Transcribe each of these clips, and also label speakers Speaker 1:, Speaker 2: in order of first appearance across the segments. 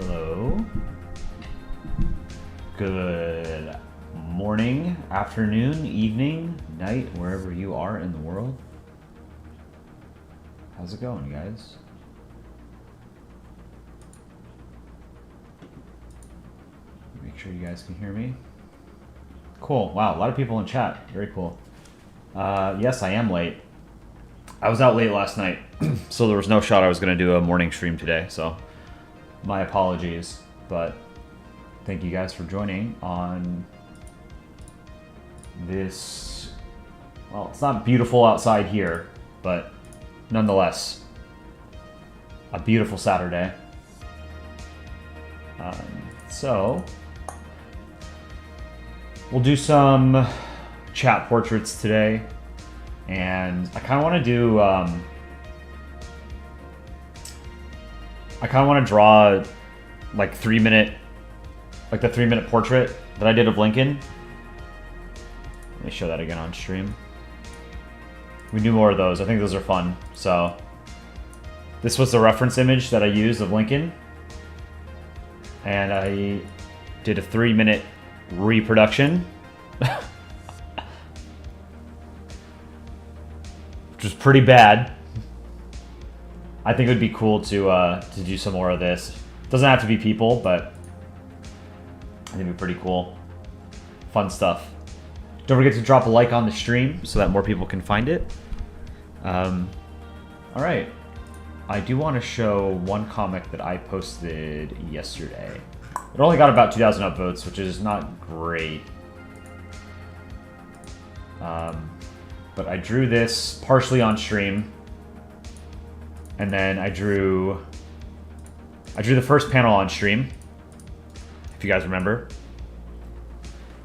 Speaker 1: Hello. Good morning, afternoon, evening, night, wherever you are in the world. How's it going, guys? Make sure you guys can hear me. Cool. Wow, a lot of people in chat. Very cool. Yes, I am late. I was out late last night, so there was no shot I was going to do a morning stream today, so my apologies, but thank you guys for joining on this, well, it's not beautiful outside here, but nonetheless, a beautiful Saturday. So, we'll do some chat portraits today, and I kind of want to do, I kind of want to draw like the 3-minute portrait that I did of Lincoln. Let me show that again on stream. We do more of those. I think those are fun. So this was the reference image that I used of Lincoln. And I did a 3-minute reproduction. Which was pretty bad. I think it would be cool to do some more of this. Doesn't have to be people, but I think it'd be pretty cool. Fun stuff. Don't forget to drop a like on the stream so that more people can find it. All right. I do want to show one comic that I posted yesterday. It only got about 2,000 upvotes, which is not great. But I drew this partially on stream. And then I drew the first panel on stream, if you guys remember.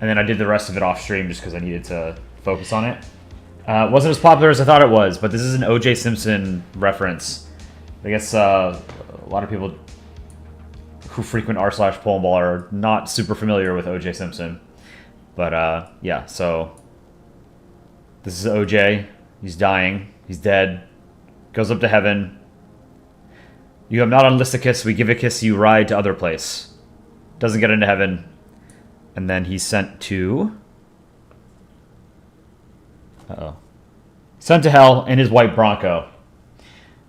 Speaker 1: And then I did the rest of it off stream just because I needed to focus on it. It wasn't as popular as I thought it was, but this is an O.J. Simpson reference. I guess a lot of people who frequent r/Polandball are not super familiar with O.J. Simpson. But yeah, so this is O.J. He's dying. He's dead. Goes up to heaven. You have not unlist a kiss, we give a kiss, you ride to other place. Doesn't get into heaven. And then he's sent to... Sent to hell in his white Bronco.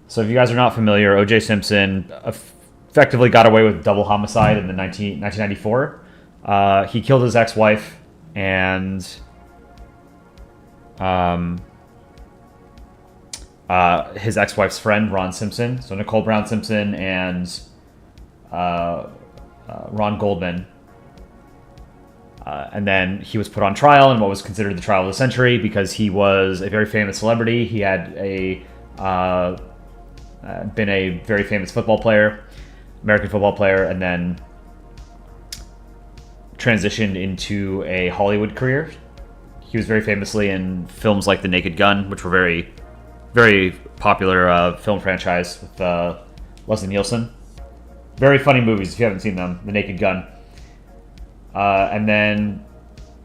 Speaker 1: So if you guys are not familiar, O.J. Simpson effectively got away with double homicide in the 1994. He killed his ex-wife and... his ex-wife's friend, Ron Simpson. So Nicole Brown Simpson and Ron Goldman. And then he was put on trial in what was considered the trial of the century because he was a very famous celebrity. He had been a very famous football player, American football player, and then transitioned into a Hollywood career. He was very famously in films like The Naked Gun, which were very popular film franchise with Leslie Nielsen. Very funny movies if you haven't seen them. The Naked Gun. And then,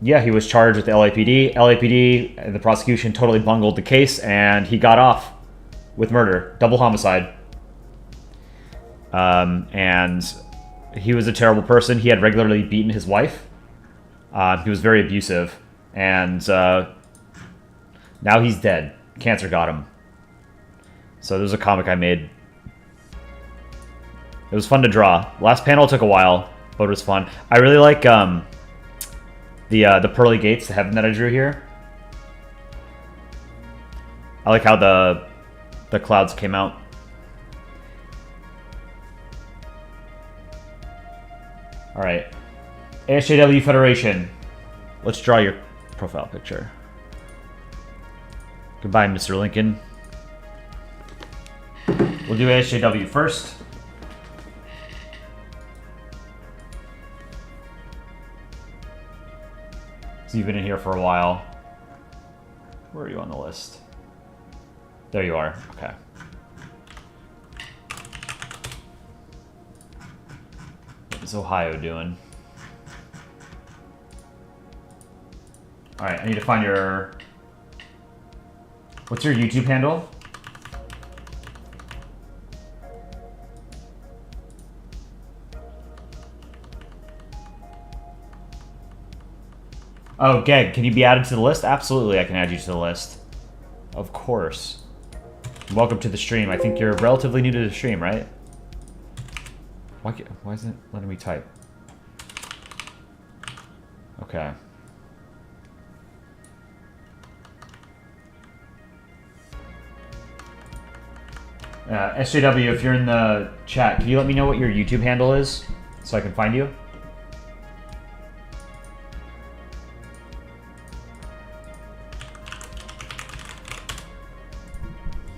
Speaker 1: yeah, he was charged with the LAPD. LAPD and the prosecution totally bungled the case, and he got off with murder, double homicide. And he was a terrible person. He had regularly beaten his wife. He was very abusive, and now he's dead. Cancer got him. So there was a comic I made. It was fun to draw. Last panel took a while, but it was fun. I really like the pearly gates to heaven that I drew here. I like how the clouds came out. All right, ASJW Federation. Let's draw your profile picture. Goodbye, Mr. Lincoln. We'll do ASJW first. So you've been in here for a while. Where are you on the list? There you are. Okay. What is Ohio doing? All right, I need to find your... What's your YouTube handle? Oh, Geg, can you be added to the list? Absolutely, I can add you to the list. Of course. Welcome to the stream. I think you're relatively new to the stream, right? Why isn't it letting me type? Okay. SJW, if you're in the chat, can you let me know what your YouTube handle is so I can find you?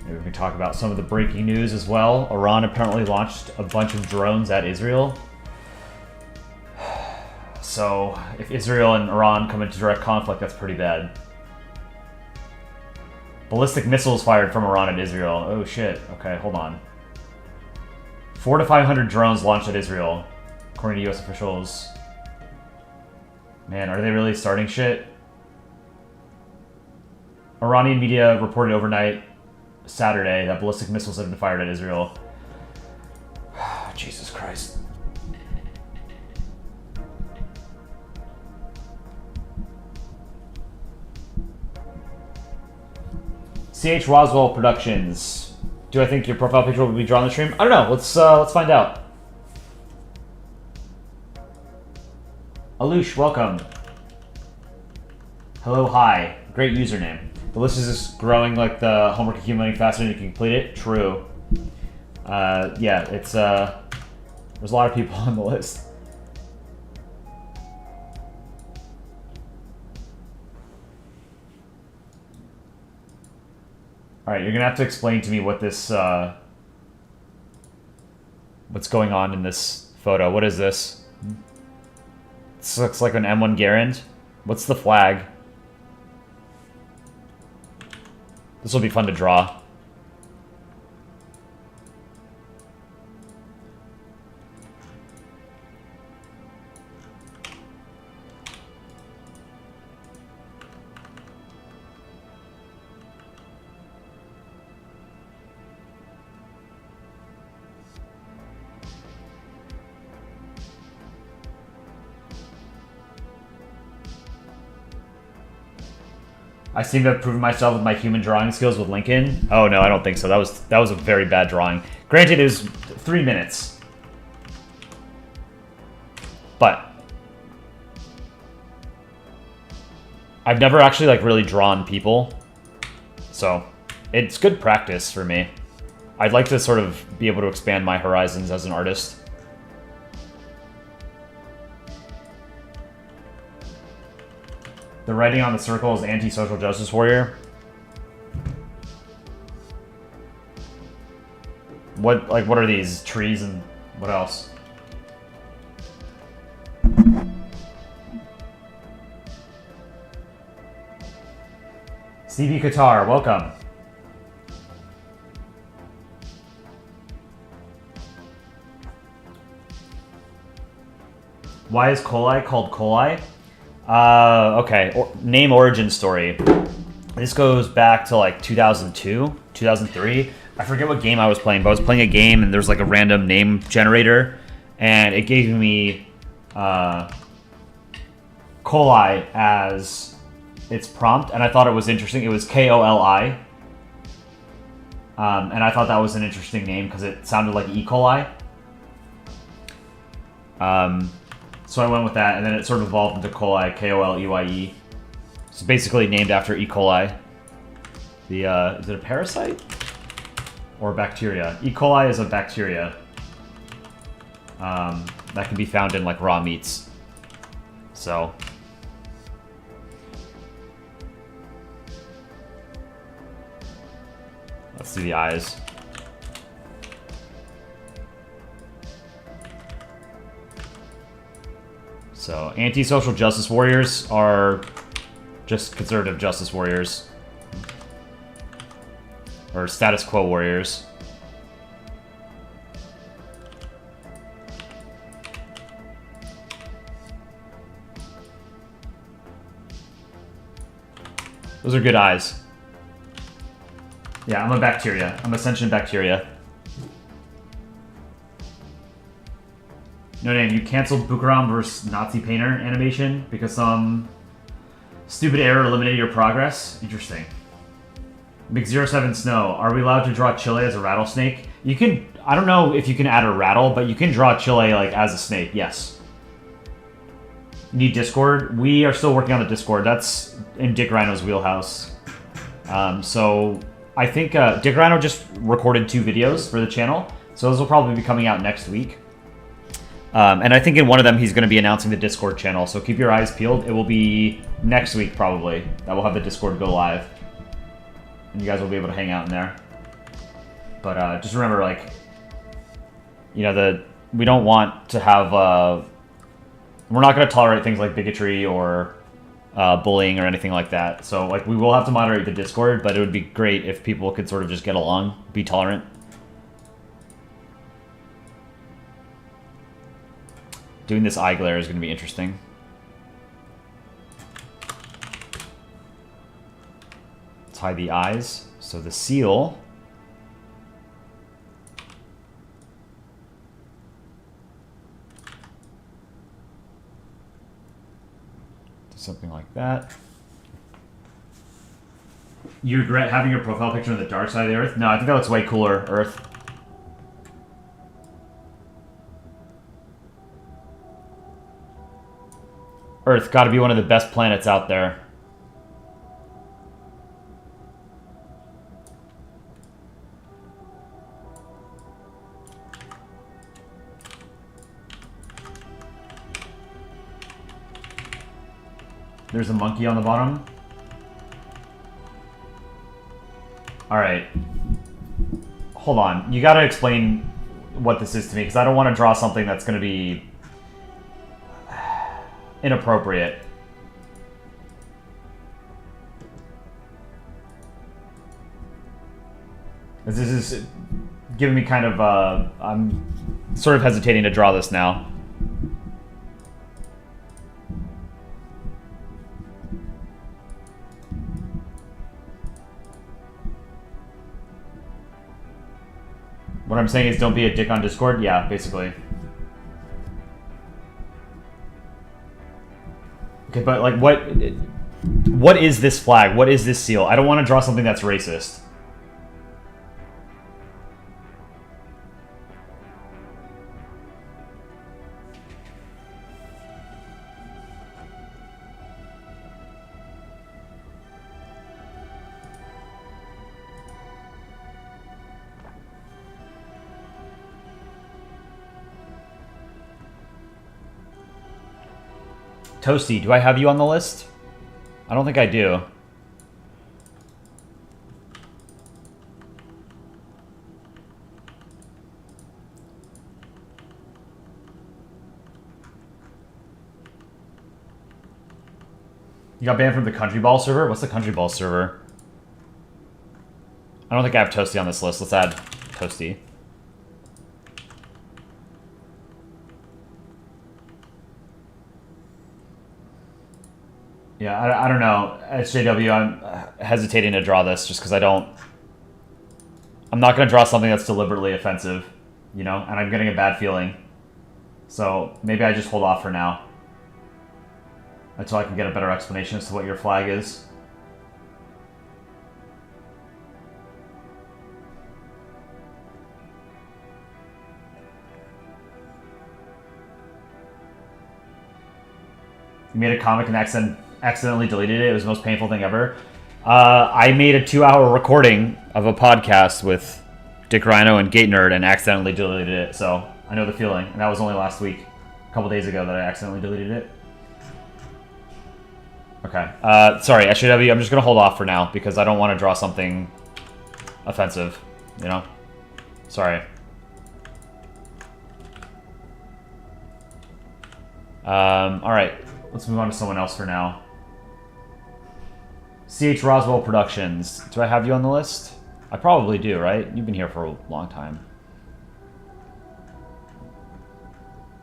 Speaker 1: Maybe we can talk about some of the breaking news as well. Iran apparently launched a bunch of drones at Israel. So, if Israel and Iran come into direct conflict, that's pretty bad. Ballistic missiles fired from Iran at Israel. Oh shit. Okay, hold on. 400 to 500 drones launched at Israel, according to US officials. Man, are they really starting shit? Iranian media reported overnight Saturday that ballistic missiles had been fired at Israel. Jesus Christ. CH Roswell Productions. Do I think your profile picture will be drawn on the stream? I don't know. Let's find out. Alush, welcome. Hello, hi. Great username. The list is just growing like the homework accumulating faster than you can complete it. True. Yeah, it's there's a lot of people on the list. All right, you're gonna have to explain to me what this, what's going on in this photo. What is this? This looks like an M1 Garand. What's the flag? This will be fun to draw. I seem to have proven myself with my human drawing skills with Lincoln. Oh no, I don't think so. That was a very bad drawing. Granted, it was 3 minutes. But I've never actually like really drawn people. So it's good practice for me. I'd like to sort of be able to expand my horizons as an artist. The writing on the circle is anti-social justice warrior. What are these? Trees and what else? CB Qatar, welcome. Why is coli called coli? Okay. Name origin story. This goes back to like 2002, 2003. I forget what game I was playing, but I was playing a game and there was like a random name generator and it gave me coli as its prompt, and I thought it was interesting. It was K-O-L-I. And I thought that was an interesting name because it sounded like E. coli. So I went with that, and then it sort of evolved into coli, K-O-L-E-Y-E. It's basically named after E. coli. Is it a parasite? Or a bacteria? E. coli is a bacteria. That can be found in, like, raw meats. So... let's see the eyes. So, anti-social justice warriors are just conservative justice warriors. Or status quo warriors. Those are good eyes. Yeah, I'm a bacteria. I'm a sentient bacteria. No name, you canceled Bukaram vs. Nazi Painter animation because some Stupid error eliminated your progress. Interesting. Mc07 Snow. Are we allowed to draw Chile as a rattlesnake? You can... I don't know if you can add a rattle, but you can draw Chile like as a snake. Yes. Need Discord? We are still working on the Discord. That's in Dick Rhino's wheelhouse. So I think Dick Rhino just recorded 2 videos for the channel. So those will probably be coming out next week. And I think in one of them he's going to be announcing the Discord channel. So keep your eyes peeled. It will be next week probably that we'll have the Discord go live. And you guys will be able to hang out in there. But just remember, like, you know, we don't want to have... we're not going to tolerate things like bigotry or bullying or anything like that. So, like, we will have to moderate the Discord, but it would be great if people could sort of just get along, be tolerant. Doing this eye glare is going to be interesting. Let's hide the eyes. So the seal... Something like that. You regret having your profile picture on the dark side of the Earth? No, I think that looks way cooler, Earth. Earth, gotta be one of the best planets out there. There's a monkey on the bottom. Alright. Hold on. You gotta explain what this is to me, because I don't want to draw something that's going to be inappropriate. This is giving me kind of, I'm sort of hesitating to draw this now. What I'm saying is don't be a dick on Discord? Yeah, basically. Okay, but like what is this flag? What is this seal? I don't want to draw something that's racist. Toasty, do I have you on the list? I don't think I do. You got banned from the Country Ball server? What's the Country Ball server? I don't think I have Toasty on this list. Let's add Toasty. Yeah, I don't know. SJW, I'm hesitating to draw this just because I'm not going to draw something that's deliberately offensive, you know, and I'm getting a bad feeling. So maybe I just hold off for now until I can get a better explanation as to what your flag is. You made a comic and accidentally deleted it. It was the most painful thing ever. I made a 2-hour recording of a podcast with Dick Rhino and Gate Nerd and accidentally deleted it. So I know the feeling. And that was only last week, a couple days ago, that I accidentally deleted it. Okay. Sorry, SJW, I'm just going to hold off for now because I don't want to draw something offensive, you know? Sorry. Alright. Let's move on to someone else for now. CH Roswell Productions. Do I have you on the list? I probably do, right? You've been here for a long time.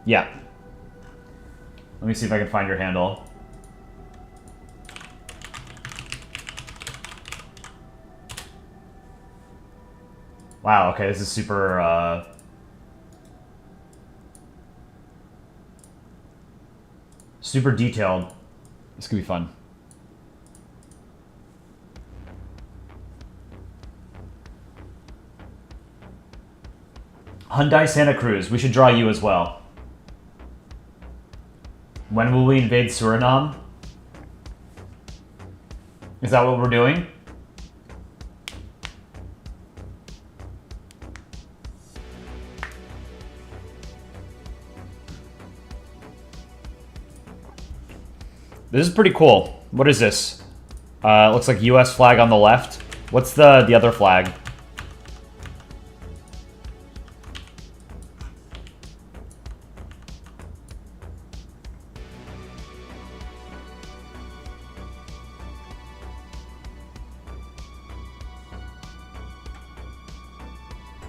Speaker 1: Yeah. Let me see if I can find your handle. Wow, okay, this is super, super detailed. This could be fun. Hyundai Santa Cruz. We should draw you as well. When will we invade Suriname? Is that what we're doing? This is pretty cool. What is this? Looks like US flag on the left. What's the other flag?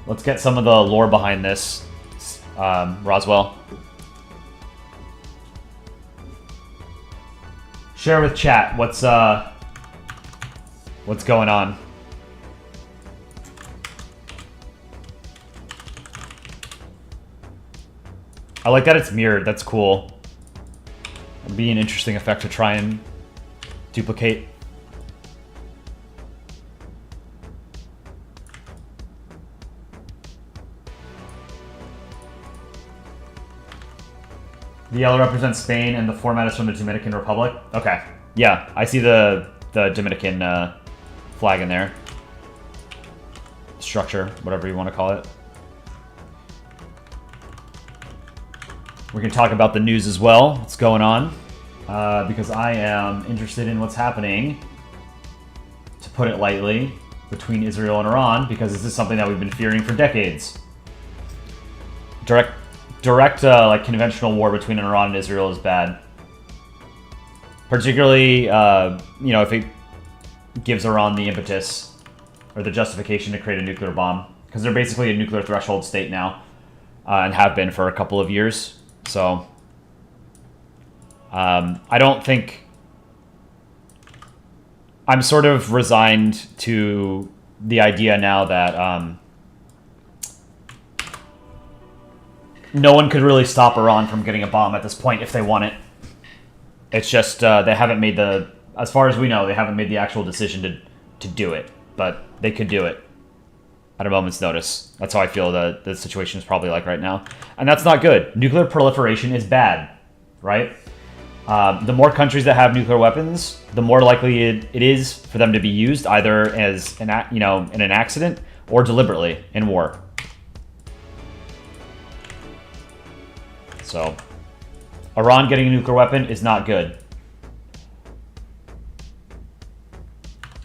Speaker 1: Let's get some of the lore behind this, Roswell. Share with chat what's going on. I like that it's mirrored. That's cool. It'd be an interesting effect to try and duplicate. The yellow represents Spain, and the format is from the Dominican Republic. Okay, yeah, I see the Dominican flag in there. Structure, whatever you want to call it. We can talk about the news as well, what's going on, because I am interested in what's happening, to put it lightly, between Israel and Iran, because this is something that we've been fearing for decades. Direct like conventional war between Iran and Israel is bad. Particularly, you know, if it gives Iran the impetus or the justification to create a nuclear bomb, because they're basically a nuclear threshold state now, and have been for a couple of years. So, I don't think... I'm sort of resigned to the idea now that no one could really stop Iran from getting a bomb at this point if they want it. It's just they haven't made the... As far as we know, they haven't made the actual decision to do it. But they could do it at a moment's notice. That's how I feel the situation is probably like right now. And that's not good. Nuclear proliferation is bad, right? The more countries that have nuclear weapons, the more likely it is for them to be used either as in an accident or deliberately in war. So, Iran getting a nuclear weapon is not good.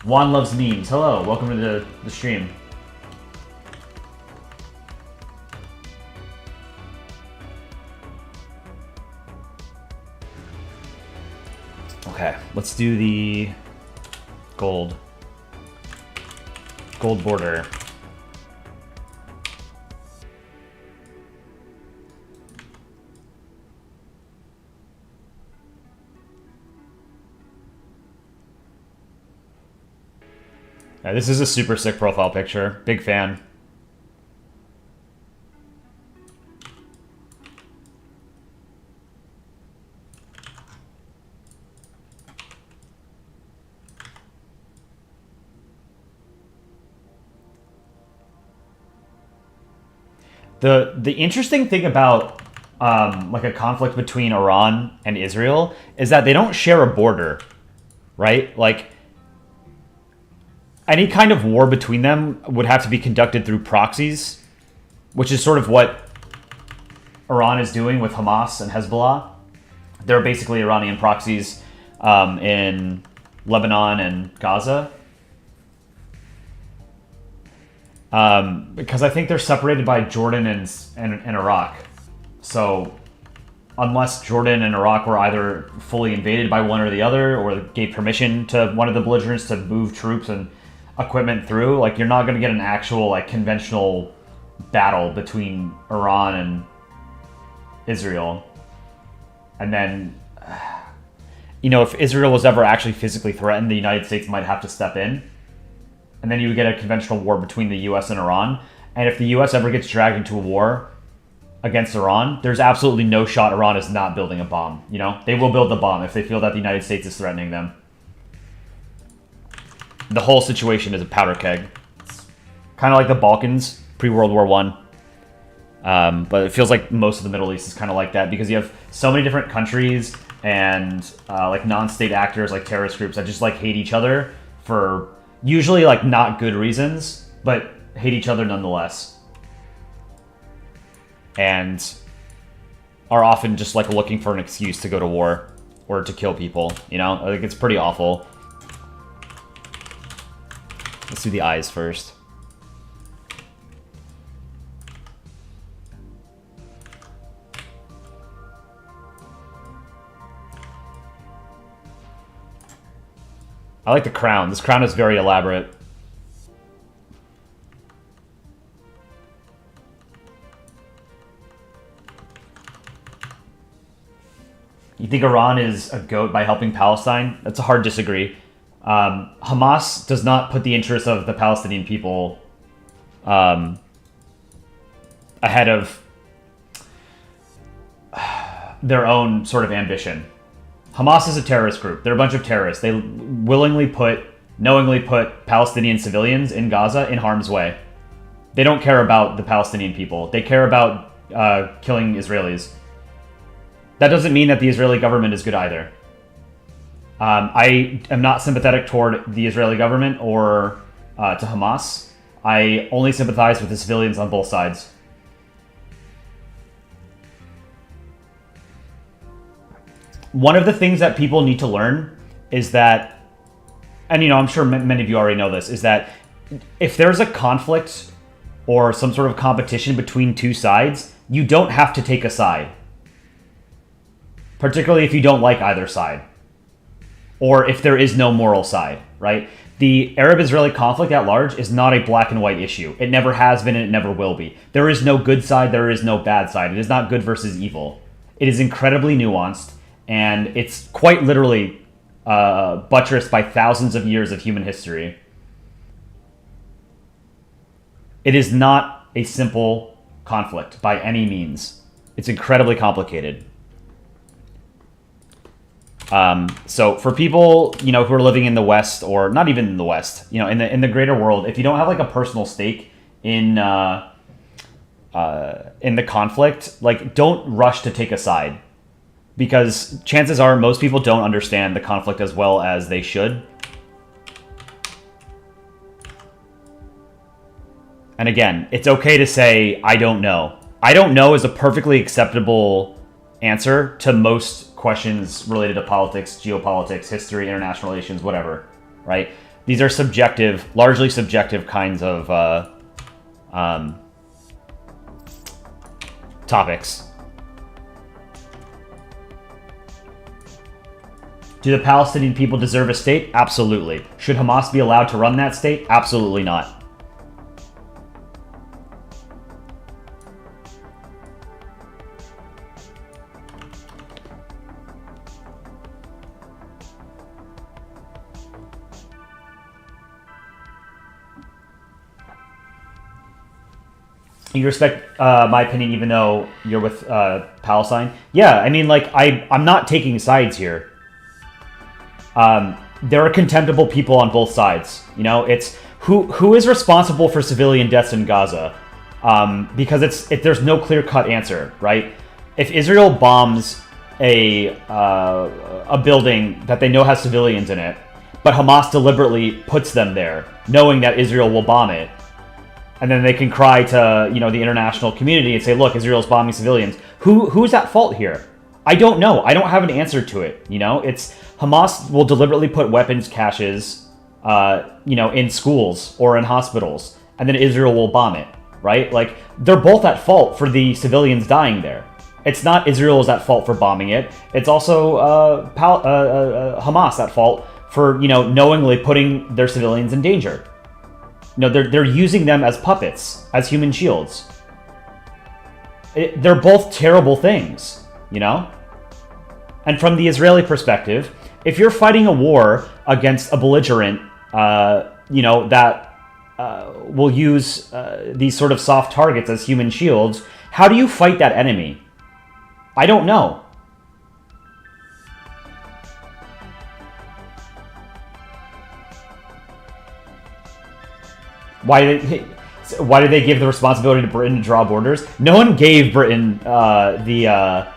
Speaker 1: Juan loves memes. Hello, welcome to the stream. Okay, let's do the gold border. Yeah, this is a super sick profile picture. Big fan. The interesting thing about like a conflict between Iran and Israel is that they don't share a border, right? Like, any kind of war between them would have to be conducted through proxies, which is sort of what Iran is doing with Hamas and Hezbollah. They're basically Iranian proxies in Lebanon and Gaza. Because I think they're separated by Jordan and Iraq. So unless Jordan and Iraq were either fully invaded by one or the other, or gave permission to one of the belligerents to move troops and equipment through, like, you're not going to get an actual like conventional battle between Iran and Israel. And then, you know, if Israel was ever actually physically threatened, the United States might have to step in. And then you would get a conventional war between the US and Iran. And if the US ever gets dragged into a war against Iran, there's absolutely no shot Iran is not building a bomb. You know, they will build the bomb if they feel that the United States is threatening them. The whole situation is a powder keg. It's kind of like the Balkans pre-World War I. But it feels like most of the Middle East is kind of like that because you have so many different countries and like non-state actors, like terrorist groups that just like hate each other for usually like not good reasons, but hate each other nonetheless. And are often just like looking for an excuse to go to war or to kill people, you know? Like it's pretty awful. Let's do the eyes first. I like the crown. This crown is very elaborate. You think Iran is a goat by helping Palestine? That's a hard disagree. Hamas does not put the interests of the Palestinian people ahead of their own sort of ambition. Hamas is a terrorist group. They're a bunch of terrorists. They knowingly put Palestinian civilians in Gaza in harm's way. They don't care about the Palestinian people. They care about killing Israelis. That doesn't mean that the Israeli government is good either. I am not sympathetic toward the Israeli government or to Hamas. I only sympathize with the civilians on both sides. One of the things that people need to learn is that, and you know, I'm sure many of you already know this, is that if there's a conflict or some sort of competition between two sides, you don't have to take a side. Particularly if you don't like either side. Or if there is no moral side, right? The Arab-Israeli conflict at large is not a black and white issue. It never has been and it never will be. There is no good side, there is no bad side. It is not good versus evil. It is incredibly nuanced, and it's quite literally buttressed by thousands of years of human history. It is not a simple conflict by any means. It's incredibly complicated. So for people, you know, who are living in the West, or not even in the West, you know, in the greater world, if you don't have like a personal stake in the conflict, like don't rush to take a side, because chances are most people don't understand the conflict as well as they should. And again, it's okay to say, I don't know. I don't know is a perfectly acceptable answer to most questions related to politics, geopolitics, history, international relations, whatever, right? These are subjective, largely subjective kinds of topics. Do the Palestinian people deserve a state? Absolutely. Should Hamas be allowed to run that state? Absolutely not. You respect my opinion even though you're with Palestine? Yeah, I mean, like, I'm not taking sides here. There are contemptible people on both sides. You know, it's who is responsible for civilian deaths in Gaza? Because there's no clear-cut answer, right? If Israel bombs a building that they know has civilians in it, but Hamas deliberately puts them there, knowing that Israel will bomb it, and then they can cry to, you know, the international community and say, look, Israel's bombing civilians. Who's at fault here? I don't know. I don't have an answer to it. You know, it's Hamas will deliberately put weapons caches, you know, in schools or in hospitals, and then Israel will bomb it, right? Like, they're both at fault for the civilians dying there. It's not Israel is at fault for bombing it. It's also Hamas at fault for, you know, knowingly putting their civilians in danger. You know, they're using them as puppets, as human shields. They're both terrible things, you know? And from the Israeli perspective, if you're fighting a war against a belligerent, you know, that will use these sort of soft targets as human shields, how do you fight that enemy? I don't know. Why did they give the responsibility to Britain to draw borders? No one gave Britain the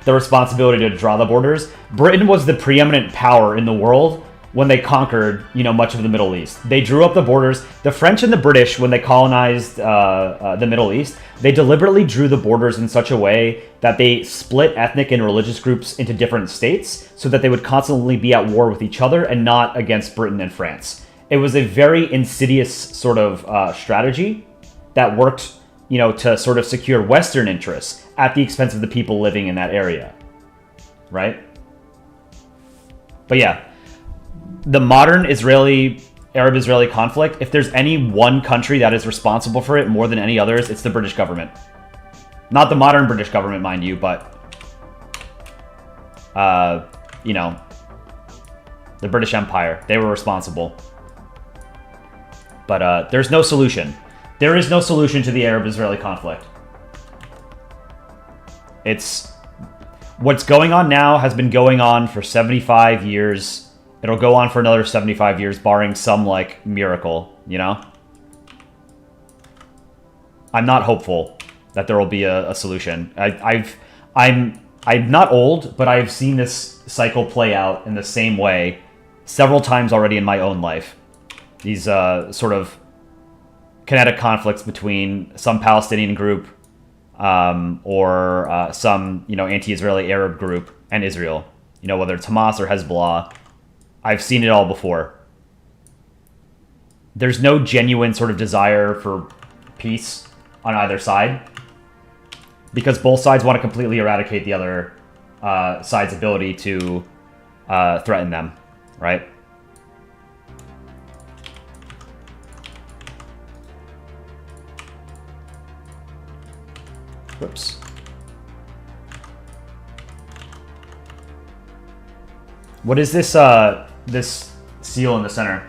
Speaker 1: responsibility to draw the borders. Britain was the preeminent power in the world when they conquered, much of the Middle East. They drew up the borders. The French and the British, when they colonized the Middle East, they deliberately drew the borders in such a way that they split ethnic and religious groups into different states so that they would constantly be at war with each other and not against Britain and France. It was a very insidious sort of strategy that worked, to sort of secure Western interests at the expense of the people living in that area, right? But yeah, the modern Arab-Israeli conflict, if there's any one country that is responsible for it more than any others, it's the British government. Not the modern British government, mind you, but, the British Empire. They were responsible. But there's no solution. There is no solution to the Arab-Israeli conflict. What's going on now has been going on for 75 years. It'll go on for another 75 years, barring some, miracle, I'm not hopeful that there will be a solution. I'm not old, but I've seen this cycle play out in the same way several times already in my own life. These sort of kinetic conflicts between some Palestinian group or some, anti-Israeli Arab group and Israel. Whether it's Hamas or Hezbollah. I've seen it all before. There's no genuine sort of desire for peace on either side because both sides want to completely eradicate the other side's ability to threaten them, right? Whoops. What is this this seal in the center?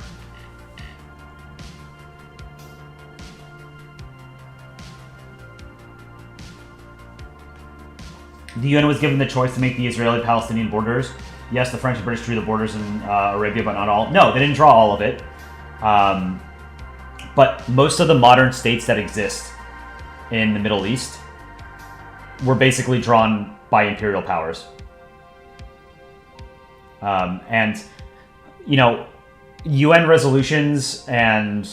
Speaker 1: The UN was given the choice to make the Israeli-Palestinian borders. Yes, the French and British drew the borders in Arabia, but not all. No, they didn't draw all of it. But most of the modern states that exist in the Middle East were basically drawn by imperial powers. And, UN resolutions and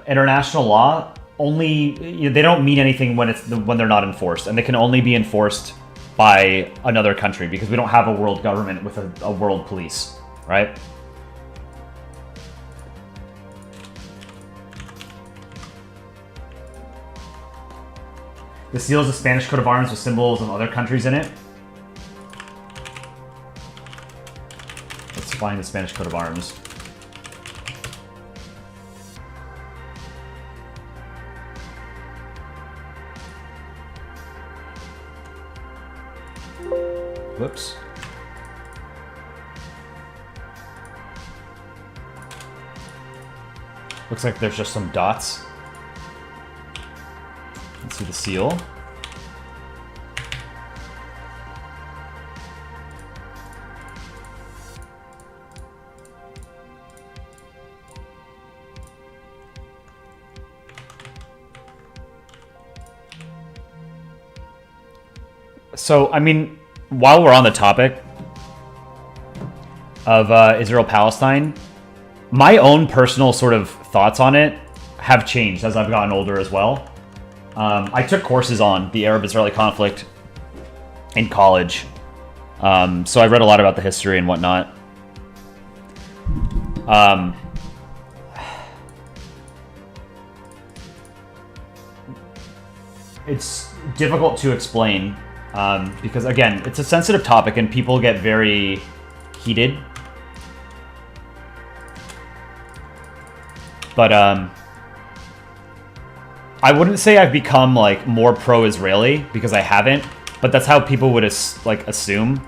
Speaker 1: international law only, they don't mean anything when they're not enforced, and they can only be enforced by another country because we don't have a world government with a world police, right? The seal is a Spanish coat of arms with symbols of other countries in it. Let's find the Spanish coat of arms. Whoops. Looks like there's just some dots. Let's see the seal. So, I mean, while we're on the topic of Israel-Palestine, my own personal sort of thoughts on it have changed as I've gotten older as well. I took courses on the Arab-Israeli conflict in college, so I read a lot about the history and whatnot. It's difficult to explain because, again, it's a sensitive topic and people get very heated. But I wouldn't say I've become like more pro-Israeli because I haven't, but that's how people would assume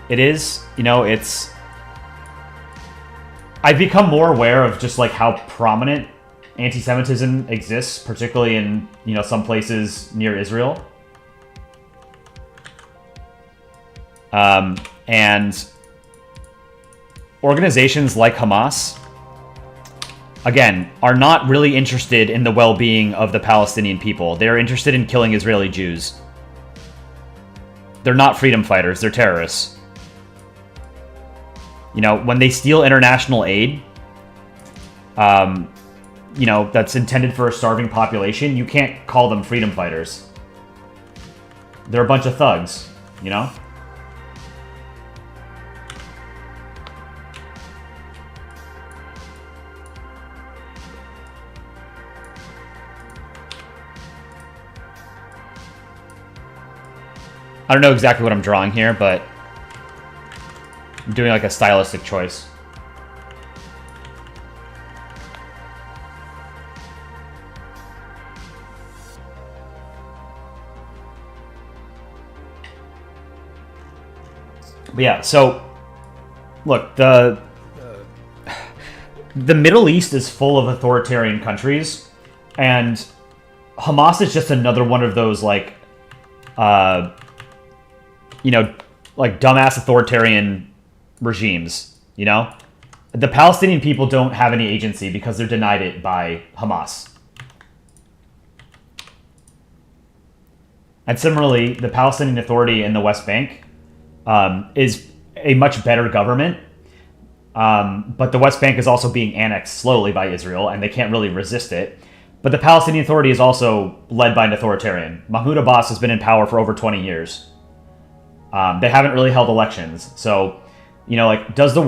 Speaker 1: it is. You know, I've become more aware of just like how prominent anti-Semitism exists, particularly in, you know, some places near Israel. And organizations like Hamas again, are not really interested in the well-being of the Palestinian people. They're interested in killing Israeli Jews. They're not freedom fighters, they're terrorists. You know, when they steal international aid, you know, that's intended for a starving population, you can't call them freedom fighters. They're a bunch of thugs, you know? I don't know exactly what I'm drawing here, but I'm doing like a stylistic choice. But yeah, so look, the Middle East is full of authoritarian countries, and Hamas is just another one of those like you know, like dumbass authoritarian regimes, you know? The Palestinian people don't have any agency because they're denied it by Hamas. And similarly, the Palestinian Authority in the West Bank is a much better government, but the West Bank is also being annexed slowly by Israel, and they can't really resist it. But the Palestinian Authority is also led by an authoritarian. Mahmoud Abbas has been in power for over 20 years. They haven't really held elections. So, you know, like, does the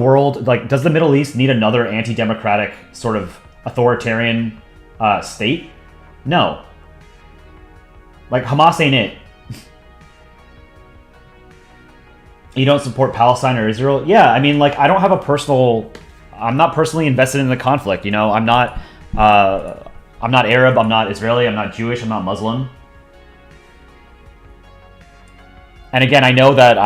Speaker 1: Middle East need another anti-democratic sort of authoritarian state? No. Like, Hamas ain't it. You don't support Palestine or Israel? Yeah, I mean, like, I'm not personally invested in the conflict, you know? I'm not Arab, I'm not Israeli, I'm not Jewish, I'm not Muslim. And again, I know that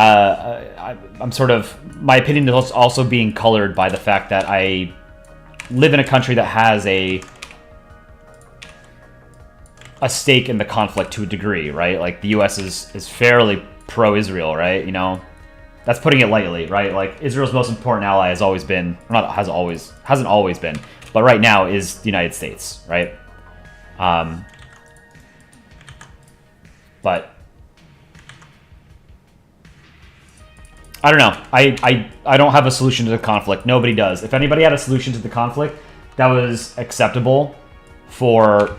Speaker 1: I'm sort of, my opinion is also being colored by the fact that I live in a country that has a stake in the conflict to a degree, right? Like, the U.S. is fairly pro-Israel, right? You know, that's putting it lightly, right? Like, Israel's most important ally has always been, or not hasn't always been, but right now is the United States, right? But I don't know. I don't have a solution to the conflict. Nobody does. If anybody had a solution to the conflict that was acceptable for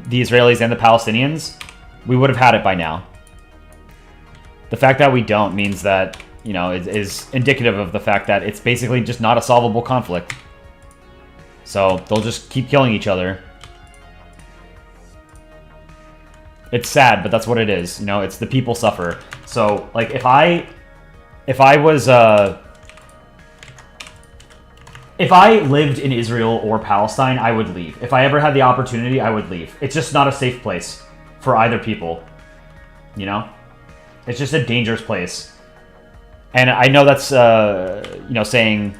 Speaker 1: the Israelis and the Palestinians, we would have had it by now. The fact that we don't means that, you know, is indicative of the fact that it's basically just not a solvable conflict. So they'll just keep killing each other. It's sad, but that's what it is. You know, it's the people suffer. So, like, if I lived in Israel or Palestine, I would leave. If I ever had the opportunity, I would leave. It's just not a safe place for either people. You know? It's just a dangerous place. And I know that's, you know, saying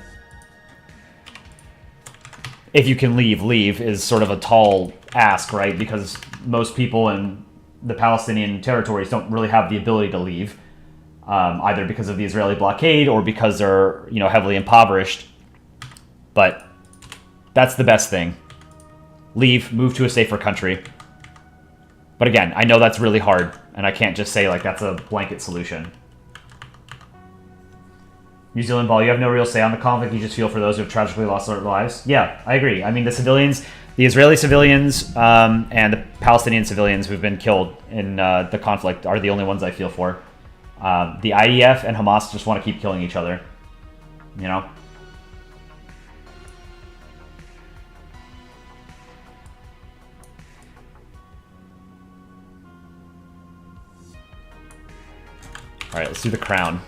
Speaker 1: if you can leave is sort of a tall ask, right? Because most people in the Palestinian territories don't really have the ability to leave. Either because of the Israeli blockade or because they're, you know, heavily impoverished. But that's the best thing. Leave, move to a safer country. But again, I know that's really hard, and I can't just say, like, that's a blanket solution. New Zealand Ball, you have no real say on the conflict, you just feel for those who have tragically lost their lives. Yeah, I agree. I mean, the civilians, the Israeli civilians, and the Palestinian civilians who've been killed in the conflict are the only ones I feel for. The IDF and Hamas just want to keep killing each other, you know? Alright, let's do the crown.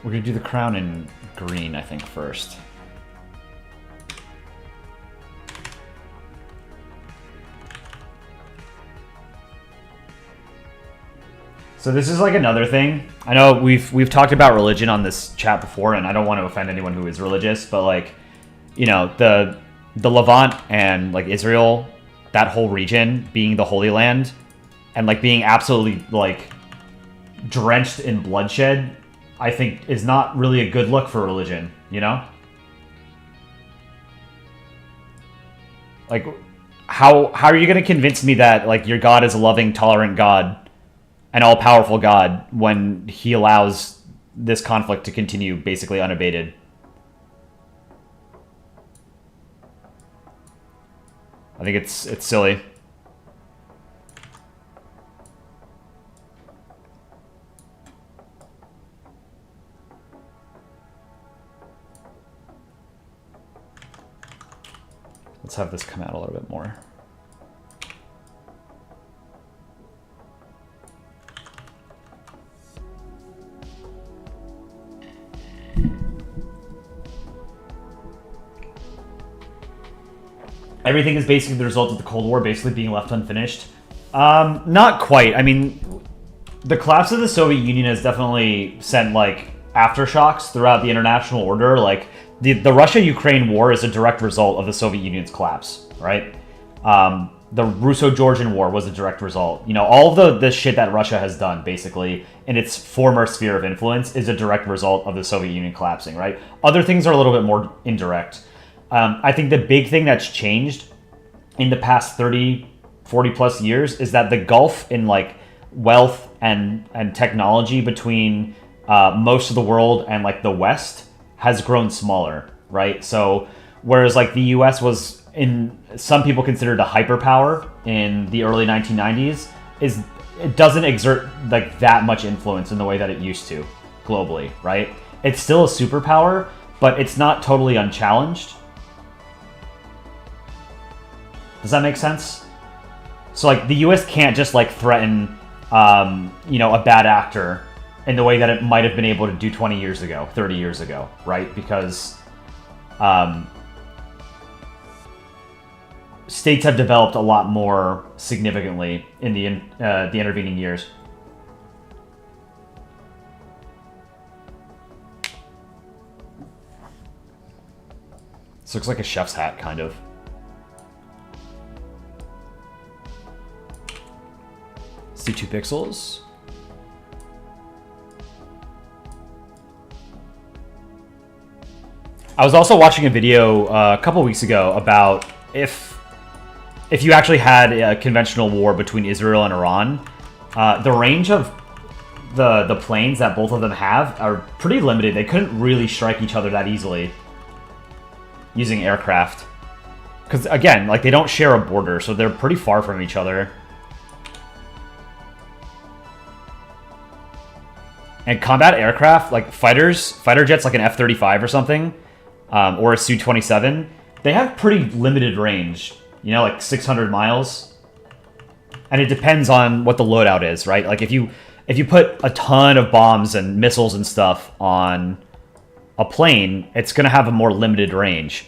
Speaker 1: We're going to do the crown in green, I think, first. So this is like another thing. I know we've talked about religion on this chat before, and I don't want to offend anyone who is religious, but, like, you know, the Levant and, like, Israel, that whole region being the Holy Land and, like, being absolutely, like, drenched in bloodshed I think is not really a good look for religion, you know? Like, how are you going to convince me that, like, your God is a loving, tolerant God, an all-powerful God, when he allows this conflict to continue basically unabated? I think it's silly. Let's have this come out a little bit more. Everything is basically the result of the Cold War basically being left unfinished. Not quite. I mean, the collapse of the Soviet Union has definitely sent, like, aftershocks throughout the international order. Like, the Russia-Ukraine war is a direct result of the Soviet Union's collapse, right? The Russo-Georgian War was a direct result. You know, all of the shit that Russia has done, basically, in its former sphere of influence, is a direct result of the Soviet Union collapsing, right? Other things are a little bit more indirect. I think the big thing that's changed in the past 30, 40 plus years is that the gulf in, like, wealth and technology between most of the world and, like, the West has grown smaller, right? So whereas, like, the US was, in some people considered a hyperpower in the early 1990s, it doesn't exert, like, that much influence in the way that it used to globally, right? It's still a superpower, but it's not totally unchallenged. Does that make sense? So, like, the US can't just, like, threaten, you know, a bad actor in the way that it might have been able to do 20 years ago, 30 years ago, right? Because states have developed a lot more significantly in the intervening years. This looks like a chef's hat, kind of. Let's do 2 pixels. I was also watching a video a couple weeks ago about if you actually had a conventional war between Israel and Iran, the range of the planes that both of them have are pretty limited. They couldn't really strike each other that easily using aircraft. Because, again, like, they don't share a border, so they're pretty far from each other. And combat aircraft, like fighter jets like an F-35 or something, or a Su-27, they have pretty limited range, you know, like 600 miles. And it depends on what the loadout is, right? Like, if you put a ton of bombs and missiles and stuff on a plane, it's going to have a more limited range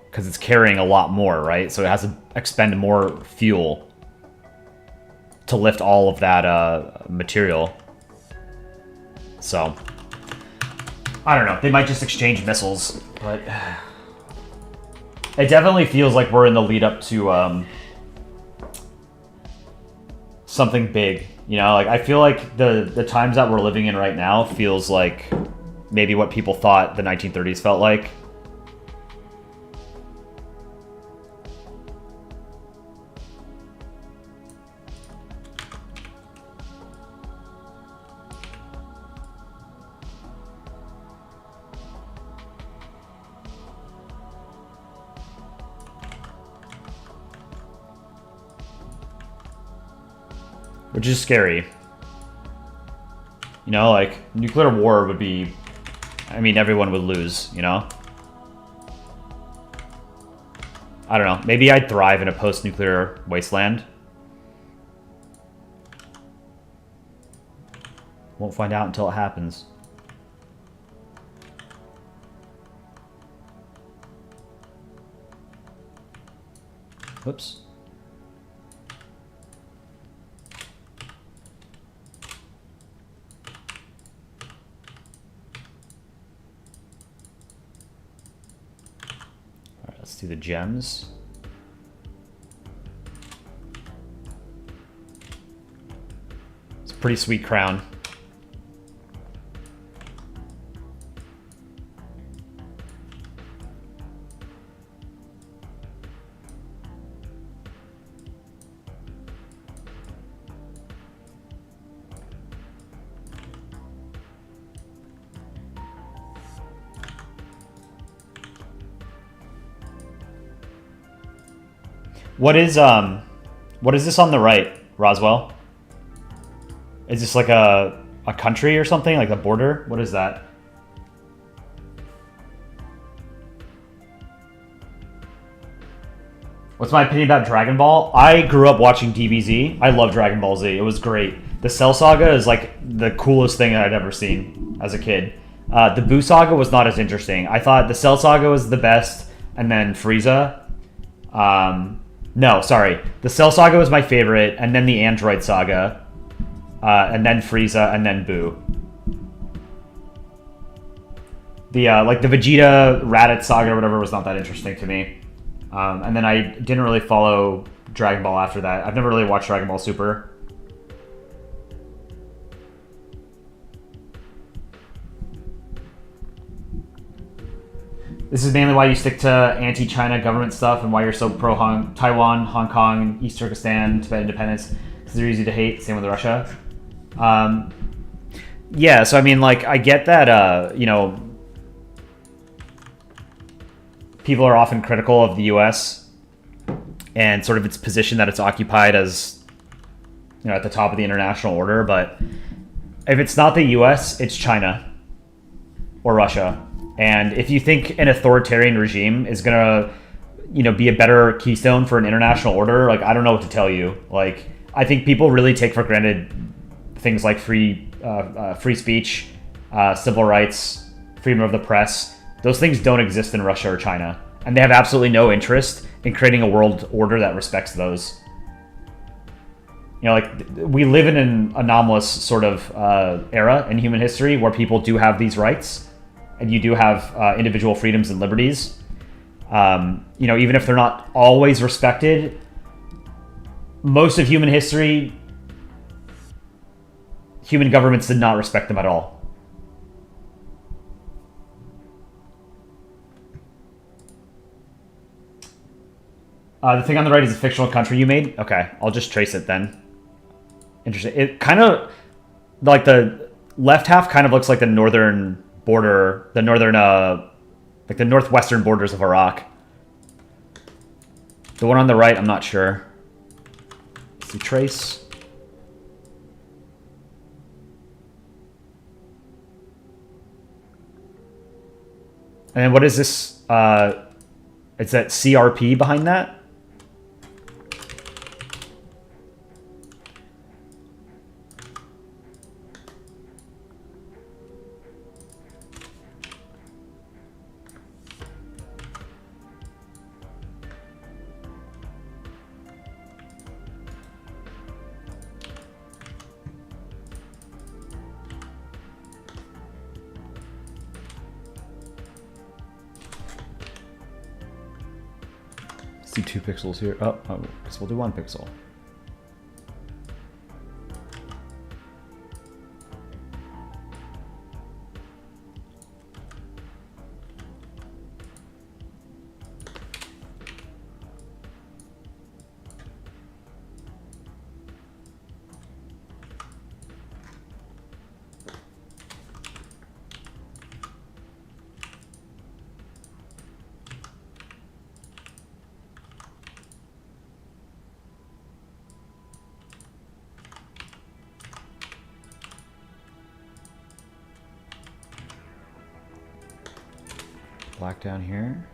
Speaker 1: because it's carrying a lot more, right? So it has to expend more fuel to lift all of that material. So, I don't know. They might just exchange missiles, but it definitely feels like we're in the lead up to something big. You know, like, I feel like the times that we're living in right now feels like maybe what people thought the 1930s felt like. Which is scary. You know, like, nuclear war would be... I mean, everyone would lose, you know? I don't know. Maybe I'd thrive in a post-nuclear wasteland. Won't find out until it happens. Whoops. Let's do the gems. It's a pretty sweet crown. What is this on the right, Roswell? Is this like a country or something? Like a border? What is that? What's my opinion about Dragon Ball? I grew up watching DBZ. I love Dragon Ball Z. It was great. The Cell Saga is like the coolest thing that I'd ever seen as a kid. The Buu Saga was not as interesting. I thought the Cell Saga was the best, and then Frieza. No, sorry. The Cell Saga was my favorite, and then the Android Saga, and then Frieza, and then Buu. The like the Vegeta Raditz Saga or whatever was not that interesting to me. And then I didn't really follow Dragon Ball after that. I've never really watched Dragon Ball Super. This is mainly why you stick to anti-China government stuff and why you're so pro-Taiwan, Hong Kong, East Turkestan, Tibet independence, because they're easy to hate. Same with Russia. Yeah, so I mean, like, I get that, you know, people are often critical of the U.S. and sort of its position that it's occupied as, you know, at the top of the international order. But if it's not the U.S., it's China or Russia. And if you think an authoritarian regime is going to, you know, be a better keystone for an international order, like, I don't know what to tell you. Like, I think people really take for granted things like free speech, civil rights, freedom of the press. Those things don't exist in Russia or China. And they have absolutely no interest in creating a world order that respects those. You know, like, we live in an anomalous sort of era in human history where people do have these rights. And you do have individual freedoms and liberties. You know, even if they're not always respected, most of human history, human governments did not respect them at all. The thing on the right is a fictional country you made? Okay, I'll just trace it then. Interesting. It kind of, like, the left half kind of looks like the northern border, the northern, like the northwestern borders of Iraq. The one on the right, I'm not sure. Let's see, trace. And then what is this? It's that CRP behind that? Do 2 pixels here. Oh, guess we'll do 1 pixel. Black down here.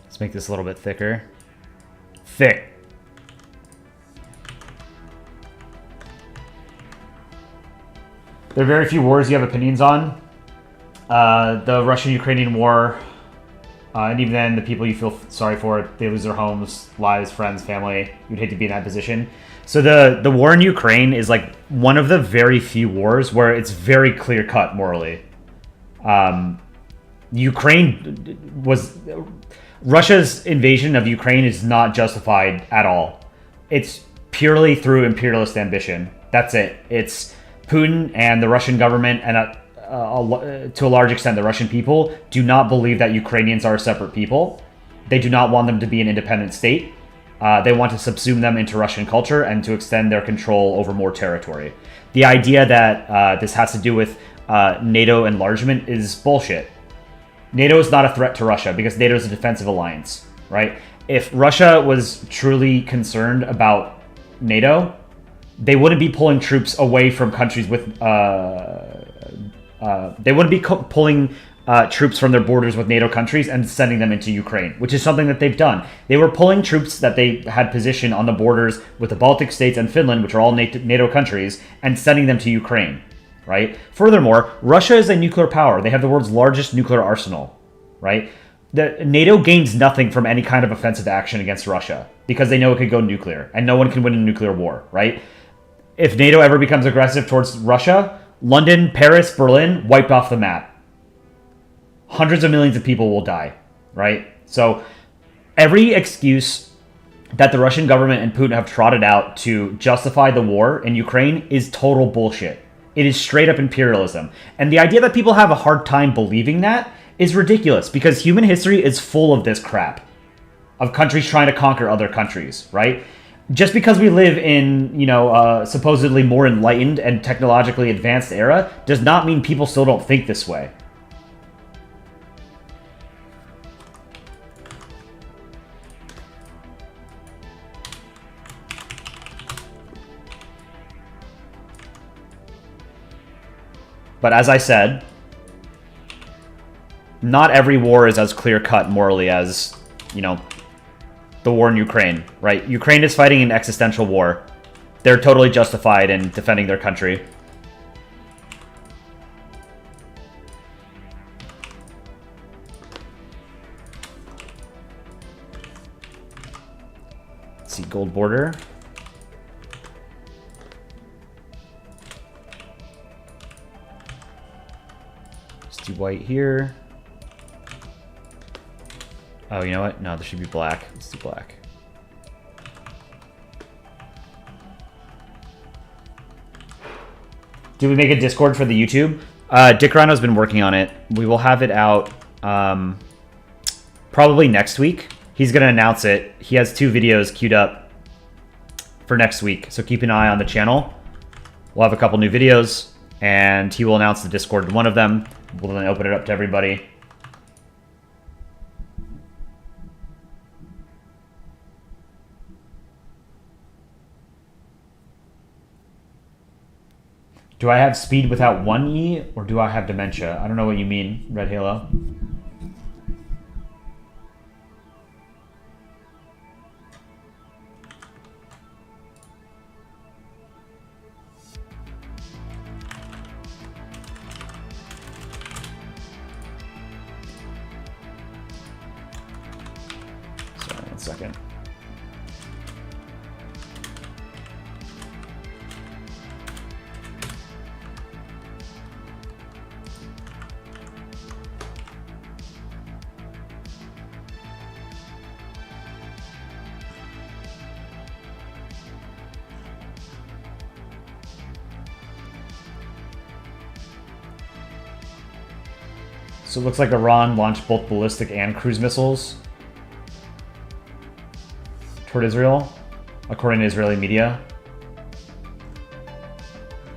Speaker 1: Let's make this a little bit thicker. Thick. There are very few wars you have opinions on. The Russian-Ukrainian war. And even then, the people you feel sorry for, they lose their homes, lives, friends, family. You'd hate to be in that position. So the war in Ukraine is like one of the very few wars where it's very clear-cut morally. Russia's invasion of Ukraine is not justified at all. It's purely through imperialist ambition. That's it. It's Putin and the Russian government and to a large extent, the Russian people do not believe that Ukrainians are a separate people. They do not want them to be an independent state. they want to subsume them into Russian culture and to extend their control over more territory. The idea that this has to do with NATO enlargement is bullshit. NATO is not a threat to Russia because NATO is a defensive alliance, right? If Russia was truly concerned about NATO, they wouldn't be pulling troops away from countries with... they wouldn't be pulling troops from their borders with NATO countries and sending them into Ukraine, which is something that they've done. They were pulling troops that they had positioned on the borders with the Baltic states and Finland, which are all NATO countries, and sending them to Ukraine, right? Furthermore, Russia is a nuclear power. They have the world's largest nuclear arsenal, right? NATO gains nothing from any kind of offensive action against Russia because they know it could go nuclear, and no one can win a nuclear war, right? If NATO ever becomes aggressive towards Russia, London, Paris, Berlin, wiped off the map. Hundreds of millions of people will die, right? So every excuse that the Russian government and Putin have trotted out to justify the war in Ukraine is total bullshit. It is straight up imperialism. And the idea that people have a hard time believing that is ridiculous because human history is full of this crap. Of countries trying to conquer other countries, right? Just because we live in, supposedly more enlightened and technologically advanced era does not mean people still don't think this way. But as I said, not every war is as clear-cut morally as, the war in Ukraine, right? Ukraine is fighting an existential war. They're totally justified in defending their country. Let's see, gold border. Let's do white here. Oh, you know what? No, there should be black. Let's do black. Do we make a Discord for the YouTube? Dick Rhino's been working on it. We will have it out probably next week. He's going to announce it. He has 2 videos queued up for next week, so keep an eye on the channel. We'll have a couple new videos, and he will announce the Discord in one of them. We'll then open it up to everybody. Do I have speed without 1E, or do I have dementia? I don't know what you mean, Red Halo. Sorry, 1 second. So it looks like Iran launched both ballistic and cruise missiles toward Israel, according to Israeli media.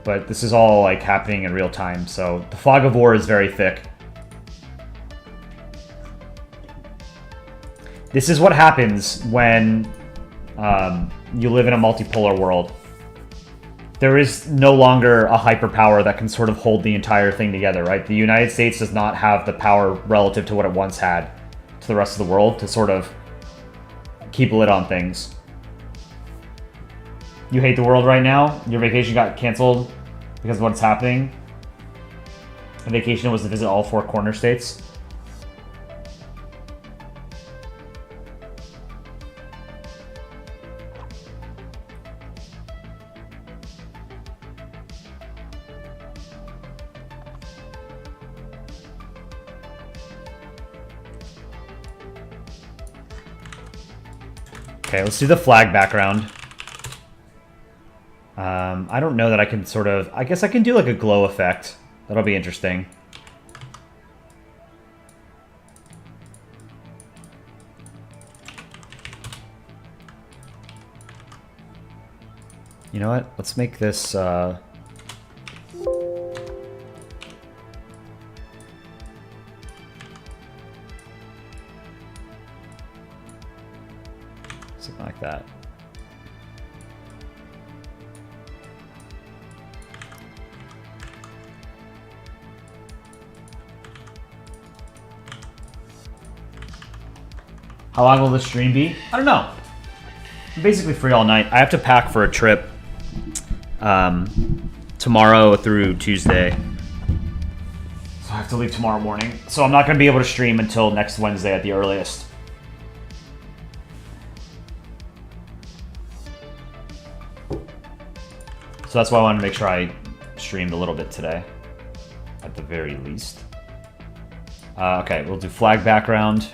Speaker 1: But this is all like happening in real time, so the fog of war is very thick. This is what happens when you live in a multipolar world. There is no longer a hyperpower that can sort of hold the entire thing together, right? The United States does not have the power relative to what it once had to the rest of the world to sort of keep a lid on things. You hate the world right now? Your vacation got canceled because of what's happening? The vacation was to visit all 4 corner states? Okay, let's do the flag background. I don't know that I can sort of... I guess I can do like a glow effect. That'll be interesting. You know what? Let's make this, something like that. How long will this stream be? I don't know. I'm basically free all night. I have to pack for a trip tomorrow through Tuesday. So I have to leave tomorrow morning. So I'm not going to be able to stream until next Wednesday at the earliest. So that's why I wanted to make sure I streamed a little bit today, at the very least. Okay, we'll do flag background.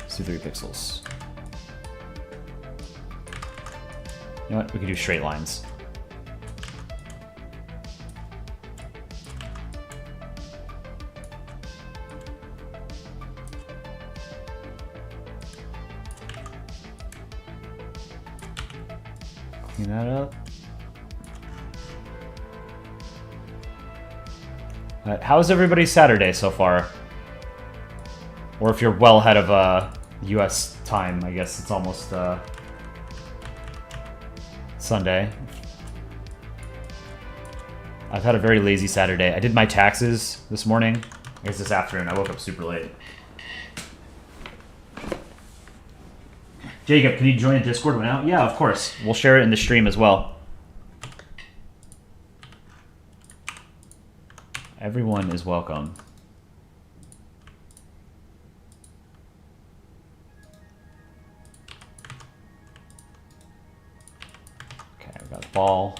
Speaker 1: Let's do 3 pixels. You know what? We can do straight lines. Clean that up. How's everybody's Saturday so far? Or if you're well ahead of US time, I guess it's almost Sunday. I've had a very lazy Saturday. I did my taxes this morning. I guess this afternoon. I woke up super late. Jacob, can you join the Discord when out? Yeah, of course. We'll share it in the stream as well. Everyone is welcome. Okay, we got ball.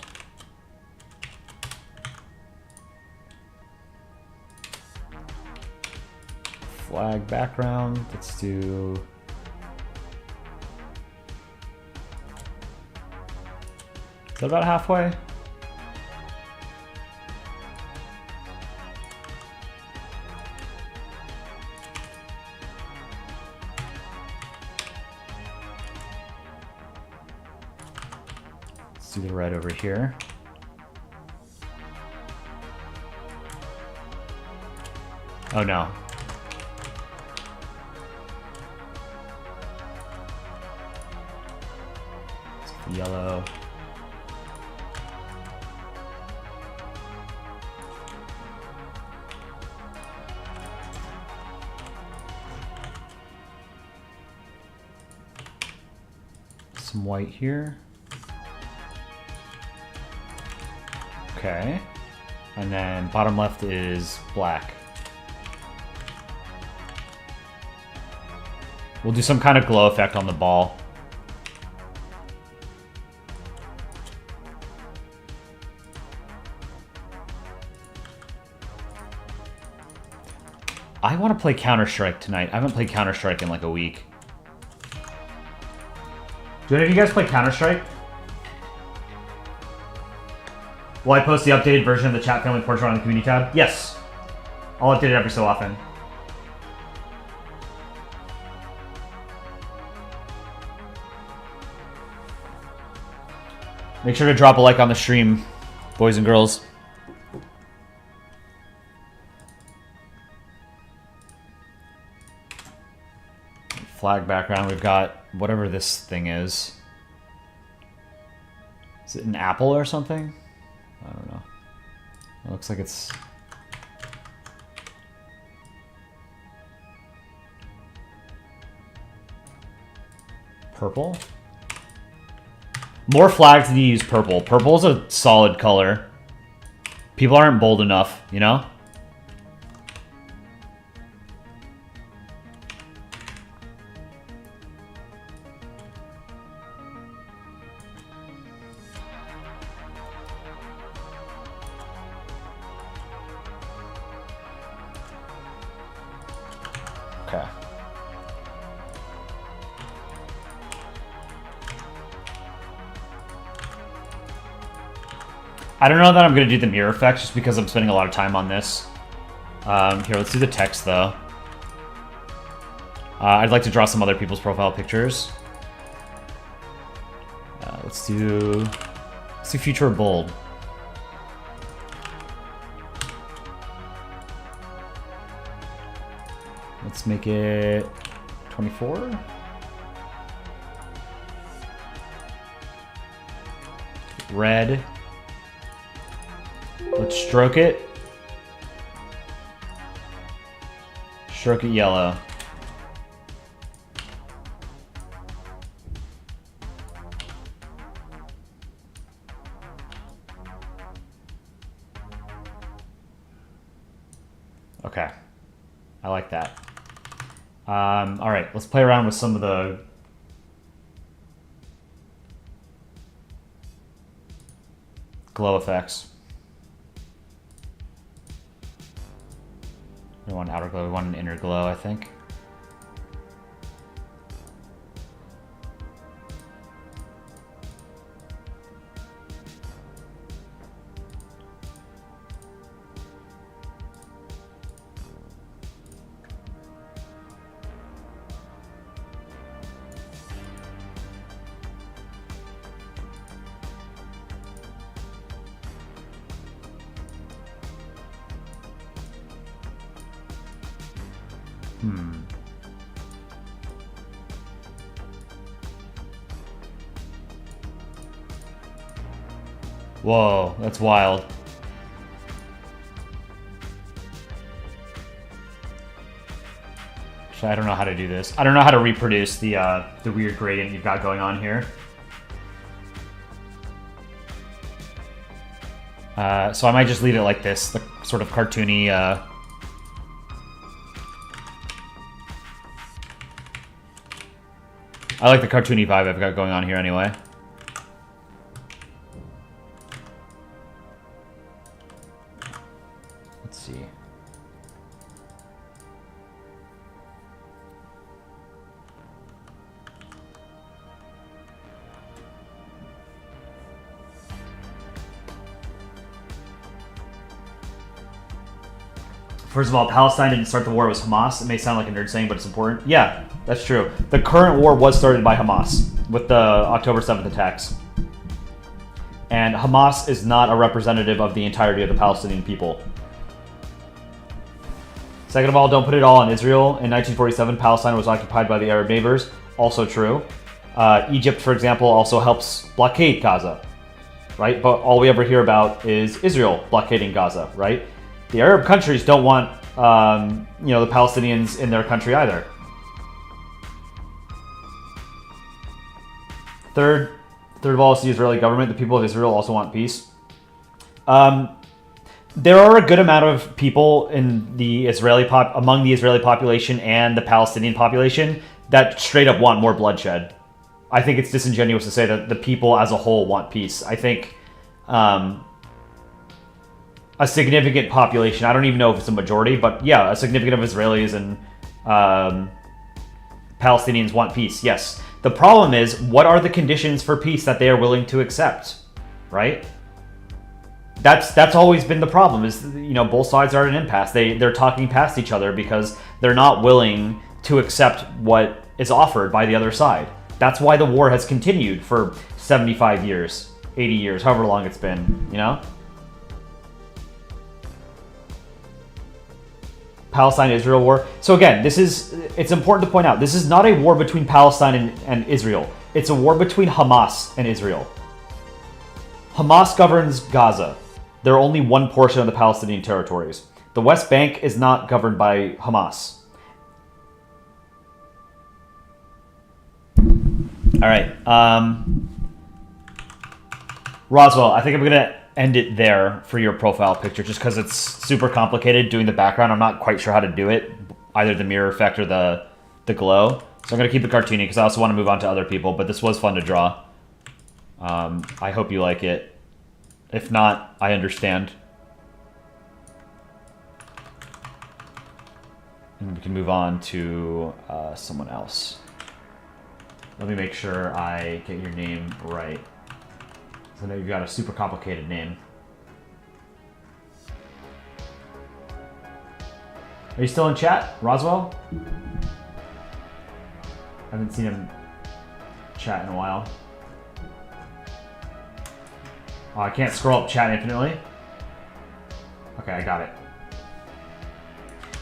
Speaker 1: Flag background. Let's do... Is that about halfway? Let's do the red over here. Oh no. Let's get the yellow. Some white here. Okay. And then bottom left is black. We'll do some kind of glow effect on the ball. I want to play Counter-Strike tonight. I haven't played Counter-Strike in like a week. Do any of you guys play Counter-Strike? Will I post the updated version of the chat family portrait on the community tab? Yes. I'll update it every so often. Make sure to drop a like on the stream, boys and girls. Flag background, we've got whatever this thing is. Is it an apple or something? I don't know. It looks like it's... purple? More flags need to use purple. Purple's a solid color. People aren't bold enough, you know? Okay. I don't know that I'm going to do the mirror effects just because I'm spending a lot of time on this. Here, let's do the text, though. I'd like to draw some other people's profile pictures. Let's do future bold. Let's make it 24. Red. Let's stroke it. Stroke it yellow. Okay. I like that. All right, let's play around with some of the glow effects. We want outer glow, we want an inner glow, I think. Whoa, that's wild. Actually, I don't know how to do this. I don't know how to reproduce the weird gradient you've got going on here. So I might just leave it like this, the sort of cartoony. I like the cartoony vibe I've got going on here anyway. Let's see. First of all, Palestine didn't start the war, it was Hamas. It may sound like a nerd saying, but it's important. Yeah, that's true. The current war was started by Hamas with the October 7th attacks. And Hamas is not a representative of the entirety of the Palestinian people. Second of all, don't put it all on Israel. In 1947, Palestine was occupied by the Arab neighbors. Also true. Egypt, for example, also helps blockade Gaza, right? But all we ever hear about is Israel blockading Gaza, right? The Arab countries don't want, the Palestinians in their country either. Third of all is the Israeli government. The people of Israel also want peace. There are a good amount of people in the among the Israeli population and the Palestinian population that straight up want more bloodshed. I think it's disingenuous to say that the people as a whole want peace. I think a significant population, I don't even know if it's a majority, but yeah, a significant of Israelis and Palestinians want peace, yes. The problem is, what are the conditions for peace that they are willing to accept, right? That's always been the problem, is, both sides are at an impasse. They're talking past each other because they're not willing to accept what is offered by the other side. That's why the war has continued for 75 years, 80 years, however long it's been, Palestine-Israel war. So again, it's important to point out, this is not a war between Palestine and Israel. It's a war between Hamas and Israel. Hamas governs Gaza. They're only one portion of the Palestinian territories. The West Bank is not governed by Hamas. All right. Roswell, I think I'm going to end it there for your profile picture, just because it's super complicated doing the background. I'm not quite sure how to do it, either the mirror effect or the glow. So I'm going to keep it cartoony because I also want to move on to other people, but this was fun to draw. I hope you like it. If not, I understand. And we can move on to someone else. Let me make sure I get your name right. So I know you've got a super complicated name. Are you still in chat, Roswell? I haven't seen him chat in a while. Oh, I can't scroll up chat infinitely. Okay, I got it.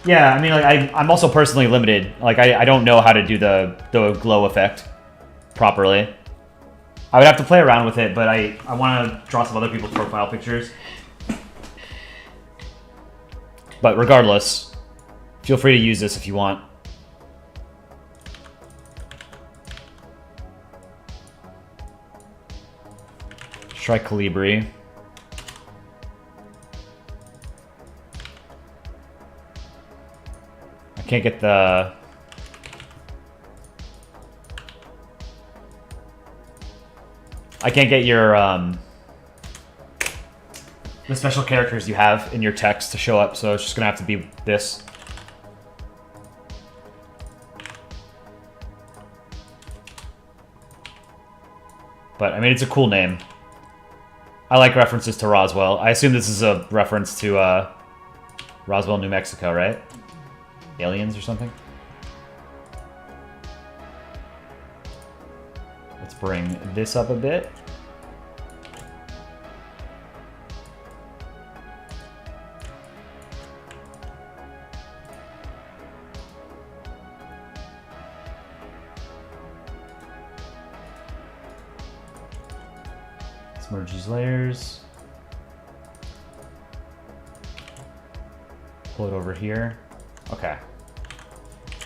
Speaker 1: Yeah, I mean, like, I'm also personally limited. Like, I don't know how to do the glow effect properly. I would have to play around with it, but I want to draw some other people's profile pictures. But regardless, feel free to use this if you want. Let's try Calibri. I can't get the... I can't get your, the special characters you have in your text to show up, so it's just gonna have to be this. But, I mean, it's a cool name. I like references to Roswell. I assume this is a reference to, Roswell, New Mexico, right? Aliens or something? Let's bring this up a bit. Let's merge these layers. Pull it over here. Okay.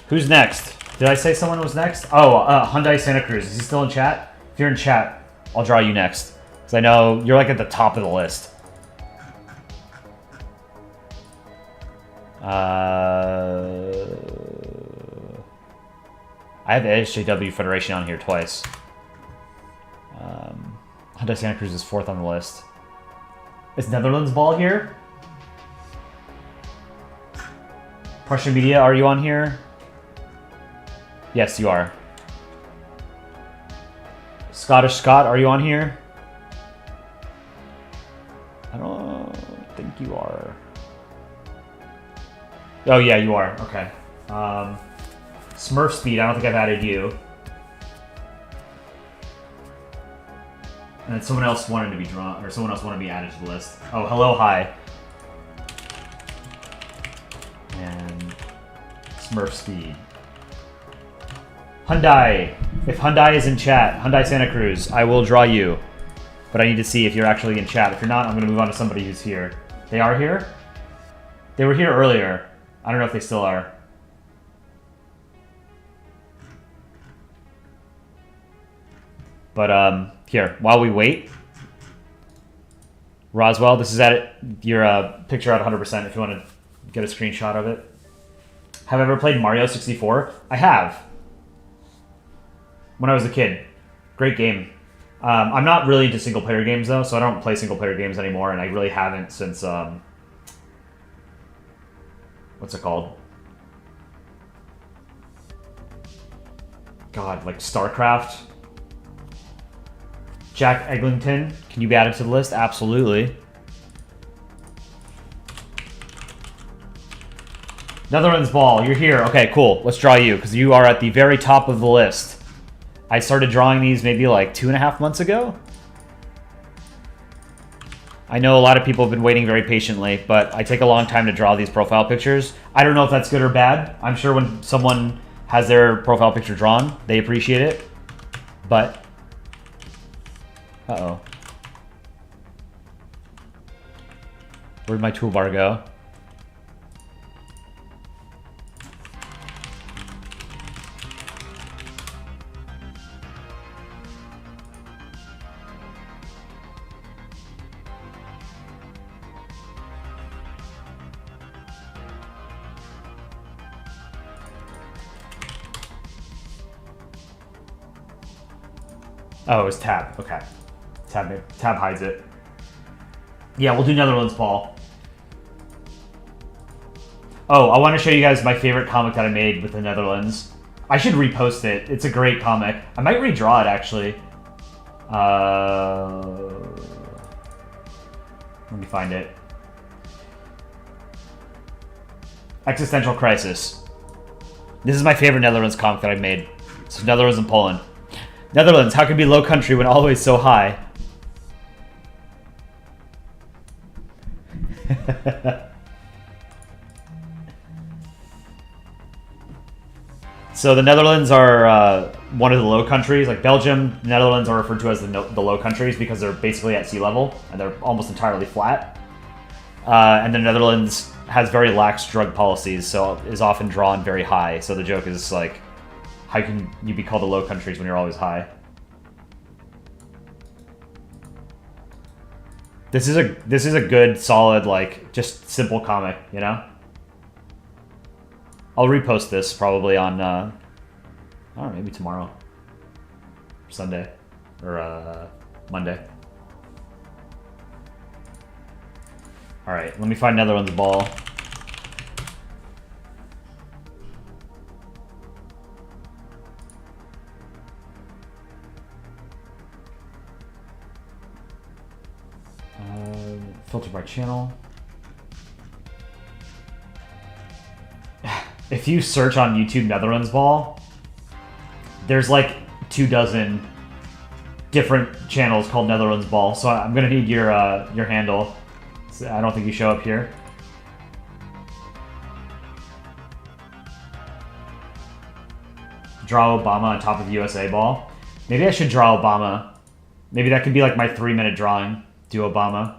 Speaker 1: Who's next? Did I say someone was next? Oh, Hyundai Santa Cruz. Is he still in chat? If you're in chat, I'll draw you next. Because I know you're like at the top of the list. I have the SJW Federation on here twice. Hyundai Santa Cruz is 4th on the list. Is Netherlands Ball here? Prussian Media, are you on here? Yes, you are. Scottish Scott, are you on here? I don't think you are. Oh, yeah, you are. Okay. Smurf Speed, I don't think I've added you. And then someone else wanted to be drawn, or someone else wanted to be added to the list. Oh, hello, hi. And Smurf Speed. Hyundai. If Hyundai is in chat, Hyundai Santa Cruz, I will draw you. But I need to see if you're actually in chat. If you're not, I'm going to move on to somebody who's here. They are here? They were here earlier. I don't know if they still are. But, here, while we wait. Roswell, this is at your picture at 100% if you want to get a screenshot of it. Have I ever played Mario 64? I have. When I was a kid. Great game. I'm not really into single-player games, though, so I don't play single-player games anymore, and I really haven't since, what's it called? God, like StarCraft? Jack Eglinton, can you be added to the list? Absolutely. Netherlands Ball, you're here. Okay, cool. Let's draw you, because you are at the very top of the list. I started drawing these maybe like 2.5 months ago. I know a lot of people have been waiting very patiently, but I take a long time to draw these profile pictures. I don't know if that's good or bad. I'm sure when someone has their profile picture drawn, they appreciate it. But... uh-oh. Where'd my toolbar go? Oh, it was tab. Okay. Tab hides it. Yeah, we'll do Netherlands Ball. Oh, I want to show you guys my favorite comic that I made with the Netherlands. I should repost it. It's a great comic. I might redraw it, actually. Let me find it. Existential crisis. This is my favorite Netherlands comic that I've made. It's Netherlands and Poland. Netherlands, how can be low country when always so high? So the Netherlands are one of the low countries. Like Belgium, Netherlands are referred to as the low countries because they're basically at sea level and they're almost entirely flat. And the Netherlands has very lax drug policies, so is often drawn very high. So the joke is like, how can you be called the low countries when you're always high? This is a good, solid, like, just simple comic, you know? I'll repost this probably on, I don't know, maybe tomorrow. Sunday. Or, Monday. Alright, let me find Netherlands ball. Filter by channel. If you search on YouTube Netherlands ball, there's like 24 different channels called Netherlands ball. So I'm gonna need your handle. I don't think you show up here. Draw Obama on top of USA ball. Maybe I should draw Obama. Maybe that could be like my 3-minute drawing. Do Obama.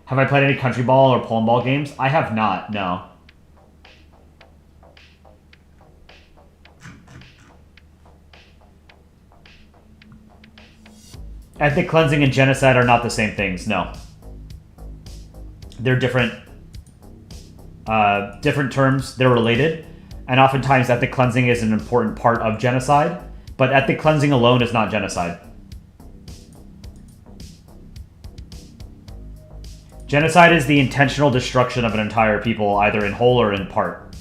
Speaker 1: Have I played any country ball or Polandball games? I have not, no. Ethnic cleansing and genocide are not the same things, no. They're different terms, they're related, and oftentimes ethnic cleansing is an important part of genocide, but ethnic cleansing alone is not genocide. Genocide is the intentional destruction of an entire people, either in whole or in part.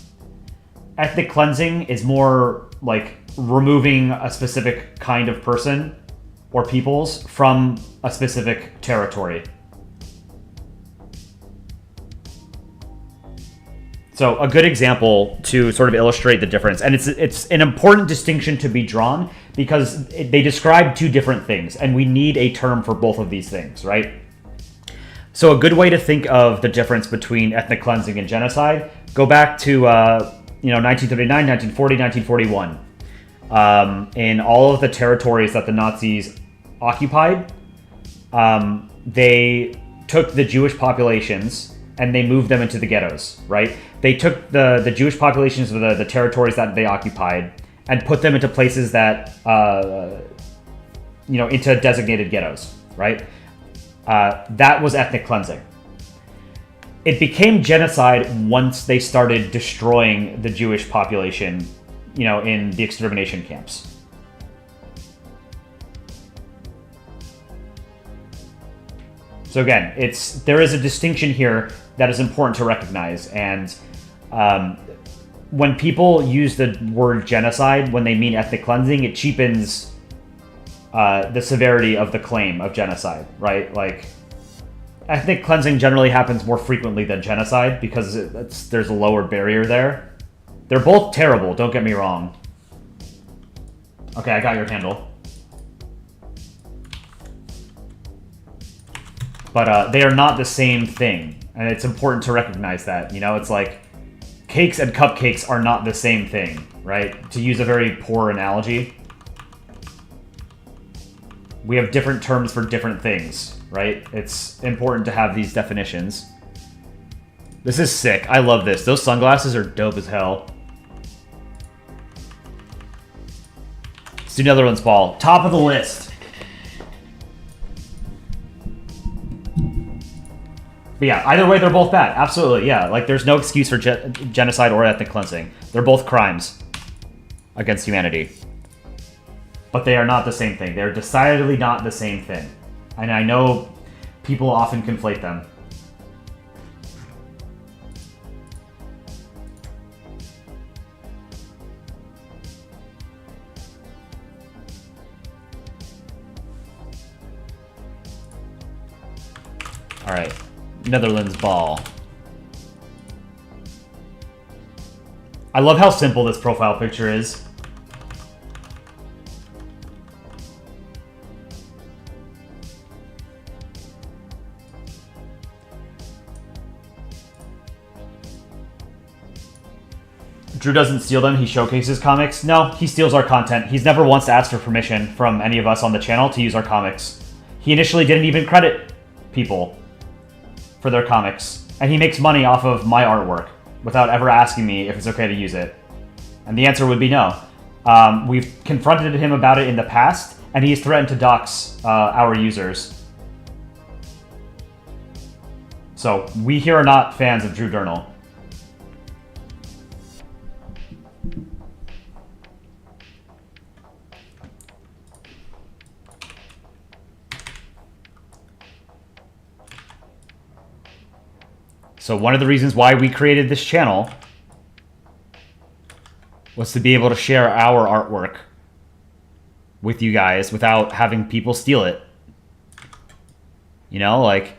Speaker 1: Ethnic cleansing is more like removing a specific kind of person or peoples from a specific territory. So a good example to sort of illustrate the difference, and it's an important distinction to be drawn because they describe two different things, and we need a term for both of these things, right? So a good way to think of the difference between ethnic cleansing and genocide, go back to 1939, 1940, 1941. In all of the territories that the Nazis occupied, they took the Jewish populations and they moved them into the ghettos, right? They took the Jewish populations of the territories that they occupied and put them into places that, into designated ghettos, right? That was ethnic cleansing. It became genocide once they started destroying the Jewish population, in the extermination camps. So again, there is a distinction here that is important to recognize, and when people use the word genocide when they mean ethnic cleansing, it cheapens the severity of the claim of genocide, right? Like, ethnic cleansing generally happens more frequently than genocide because there's a lower barrier there. They're both terrible, don't get me wrong. Okay, I got your handle. But they are not the same thing, and it's important to recognize that. It's like cakes and cupcakes are not the same thing, right? To use a very poor analogy. We have different terms for different things, right? It's important to have these definitions. This is sick. I love this. Those sunglasses are dope as hell. Let's do Netherlands ball. Top of the list. But yeah, either way, they're both bad. Absolutely, yeah. Like, there's no excuse for genocide or ethnic cleansing. They're both crimes against humanity. But they are not the same thing. They're decidedly not the same thing. And I know people often conflate them. All right, Netherlands ball. I love how simple this profile picture is. Drew doesn't steal them, he showcases comics. No, he steals our content. He's never once asked for permission from any of us on the channel to use our comics. He initially didn't even credit people for their comics. And he makes money off of my artwork without ever asking me if it's okay to use it. And the answer would be no. We've confronted him about it in the past, and he's threatened to dox our users. So we here are not fans of Drew Durnall. So one of the reasons why we created this channel was to be able to share our artwork with you guys without having people steal it. You know, like,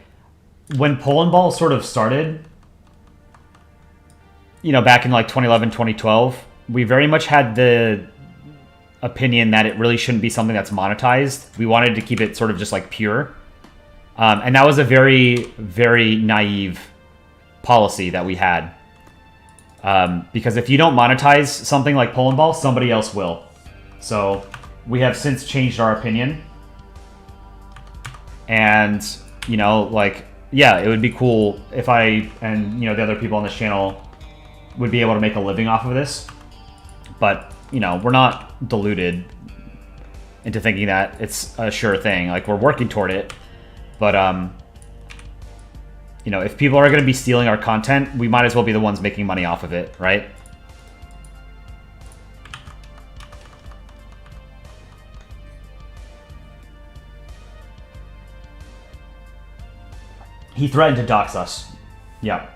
Speaker 1: when Polandball sort of started, you know, back in like 2011, 2012, we very much had the opinion that it really shouldn't be something that's monetized. We wanted to keep it sort of just like pure. And that was a very, very naive policy that we had. Because if you don't monetize something like Polandball, somebody else will. So we have since changed our opinion. And, you know, like, yeah, it would be cool if I and, you know, the other people on this channel would be able to make a living off of this. But, you know, we're not deluded into thinking that it's a sure thing. Like, we're working toward it. But, you know, if people are going to be stealing our content, we might as well be the ones making money off of it, right? He threatened to dox us. Yeah.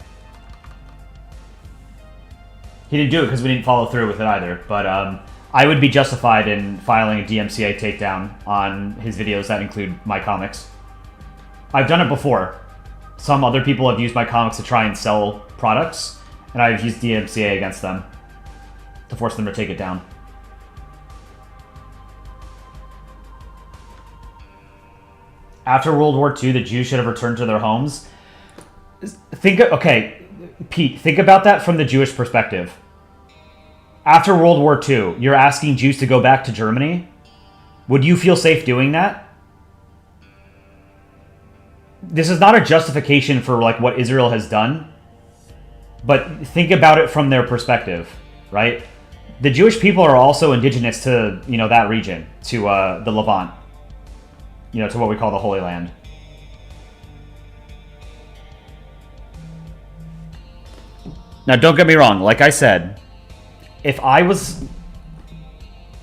Speaker 1: He didn't do it because we didn't follow through with it either. But I would be justified in filing a DMCA takedown on his videos that include my comics. I've done it before. Some other people have used my comics to try and sell products, and I've used DMCA against them to force them to take it down. After World War II, the Jews should have returned to their homes. Okay, Pete, think about that from the Jewish perspective. After World War II, you're asking Jews to go back to Germany? Would you feel safe doing that? This is not a justification for like what Israel has done, but think about it from their perspective, right? The Jewish people are also indigenous to, you know, that region, to the Levant, you know, to what we call the Holy Land. Now, don't get me wrong. Like I said, if I was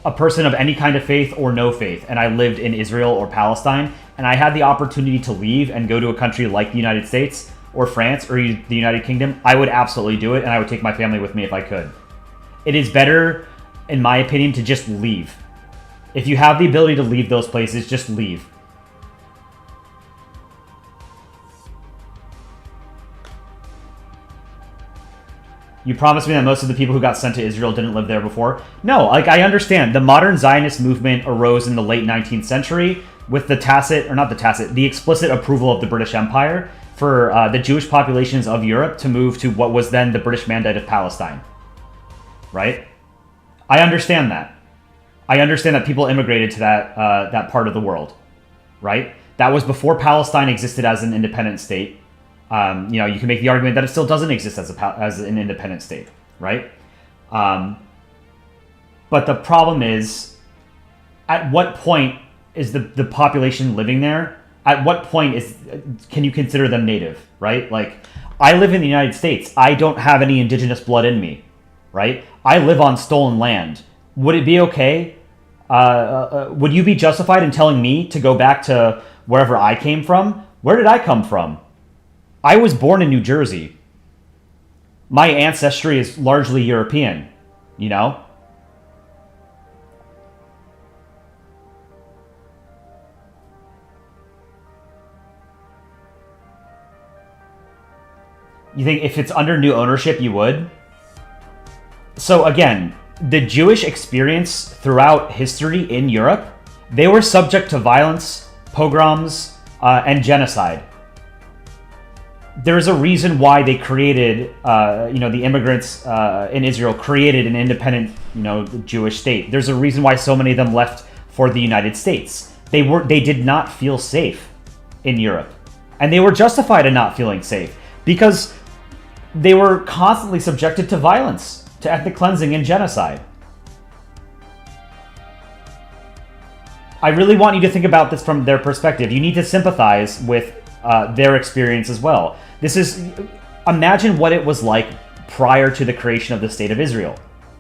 Speaker 1: a person of any kind of faith or no faith, and I lived in Israel or Palestine, and I had the opportunity to leave and go to a country like the United States or France or the United Kingdom, I would absolutely do it, and I would take my family with me if I could. It is better, in my opinion, to just leave. If you have the ability to leave those places, just leave. You promised me that most of the people who got sent to Israel didn't live there before. No, like, I understand. The modern Zionist movement arose in the late 19th century with the the explicit approval of the British Empire for the Jewish populations of Europe to move to what was then the British Mandate of Palestine. Right? I understand that. I understand that people immigrated to that part of the world. Right? That was before Palestine existed as an independent state. You know, you can make the argument that it still doesn't exist as an independent state, right? But the problem is, at what point is the population living there? At what point can you consider them native, right? Like, I live in the United States. I don't have any indigenous blood in me, right? I live on stolen land. Would it be okay? Would you be justified in telling me to go back to wherever I came from? Where did I come from? I was born in New Jersey. My ancestry is largely European, you know? You think if it's under new ownership, you would? So again, the Jewish experience throughout history in Europe, they were subject to violence, pogroms, and genocide. There's a reason why they created, the immigrants in Israel created an independent, Jewish state. There's a reason why so many of them left for the United States. They did not feel safe in Europe. And they were justified in not feeling safe because they were constantly subjected to violence, to ethnic cleansing and genocide. I really want you to think about this from their perspective. You need to sympathize with their experience as well. Imagine what it was like prior to the creation of the State of Israel,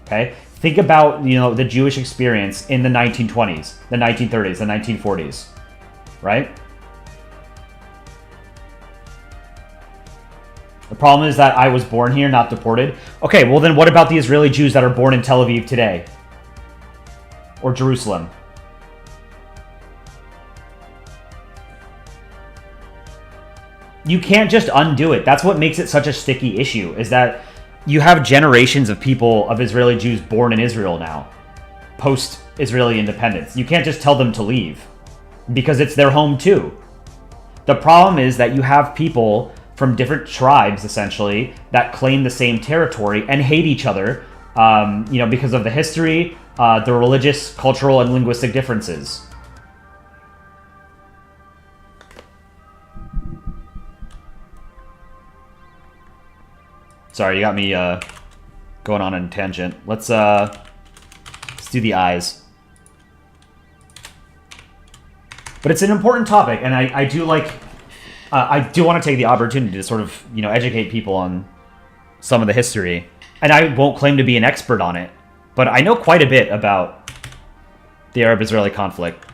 Speaker 1: okay? Think about, the Jewish experience in the 1920s, the 1930s, the 1940s, right? The problem is that I was born here, not deported. Okay, well then what about the Israeli Jews that are born in Tel Aviv today? Or Jerusalem? You can't just undo it. That's what makes it such a sticky issue, is that you have generations of people, of Israeli Jews born in Israel now, post-Israeli independence. You can't just tell them to leave, because it's their home too. The problem is that you have people from different tribes, essentially, that claim the same territory and hate each other, because of the history, the religious, cultural, and linguistic differences. Sorry, you got me going on a tangent. Let's do the eyes. But it's an important topic, and I do like... I do want to take the opportunity to sort of, educate people on some of the history. And I won't claim to be an expert on it, but I know quite a bit about the Arab-Israeli conflict.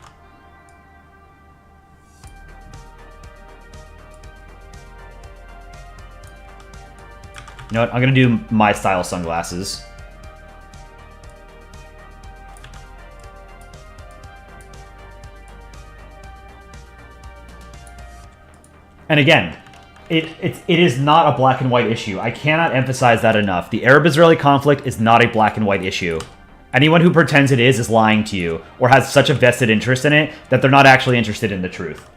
Speaker 1: You know what? I'm going to do my style sunglasses. And again, it is not a black and white issue. I cannot emphasize that enough. The Arab-Israeli conflict is not a black and white issue. Anyone who pretends it is lying to you or has such a vested interest in it that they're not actually interested in the truth.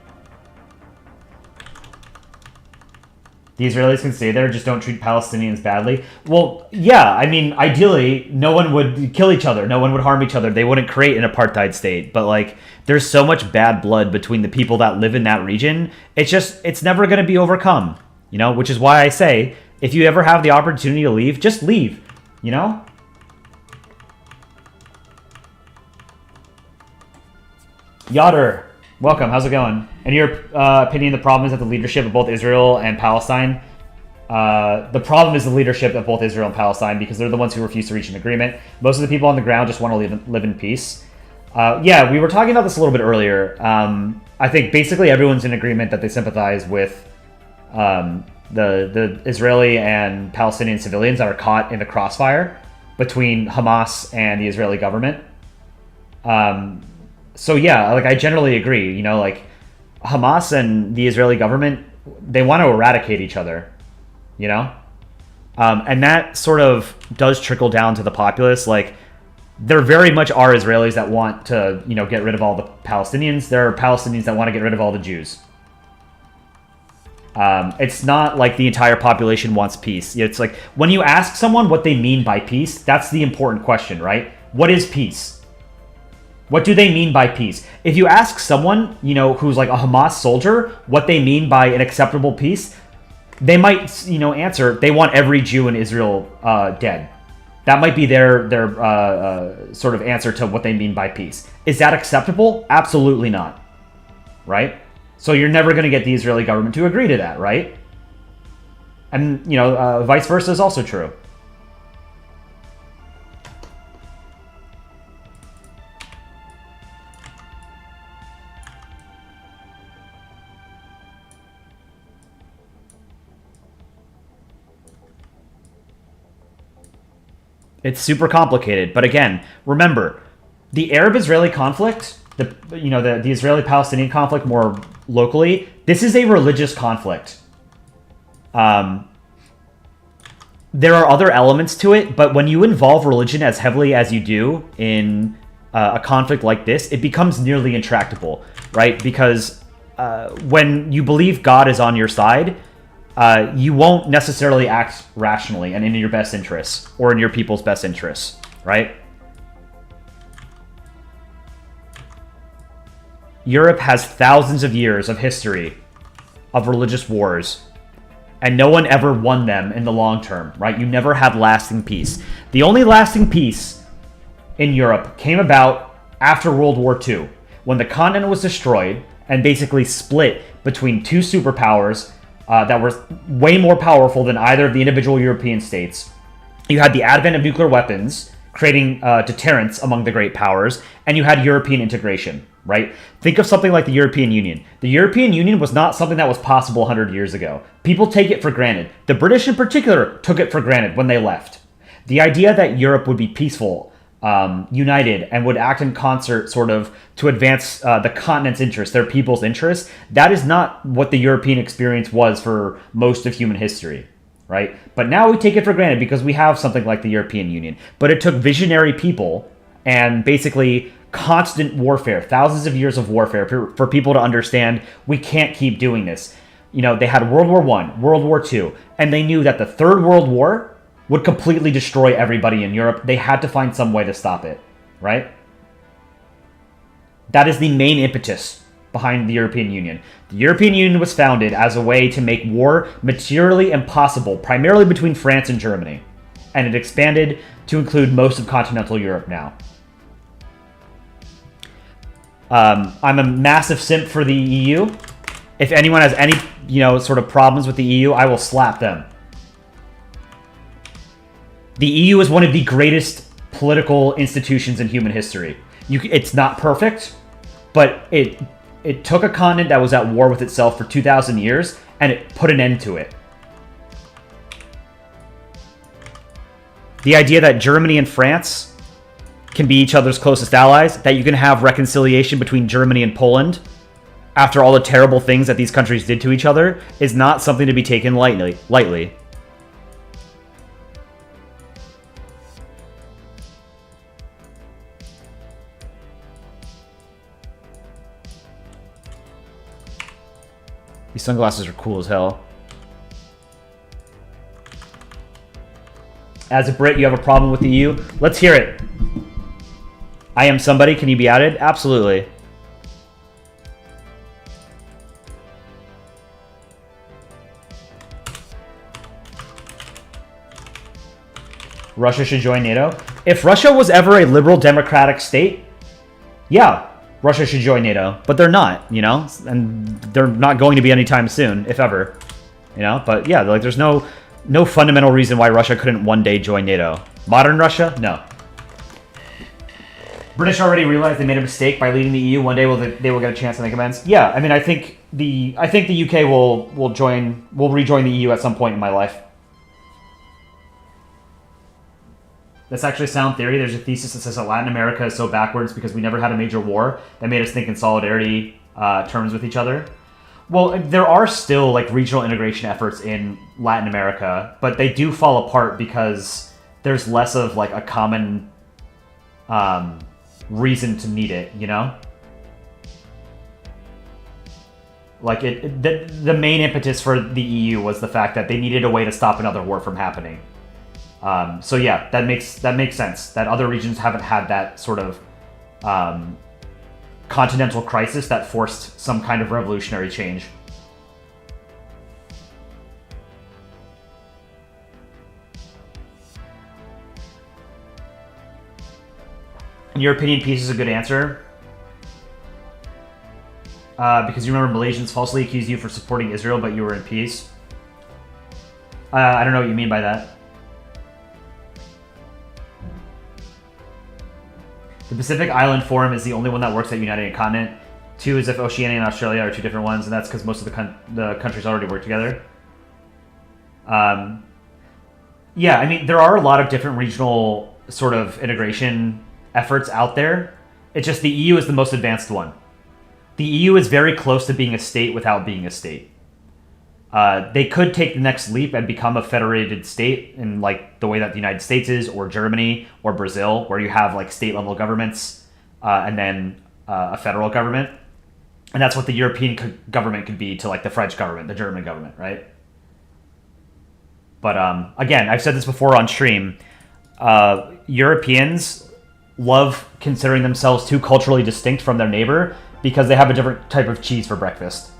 Speaker 1: The Israelis can stay there, just don't treat Palestinians badly. Well, yeah, I mean, ideally, no one would kill each other. No one would harm each other. They wouldn't create an apartheid state. But, there's so much bad blood between the people that live in that region. It's never going to be overcome, which is why I say, if you ever have the opportunity to leave, just leave, Yoder, welcome. How's it going? In your opinion, the problem is that the leadership of both Israel and Palestine. The problem is the leadership of both Israel and Palestine because they're the ones who refuse to reach an agreement. Most of the people on the ground just want to live in peace. Yeah, we were talking about this a little bit earlier. I think basically everyone's in agreement that they sympathize with the Israeli and Palestinian civilians that are caught in the crossfire between Hamas and the Israeli government. So yeah, I generally agree. Hamas and the Israeli government, they want to eradicate each other, and that sort of does trickle down to the populace. There very much are Israelis that want to, get rid of all the Palestinians. There are Palestinians that want to get rid of all the Jews. It's not like the entire population wants peace. It's like when you ask someone what they mean by peace, that's the important question, right? What is peace? What do they mean by peace? If you ask someone, who's like a Hamas soldier, what they mean by an acceptable peace, they might, answer, they want every Jew in Israel dead. That might be their sort of answer to what they mean by peace. Is that acceptable? Absolutely not. Right? So you're never going to get the Israeli government to agree to that, right? And, vice versa is also true. It's super complicated, but again, remember, the Arab-Israeli conflict, the Israeli-Palestinian conflict more locally, this is a religious conflict. there are other elements to it, but when you involve religion as heavily as you do in a conflict like this, it becomes nearly intractable, right? Because when you believe God is on your side, you won't necessarily act rationally and in your best interests or in your people's best interests, right? Europe has thousands of years of history of religious wars, and no one ever won them in the long term, right? You never had lasting peace. The only lasting peace in Europe came about after World War II, when the continent was destroyed and basically split between two superpowers that were way more powerful than either of the individual European states. You had the advent of nuclear weapons, creating deterrence among the great powers, and you had European integration, right? Think of something like the European Union. The European Union was not something that was possible 100 years ago. People take it for granted. The British in particular took it for granted when they left. The idea that Europe would be peaceful, united, and would act in concert sort of to advance the continent's interests, their people's interests, that is not what the European experience was for most of human history, right? But now we take it for granted because we have something like the European Union. But it took visionary people and basically constant warfare, thousands of years of warfare for people to understand we can't keep doing this. You know, they had World War I, World War II, and they knew that the Third World War would completely destroy everybody in Europe. They had to find some way to stop it, right? That is the main impetus behind the European Union. The European Union was founded as a way to make war materially impossible, primarily between France and Germany. And it expanded to include most of continental Europe now. I'm a massive simp for the EU. If anyone has any, sort of problems with the EU, I will slap them. The EU is one of the greatest political institutions in human history. It's not perfect, but it took a continent that was at war with itself for 2,000 years, and it put an end to it. The idea that Germany and France can be each other's closest allies, that you can have reconciliation between Germany and Poland after all the terrible things that these countries did to each other, is not something to be taken lightly. These sunglasses are cool as hell. As a Brit, you have a problem with the EU? Let's hear it. I am somebody. Can you be added? Absolutely. Russia should join NATO. If Russia was ever a liberal democratic state, yeah, Russia should join NATO, but they're not, and they're not going to be anytime soon, if ever, but yeah, like there's no fundamental reason why Russia couldn't one day join NATO. Modern Russia? No. British already realized they made a mistake by leading the EU. One day they will get a chance to make amends. Yeah, I mean, I think the UK will rejoin the EU at some point in my life. That's actually sound theory. There's a thesis that says that Latin America is so backwards because we never had a major war that made us think in solidarity terms with each other. Well, there are still like regional integration efforts in Latin America, but they do fall apart because there's less of like a common reason to need it, Like the main impetus for the EU was the fact that they needed a way to stop another war from happening. So yeah, that makes sense. That other regions haven't had that sort of continental crisis that forced some kind of revolutionary change. In your opinion, peace is a good answer? Because you remember Malaysians falsely accused you for supporting Israel, but you were in peace. I don't know what you mean by that. The Pacific Island Forum is the only one that works at United Continent. 2 is if Oceania and Australia are 2 different ones, and that's because most of the countries already work together. Yeah, I mean, there are a lot of different regional sort of integration efforts out there. It's just the EU is the most advanced one. The EU is very close to being a state without being a state. They could take the next leap and become a federated state in like the way that the United States is, or Germany, or Brazil, where you have like state level governments and then a federal government. And that's what the European government could be to like the French government, the German government, right? But again, I've said this before on stream. Europeans love considering themselves too culturally distinct from their neighbor because they have a different type of cheese for breakfast.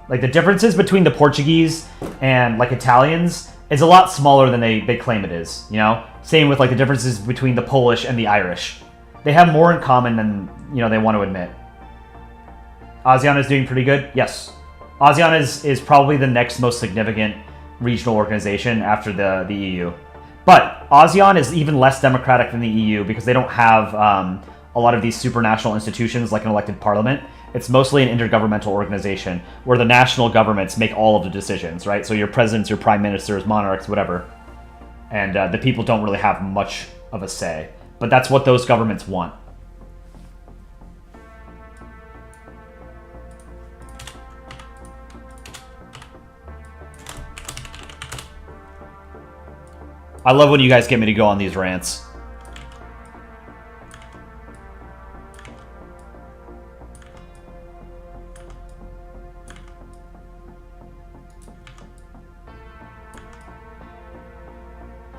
Speaker 1: Like, the differences between the Portuguese and, like, Italians is a lot smaller than they claim it is, you know? Same with, like, the differences between the Polish and the Irish. They have more in common than, you know, they want to admit. ASEAN is doing pretty good? Yes. ASEAN is probably the next most significant regional organization after the EU. But ASEAN is even less democratic than the EU because they don't have a lot of these supranational institutions like an elected parliament. It's mostly an intergovernmental organization where the national governments make all of the decisions, right? So your presidents, your prime ministers, monarchs, whatever. And the people don't really have much of a say. But that's what those governments want. I love when you guys get me to go on these rants.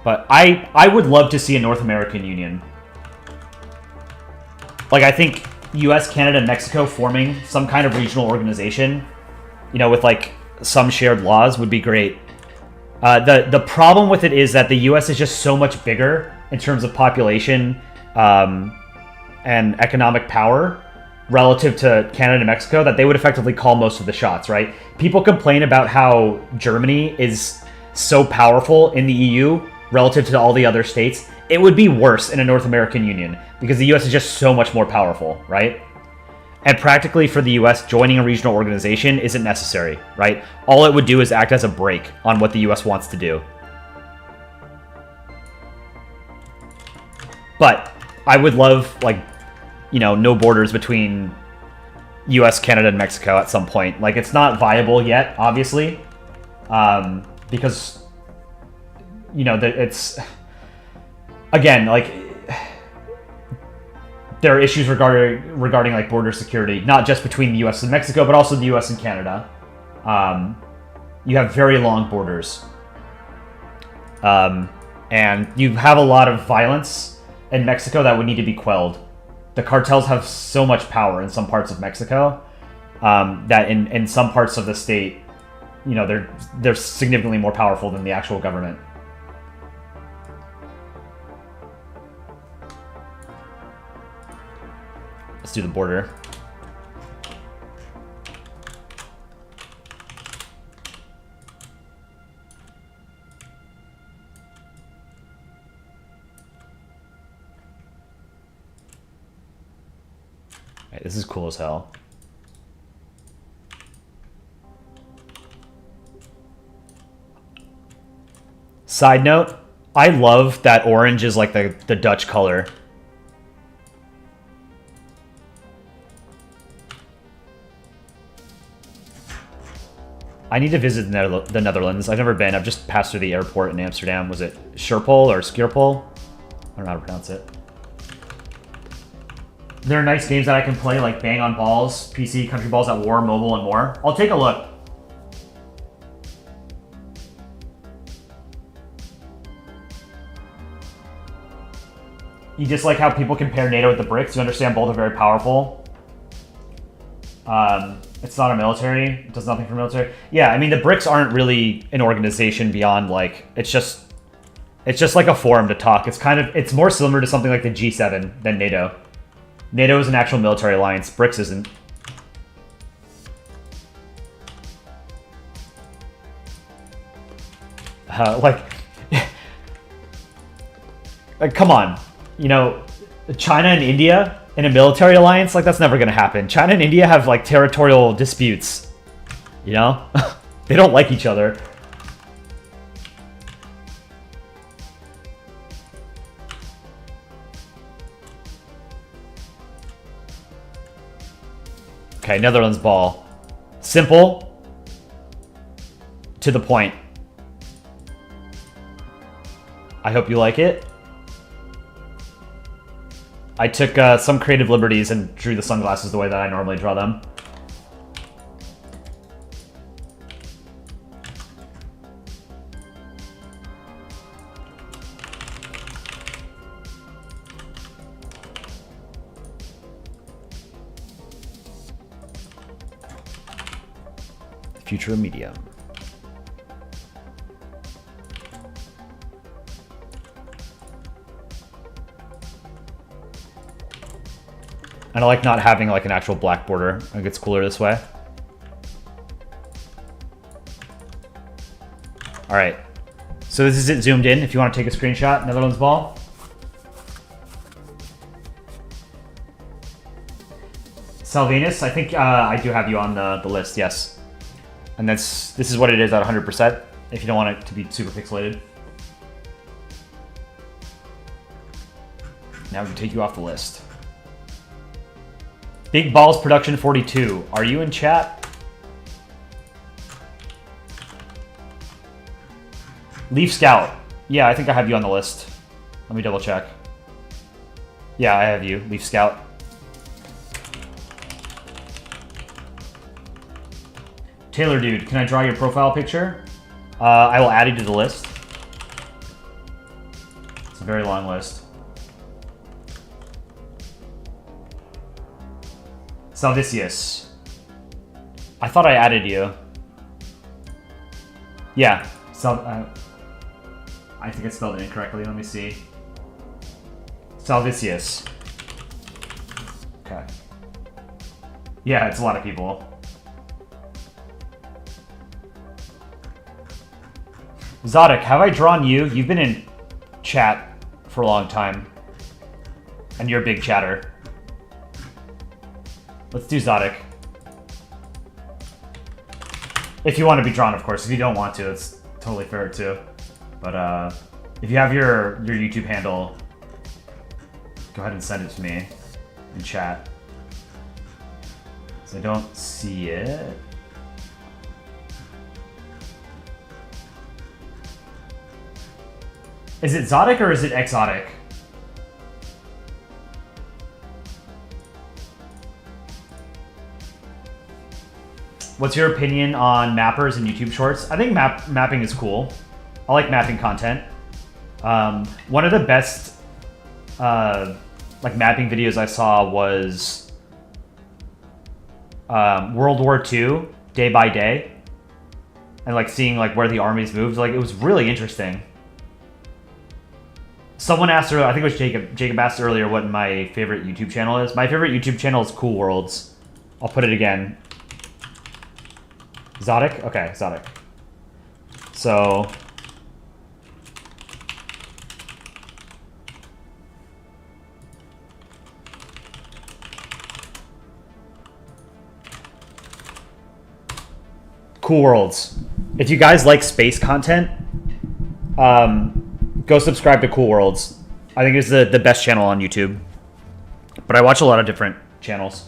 Speaker 1: But I would love to see a North American Union. Like, I think US, Canada, and Mexico forming some kind of regional organization, you know, with, like, some shared laws would be great. The problem with it is that the US is just so much bigger in terms of population and economic power relative to Canada and Mexico that they would effectively call most of the shots, right? People complain about how Germany is so powerful in the EU relative to all the other states. It would be worse in a North American Union because the US is just so much more powerful, right? And practically for the US, joining a regional organization isn't necessary, right? All it would do is act as a brake on what the US wants to do. But I would love, like, you know, no borders between US, Canada, and Mexico at some point. Like, it's not viable yet, obviously, because, you know, it's, again, like, there are issues regarding like border security, not just between the US and Mexico, but also the US and Canada. You have very long borders. And you have a lot of violence in Mexico that would need to be quelled. The cartels have so much power in some parts of Mexico that in some parts of the state, you know, they're significantly more powerful than the actual government. Let's do the border. Right, this is cool as hell. Side note, I love that orange is like the Dutch color. I need to visit the Netherlands. I've never been. I've just passed through the airport in Amsterdam. Was it Schiphol or Schiphol? I don't know how to pronounce it. There are nice games that I can play, like Bang on Balls, PC, Country Balls at War, mobile, and more. I'll take a look. You dislike how people compare NATO with the BRICS. You understand both are very powerful. It's not a military. It does nothing for military. Yeah, I mean, the BRICS aren't really an organization beyond, like, it's just like a forum to talk. It's more similar to something like the G7 than NATO. NATO is an actual military alliance. BRICS isn't. Like, come on. You know, China and India in a military alliance, like, that's never going to happen. China and India have, like, territorial disputes, you know? They don't like each other. Okay, Netherlands ball. Simple. to the point. I hope you like it. I took some creative liberties and drew the sunglasses the way that I normally draw them. Future of media. And I like not having like an actual black border. I think it's cooler this way. All right. So this is it zoomed in. If you want to take a screenshot, Netherlands ball. Salvinus, I think I do have you on the list, yes. And this is what it is at 100%, if you don't want it to be super pixelated. Now we can take you off the list. Big Balls Production 42. Are you in chat? Leaf Scout. Yeah, I think I have you on the list. Let me double check. Yeah, I have you, Leaf Scout. Taylor Dude, can I draw your profile picture? I will add you to the list. It's a very long list. Salvicius. I thought I added you. Yeah. I think I spelled it incorrectly. Let me see. Salvicius. Okay. Yeah, it's a lot of people. Zodic, have I drawn you? You've been in chat for a long time. And you're a big chatter. Let's do Zodic. If you want to be drawn, of course. If you don't want to, it's totally fair too. But if you have your YouTube handle, go ahead and send it to me in chat. So I don't see it. Is it Zodic or is it Exotic? What's your opinion on mappers and YouTube Shorts? I think mapping is cool. I like mapping content. One of the best like mapping videos I saw was World War II, day by day, and like seeing like where the armies moved. Like it was really interesting. Someone asked earlier, I think it was Jacob. Jacob asked earlier what my favorite YouTube channel is. My favorite YouTube channel is Cool Worlds. I'll put it again. Zodic? Okay, Zodic. So Cool Worlds. If you guys like space content, go subscribe to Cool Worlds. I think it's the best channel on YouTube. But I watch a lot of different channels.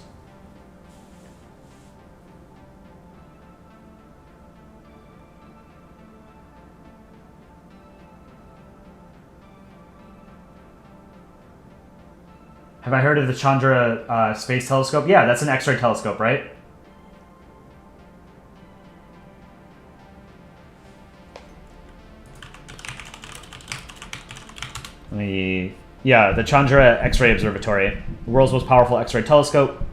Speaker 1: Have I heard of the Chandra Space Telescope? Yeah, that's an X-ray telescope, right? Yeah, the Chandra X-ray Observatory, the world's most powerful X-ray telescope.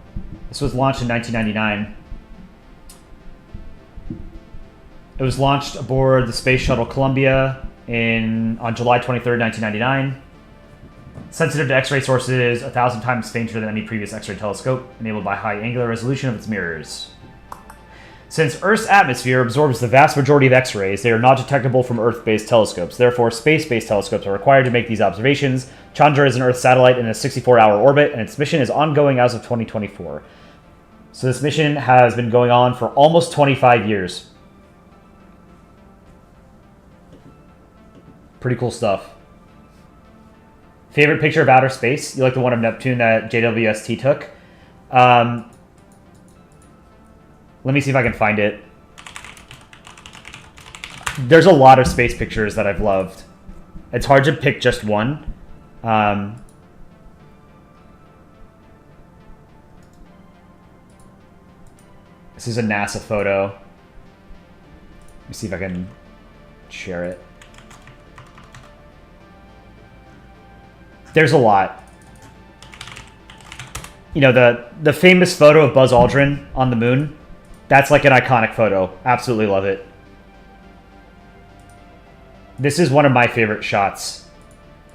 Speaker 1: This was launched in 1999. It was launched aboard the Space Shuttle Columbia on July 23rd, 1999. Sensitive to X-ray sources, 1,000 times fainter than any previous X-ray telescope, enabled by high angular resolution of its mirrors. Since Earth's atmosphere absorbs the vast majority of X-rays, they are not detectable from Earth-based telescopes. Therefore, space-based telescopes are required to make these observations. Chandra is an Earth satellite in a 64-hour orbit, and its mission is ongoing as of 2024. So this mission has been going on for almost 25 years. Pretty cool stuff. Favorite picture of outer space? You like the one of Neptune that JWST took? Let me see if I can find it. There's a lot of space pictures that I've loved. It's hard to pick just one. This is a NASA photo. Let me see if I can share it. There's a lot. You know, the famous photo of Buzz Aldrin on the moon. That's like an iconic photo. Absolutely love it. This is one of my favorite shots,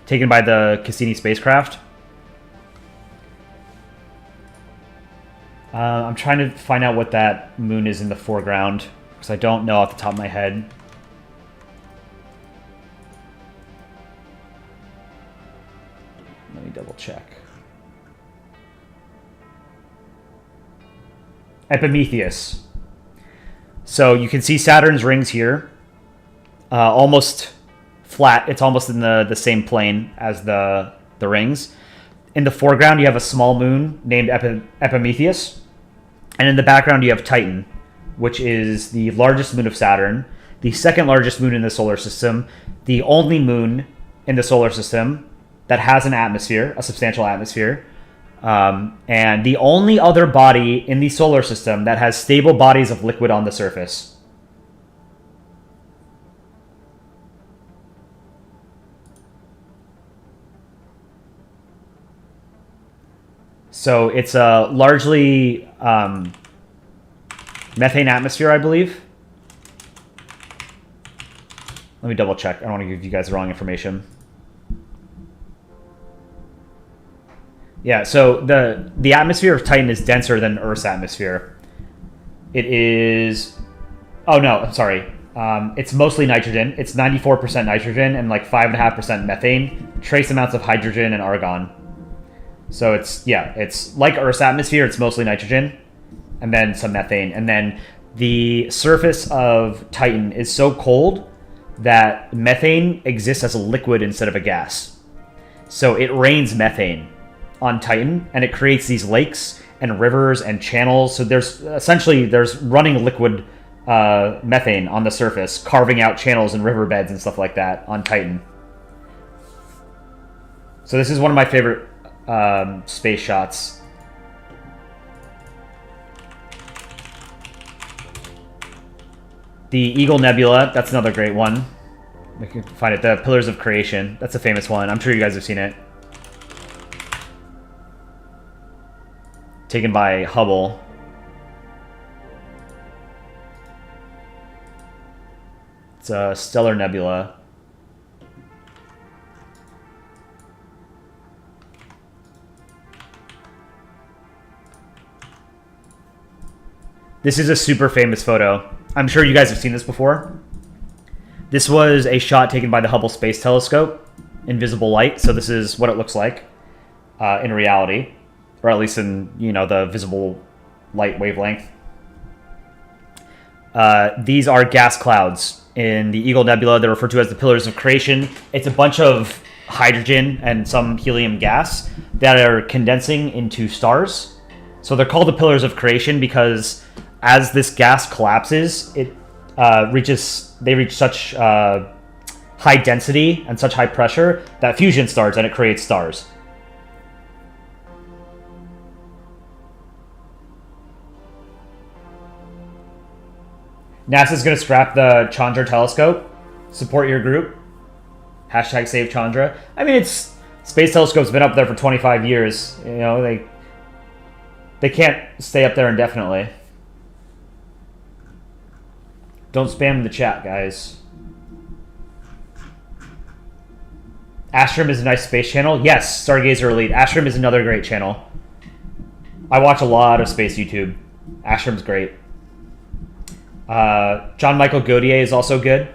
Speaker 1: taken by the Cassini spacecraft. I'm trying to find out what that moon is in the foreground, because I don't know off the top of my head. Let me double check. Epimetheus. So you can see Saturn's rings here. Almost flat. It's almost in the same plane as the rings. In the foreground, you have a small moon named Epimetheus. And in the background, you have Titan, which is the largest moon of Saturn, the second largest moon in the solar system, the only moon in the solar system that has an atmosphere, a substantial atmosphere, and the only other body in the solar system that has stable bodies of liquid on the surface. So it's a largely methane atmosphere, I believe. Let me double check. I don't want to give you guys the wrong information. Yeah, so the atmosphere of Titan is denser than Earth's atmosphere. It is... Oh, no, I'm sorry. It's mostly nitrogen. It's 94% nitrogen and like 5.5% methane. Trace amounts of hydrogen and argon. So it's, yeah, it's like Earth's atmosphere. It's mostly nitrogen and then some methane. And then the surface of Titan is so cold that methane exists as a liquid instead of a gas. So it rains methane on Titan and it creates these lakes and rivers and channels. So there's running liquid methane on the surface, carving out channels and riverbeds and stuff like that on Titan. So this is one of my favorite space shots. The Eagle Nebula, that's another great one. We can find it. The Pillars of Creation, that's a famous one. I'm sure you guys have seen it. Taken by Hubble. It's a stellar nebula. This is a super famous photo. I'm sure you guys have seen this before. This was a shot taken by the Hubble Space Telescope in visible light. So this is what it looks like in reality, or at least in, you know, the visible light wavelength. These are gas clouds in the Eagle Nebula. They're referred to as the Pillars of Creation. It's a bunch of hydrogen and some helium gas that are condensing into stars. So they're called the Pillars of Creation because as this gas collapses, they reach such high density and such high pressure that fusion starts and it creates stars. NASA's going to scrap the Chandra telescope. Support your group. Hashtag save Chandra. I mean, Space Telescope's been up there for 25 years. You know, they can't stay up there indefinitely. Don't spam the chat, guys. Astrum is a nice space channel. Yes, Stargazer Elite. Astrum is another great channel. I watch a lot of space YouTube. Astrum's great. John Michael Gaudier is also good.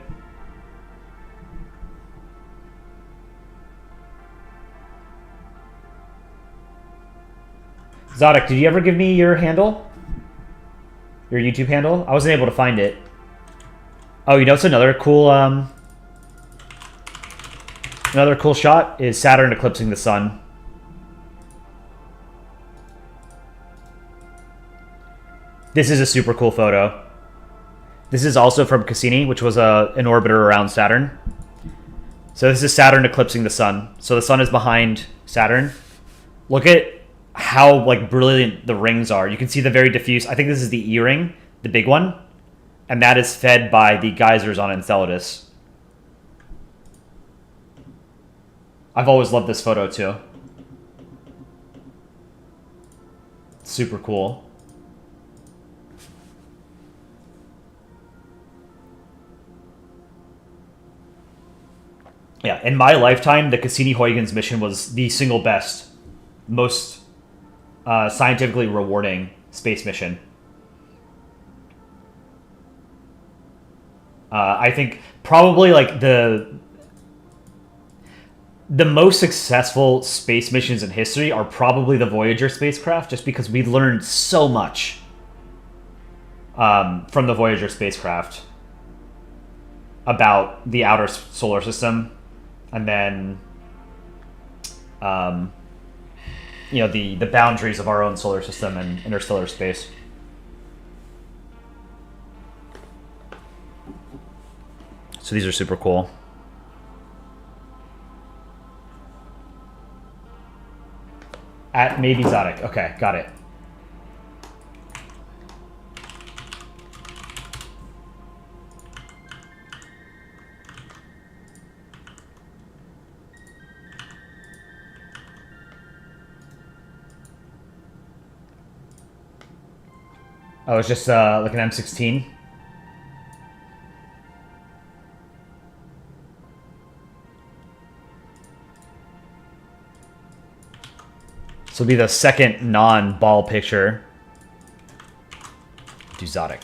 Speaker 1: Zodek, did you ever give me your handle? Your YouTube handle? I wasn't able to find it. Oh, you know, it's another cool shot is Saturn eclipsing the sun. This is a super cool photo. This is also from Cassini, which was an orbiter around Saturn. So this is Saturn eclipsing the sun. So the sun is behind Saturn. Look at how like brilliant the rings are. You can see the very diffuse. I think this is the E ring, the big one, and that is fed by the geysers on Enceladus. I've always loved this photo too. Super cool. Yeah, in my lifetime, the Cassini-Huygens mission was the single best, most scientifically rewarding space mission. I think probably like the most successful space missions in history are probably the Voyager spacecraft, just because we learned so much from the Voyager spacecraft about the outer solar system, and then you know, the boundaries of our own solar system and interstellar space. So these are super cool. At maybe Zodic. Okay, got it. Oh, it's just like an M16. This will be the second non-ball picture. Do Zodic.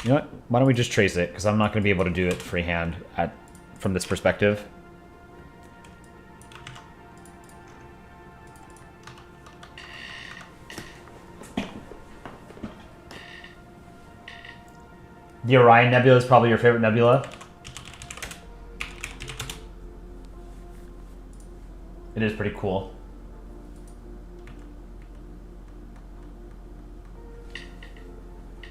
Speaker 1: You know what? Why don't we just trace it? Because I'm not going to be able to do it freehand from this perspective. The Orion Nebula is probably your favorite nebula. It is pretty cool.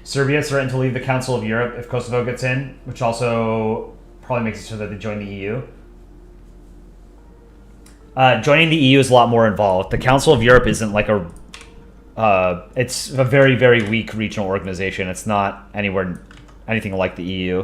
Speaker 1: Serbia threatened to leave the Council of Europe if Kosovo gets in, which also probably makes it so that they join the EU. Joining the EU is a lot more involved. The Council of Europe isn't like a... it's a very, very weak regional organization. It's not anything like the EU.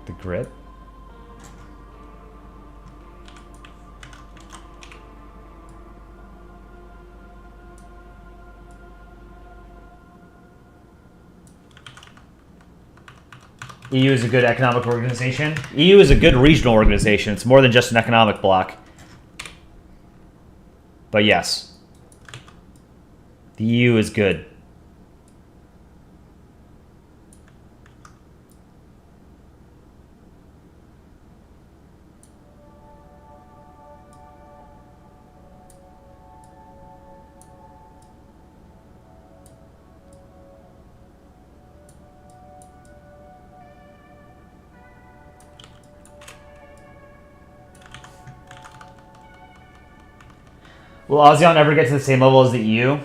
Speaker 1: The grit. EU is a good economic organization. EU is a good regional organization. It's more than just an economic bloc. But yes, the EU is good. Will ASEAN ever get to the same level as the EU?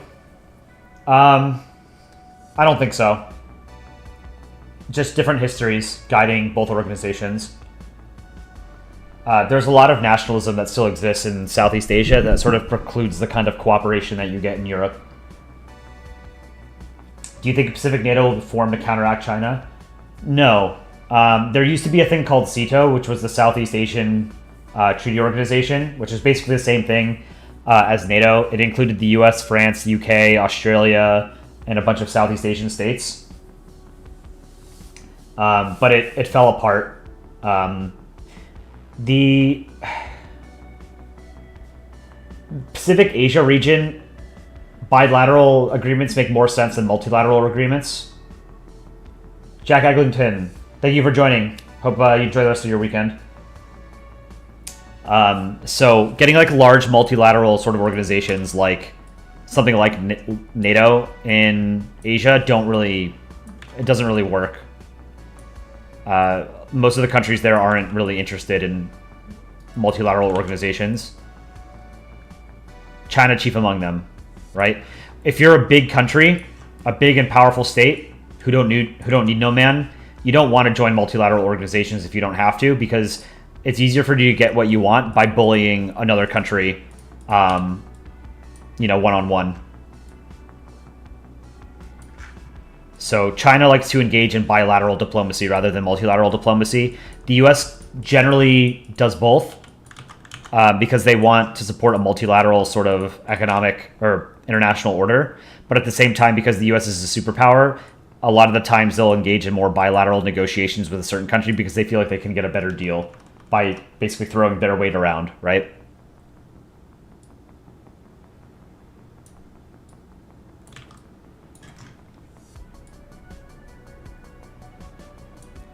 Speaker 1: I don't think so. Just different histories guiding both organizations. There's a lot of nationalism that still exists in Southeast Asia that sort of precludes the kind of cooperation that you get in Europe. Do you think Pacific NATO will be formed to counteract China? No. There used to be a thing called CETO, which was the Southeast Asian Treaty Organization, which is basically the same thing as NATO. It included the US, France, UK, Australia, and a bunch of Southeast Asian states. But it fell apart. Pacific Asia region, bilateral agreements make more sense than multilateral agreements. Jack Eglinton, thank you for joining. Hope you enjoy the rest of your weekend. So getting like large multilateral sort of organizations like something like NATO in Asia doesn't really work. Most of the countries there aren't really interested in multilateral organizations. China chief among them, right? If you're a big country, a big and powerful state who don't need no man, you don't want to join multilateral organizations if you don't have to, because it's easier for you to get what you want by bullying another country, one-on-one. So China likes to engage in bilateral diplomacy rather than multilateral diplomacy. The US generally does both because they want to support a multilateral sort of economic or international order. But at the same time, because the US is a superpower, a lot of the times they'll engage in more bilateral negotiations with a certain country because they feel like they can get a better deal by basically throwing their weight around, right?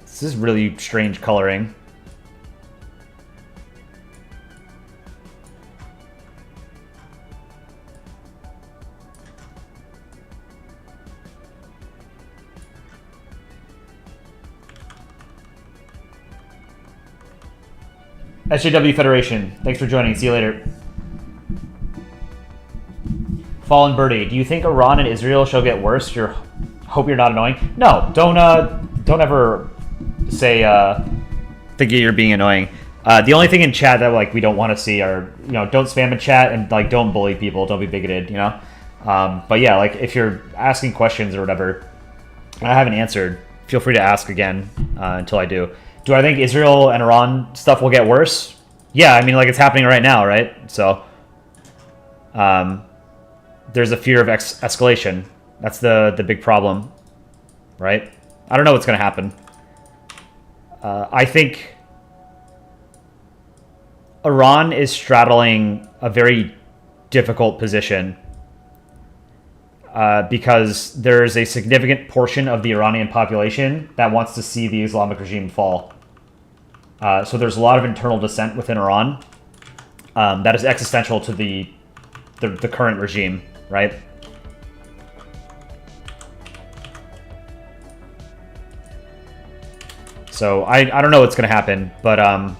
Speaker 1: This is really strange coloring. SJW Federation, thanks for joining. See you later. Fallen Birdie, do you think Iran and Israel shall get worse? Hope you're not annoying. No, don't ever say think you're being annoying. The only thing in chat that like we don't want to see are don't spam in chat and like don't bully people, don't be bigoted, But yeah, like if you're asking questions or whatever, and I haven't answered, feel free to ask again until I do. Do I think Israel and Iran stuff will get worse? Yeah, I mean, like, it's happening right now, right? So, there's a fear of escalation. That's the big problem, right? I don't know what's going to happen. I think Iran is straddling a very difficult position because there's a significant portion of the Iranian population that wants to see the Islamic regime fall. So there's a lot of internal dissent within Iran that is existential to the current regime, right? So I don't know what's going to happen, but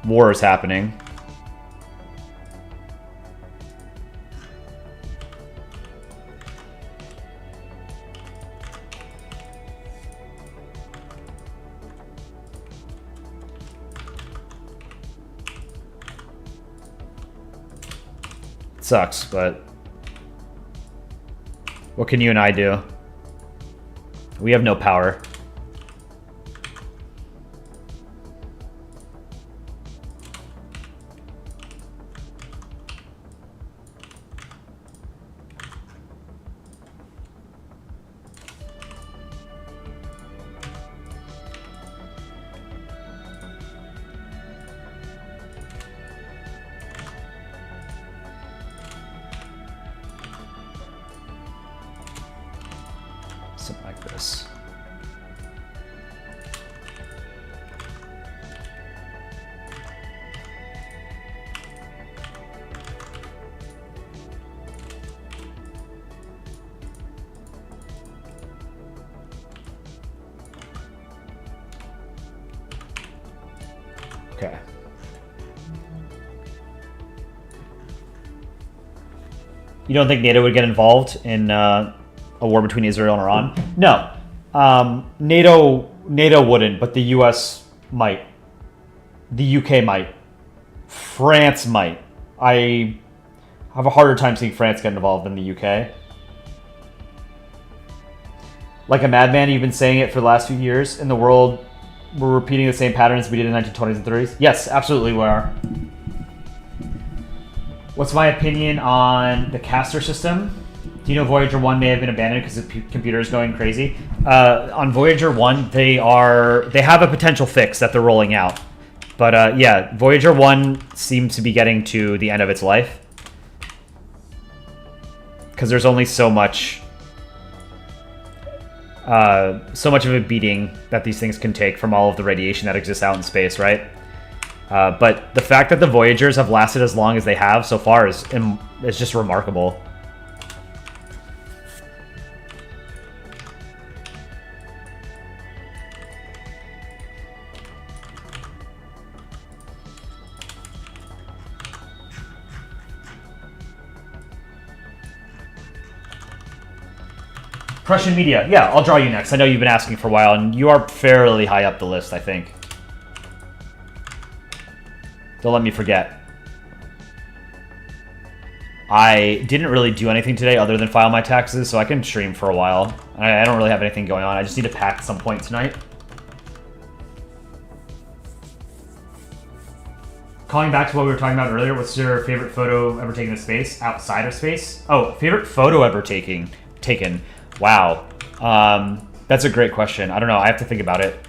Speaker 1: war is happening. Sucks, but what can you and I do? We have no power. Something like this. Okay. You don't think NATO would get involved in a war between Israel and Iran? No. NATO wouldn't, but the US might. The UK might. France might. I have a harder time seeing France get involved than the UK. Like a madman, you've been saying it for the last few years. In the world, we're repeating the same patterns we did in the 1920s and 30s. Yes, absolutely we are. What's my opinion on the caster system? Do you know Voyager 1 may have been abandoned because the computer is going crazy? On Voyager 1, they have a potential fix that they're rolling out. But yeah, Voyager 1 seems to be getting to the end of its life. Because there's only so much of a beating that these things can take from all of the radiation that exists out in space, right? But the fact that the Voyagers have lasted as long as they have so far is just remarkable. Prussian media. Yeah, I'll draw you next. I know you've been asking for a while, and you are fairly high up the list, I think. Don't let me forget. I didn't really do anything today other than file my taxes, so I can stream for a while. I don't really have anything going on. I just need to pack at some point tonight. Calling back to what we were talking about earlier, what's your favorite photo ever taken in space? Outside of space? Oh, favorite photo ever taken. Wow. That's a great question. I don't know. I have to think about it.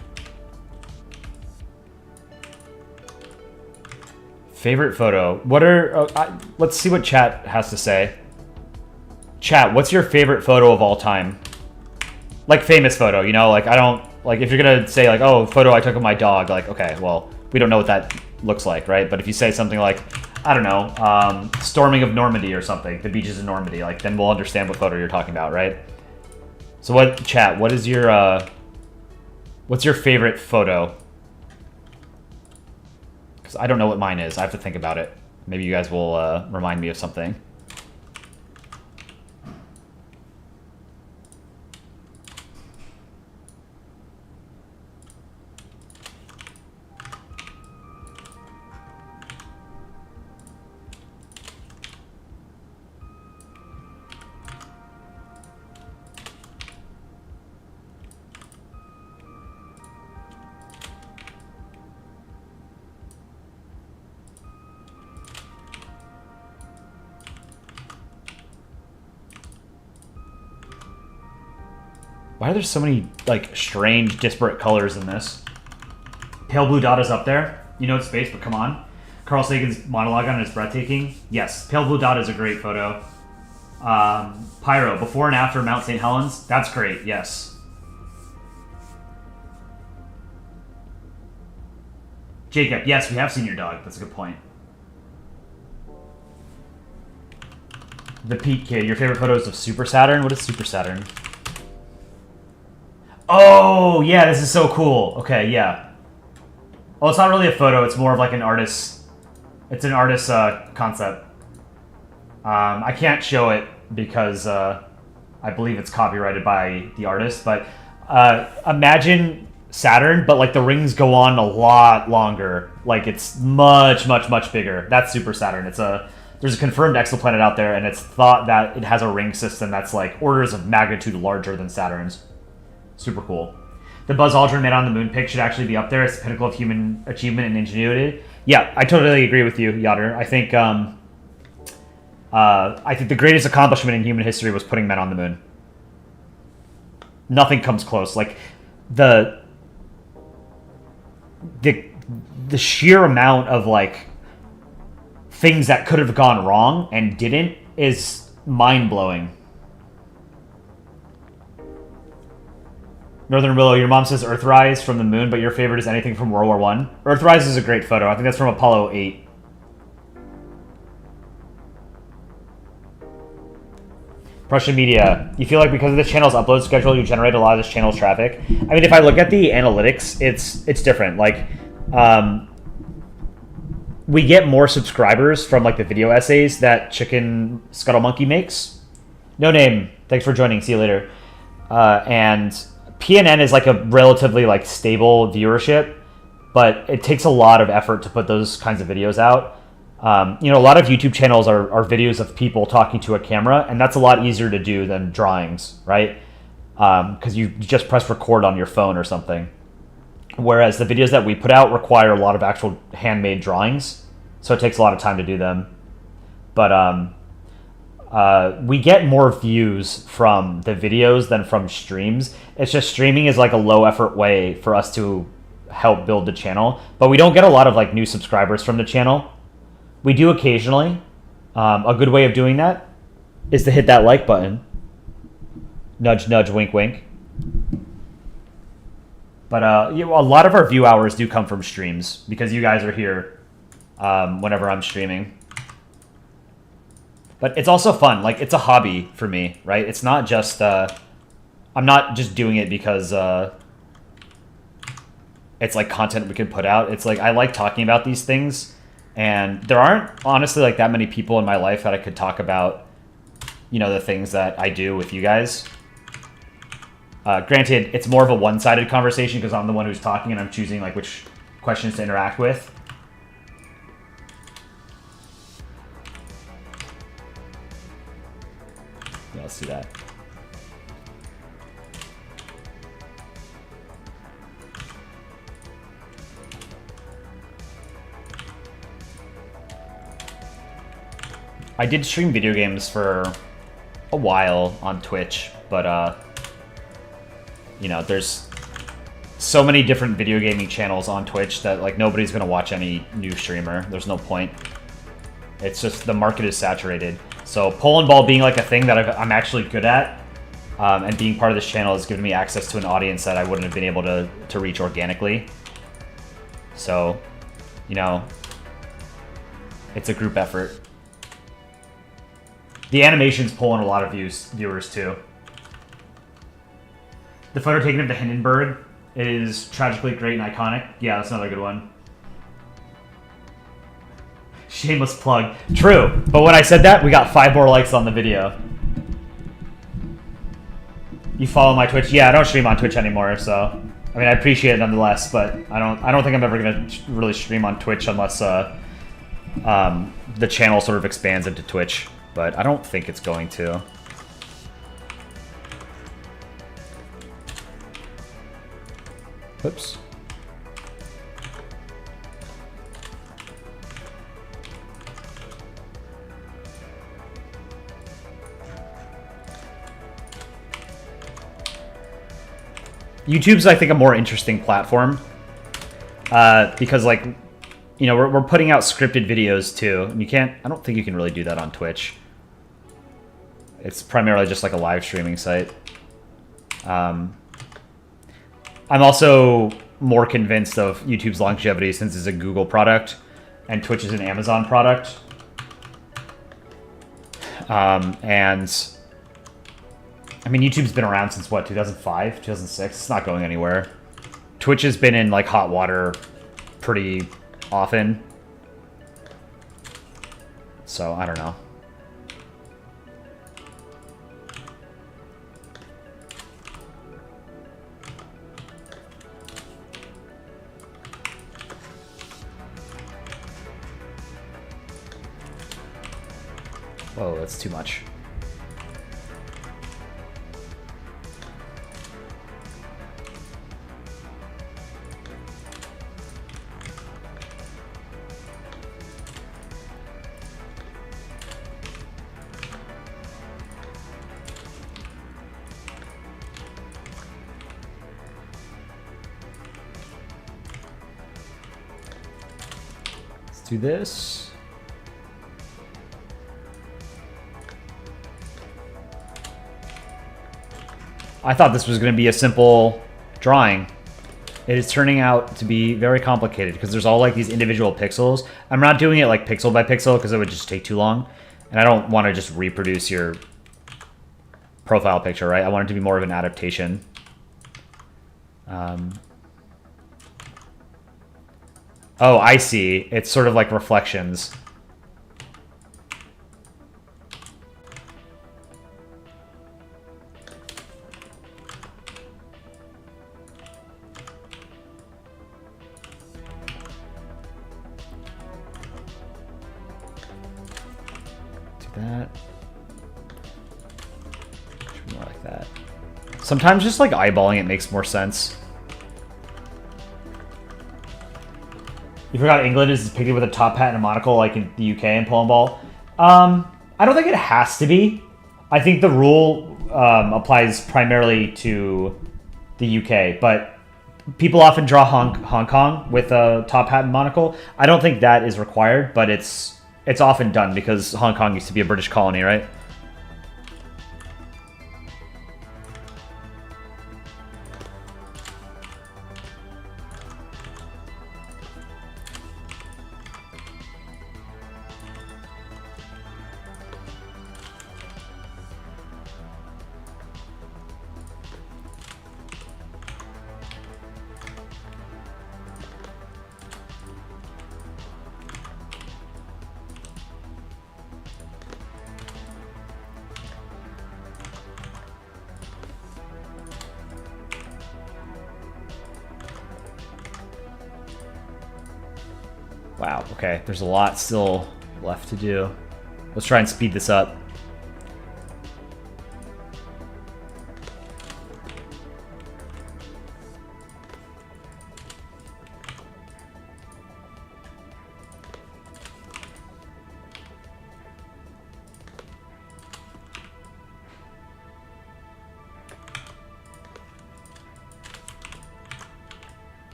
Speaker 1: Favorite photo. What are... let's see what chat has to say. Chat, what's your favorite photo of all time? Like, famous photo, you know? Like, I don't... Like, if you're gonna say, like, oh, photo I took of my dog, like, okay, well, we don't know what that looks like, right? But if you say something like, I don't know, storming of Normandy or something, the beaches of Normandy, like, then we'll understand what photo you're talking about, right? So what, chat, what is your, what's your favorite photo? Because I don't know what mine is. I have to think about it. Maybe you guys will remind me of something. Why are there so many, like, strange, disparate colors in this? Pale blue dot is up there. You know it's space, but come on. Carl Sagan's monologue on it is breathtaking. Yes, pale blue dot is a great photo. Pyro, before and after Mount St. Helens. That's great, yes. Jacob, yes, we have seen your dog. That's a good point. The Pete Kid, your favorite photos of Super Saturn? What is Super Saturn? Oh, yeah, this is so cool. Okay, yeah. Well, it's not really a photo. It's more of like an artist. It's an artist's concept. I can't show it because I believe it's copyrighted by the artist. But imagine Saturn, but like the rings go on a lot longer. Like it's much, much, much bigger. That's Super Saturn. There's a confirmed exoplanet out there, and it's thought that it has a ring system that's like orders of magnitude larger than Saturn's. Super cool. The Buzz Aldrin Man on the Moon pic should actually be up there. It's the pinnacle of human achievement and ingenuity. Yeah, I totally agree with you, Yoder. I think the greatest accomplishment in human history was putting men on the moon. Nothing comes close. Like the sheer amount of like things that could have gone wrong and didn't is mind-blowing. Northern Willow, your mom says Earthrise from the moon, but your favorite is anything from World War I. Earthrise is a great photo. I think that's from Apollo 8. Prussian media. You feel like because of this channel's upload schedule, you generate a lot of this channel's traffic? I mean, if I look at the analytics, it's different. Like, we get more subscribers from like the video essays that Chicken Scuttle Monkey makes. No name. Thanks for joining. See you later. And PNN is like a relatively like stable viewership, but it takes a lot of effort to put those kinds of videos out. A lot of YouTube channels are videos of people talking to a camera, and that's a lot easier to do than drawings, right? Because you just press record on your phone or something. Whereas the videos that we put out require a lot of actual handmade drawings, so it takes a lot of time to do them. But we get more views from the videos than from streams. It's just streaming is like a low effort way for us to help build the channel, but we don't get a lot of like new subscribers from the channel. We do occasionally. A good way of doing that is to hit that like button. Nudge, nudge, wink, wink. But a lot of our view hours do come from streams because you guys are here whenever I'm streaming. But it's also fun. Like, it's a hobby for me, right? It's not just... I'm not just doing it because it's, like, content we can put out. It's, like, I like talking about these things. And there aren't, honestly, like, that many people in my life that I could talk about, you know, the things that I do with you guys. Granted, it's more of a one-sided conversation because I'm the one who's talking and I'm choosing, like, which questions to interact with. Yeah, let's do that. I did stream video games for a while on Twitch, but, you know, there's so many different video gaming channels on Twitch that, like, nobody's going to watch any new streamer. There's no point. It's just the market is saturated. So Polandball being like a thing that I'm actually good at, and being part of this channel has given me access to an audience that I wouldn't have been able to reach organically. So, you know, it's a group effort. The animation's pulling a lot of viewers too. The photo taken of the Hindenburg is tragically great and iconic. Yeah, that's another good one. Shameless plug. True, but when I said that, we got 5 more likes on the video. You follow my Twitch? Yeah, I don't stream on Twitch anymore, so I mean I appreciate it nonetheless, but I don't think I'm ever gonna really stream on Twitch unless the channel sort of expands into Twitch. But I don't think it's going to. Oops. YouTube's, I think, a more interesting platform because, like, you know, we're putting out scripted videos too, and I don't think you can really do that on Twitch. It's primarily just like a live streaming site. I'm also more convinced of YouTube's longevity since it's a Google product and Twitch is an Amazon product. And I mean, YouTube's been around since what, 2005, 2006? It's not going anywhere. Twitch has been in like hot water pretty often. So, I don't know. Whoa, that's too much. Let's do this. I thought this was going to be a simple drawing. It is turning out to be very complicated because there's all like these individual pixels. I'm not doing it like pixel by pixel because it would just take too long. And I don't want to just reproduce your profile picture, right? I want it to be more of an adaptation. Oh, I see. It's sort of like reflections. That should be more like that. Sometimes just like eyeballing it makes more sense. You forgot England is depicted with a top hat and a monocle like in the UK in Polandball. I don't think it has to be. I think the rule applies primarily to the UK, but people often draw Hong Kong with a top hat and monocle. I don't think that is required, but it's often done because Hong Kong used to be a British colony, right? Wow, okay, there's a lot still left to do. Let's try and speed this up.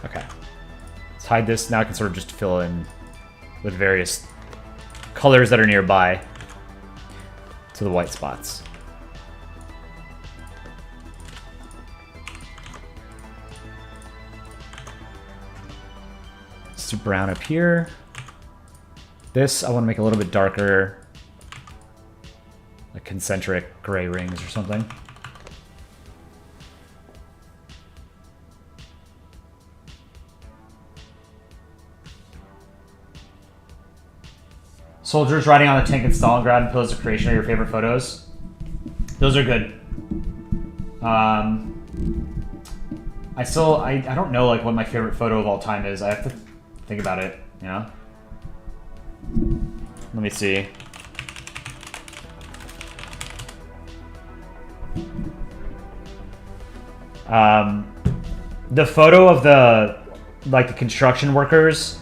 Speaker 1: Okay. Hide this. Now I can sort of just fill in with various colors that are nearby to the white spots. Let's do brown up here. This I want to make a little bit darker, like concentric gray rings or something. Soldiers riding on a tank in Stalingrad and Pillars of Creation are your favorite photos. Those are good. I don't know like what my favorite photo of all time is. I have to think about it, you know? Let me see. The photo of the construction workers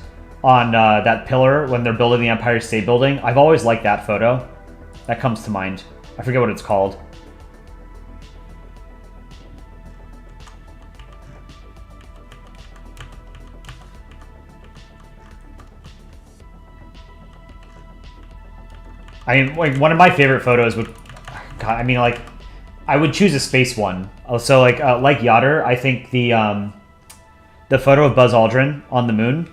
Speaker 1: on that pillar when they're building the Empire State Building. I've always liked that photo. That comes to mind. I forget what it's called. I mean, like, one of my favorite photos would... God, I mean, like, I would choose a space one. Also, like Yoder, I think the photo of Buzz Aldrin on the moon,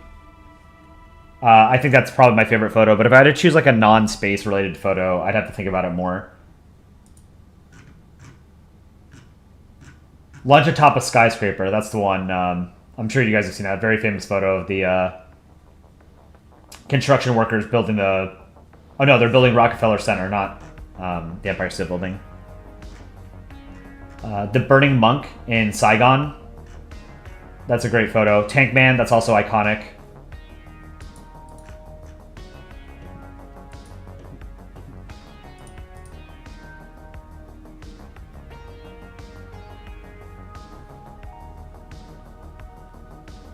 Speaker 1: I think that's probably my favorite photo, but if I had to choose like a non-space related photo, I'd have to think about it more. Lunch atop a skyscraper, that's the one. I'm sure you guys have seen that. Very famous photo of the construction workers building the... Oh no, they're building Rockefeller Center, not the Empire State Building. The Burning Monk in Saigon. That's a great photo. Tank Man, that's also iconic.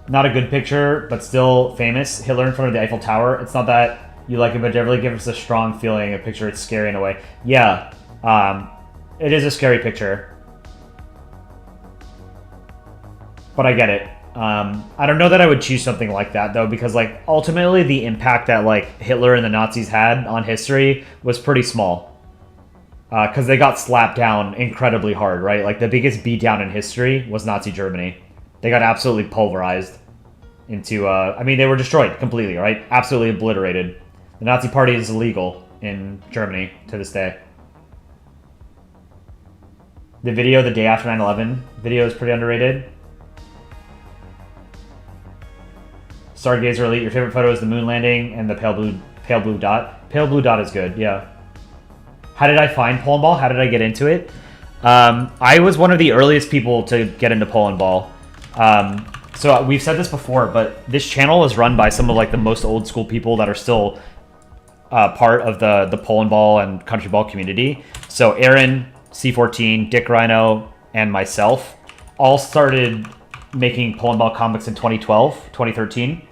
Speaker 1: Not a good picture, but still famous. Hitler in front of the Eiffel Tower. It's not that you like it, but it really gives us a strong feeling. A picture, it's scary in a way. Yeah, it is a scary picture. But I get it. I don't know that I would choose something like that, though, because, like, ultimately the impact that, like, Hitler and the Nazis had on history was pretty small. Because they got slapped down incredibly hard, right? Like, the biggest beatdown in history was Nazi Germany. They got absolutely pulverized into, I mean, they were destroyed completely, right? Absolutely obliterated. The Nazi Party is illegal in Germany to this day. The video, the day after 9/11 video, is pretty underrated. Stargazer Elite, your favorite photo is the moon landing and the pale blue dot. Pale blue dot is good, yeah. How did I find Polandball? How did I get into it? I was one of the earliest people to get into Polandball. So we've said this before, but this channel is run by some of like the most old school people that are still part of the Polandball and Country Ball community. So Aaron, C14, Dick Rhino, and myself all started making Polandball comics in 2012, 2013,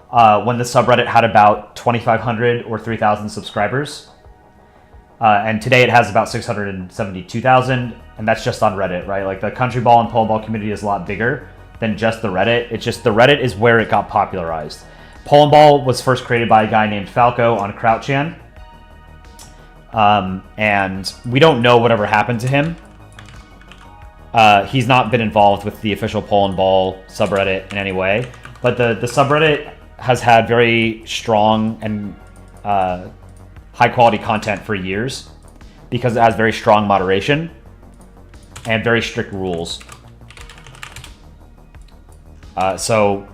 Speaker 1: when the subreddit had about 2,500 or 3,000 subscribers. And today it has about 672,000, and that's just on Reddit, right? Like the country ball and Polandball community is a lot bigger than just the Reddit. It's just the Reddit is where it got popularized. Polandball was first created by a guy named Falco on Crouchan. And we don't know whatever happened to him. He's not been involved with the official Polandball subreddit in any way. But the subreddit has had very strong and high-quality content for years because it has very strong moderation and very strict rules. So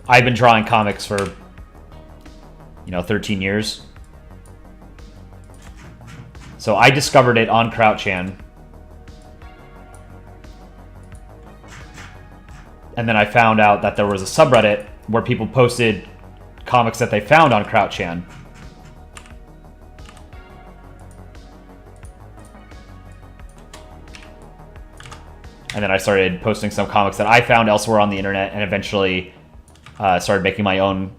Speaker 1: I've been drawing comics for, 13 years. So I discovered it on Crouchan. And then I found out that there was a subreddit where people posted comics that they found on Crouchan. And then I started posting some comics that I found elsewhere on the internet and eventually started making my own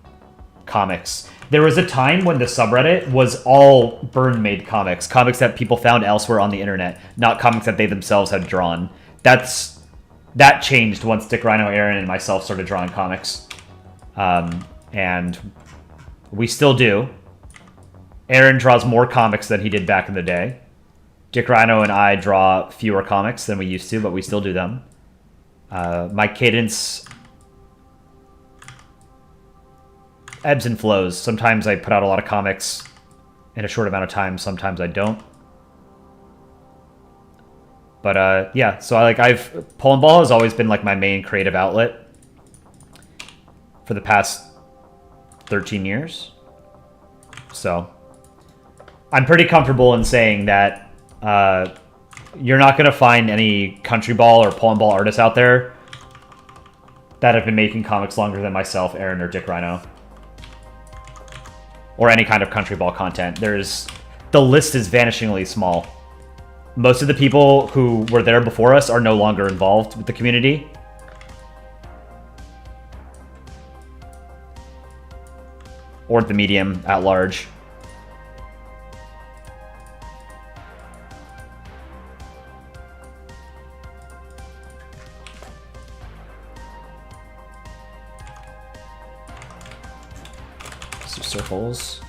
Speaker 1: comics. There was a time when the subreddit was all burn-made comics, comics that people found elsewhere on the internet, not comics that they themselves had drawn. That changed once Dick Rhino, Aaron, and myself started drawing comics. And we still do. Aaron draws more comics than he did back in the day. Dick Rhino and I draw fewer comics than we used to, but we still do them. My cadence ebbs and flows. Sometimes I put out a lot of comics in a short amount of time. Sometimes I don't. But yeah, so Polandball has always been like my main creative outlet for the past 13 years. So I'm pretty comfortable in saying that you're not going to find any country ball or Polandball artists out there that have been making comics longer than myself, Aaron, or Dick Rhino. Or any kind of country ball content. The list is vanishingly small. Most of the people who were there before us are no longer involved with the community. Or the medium at large. Some circles.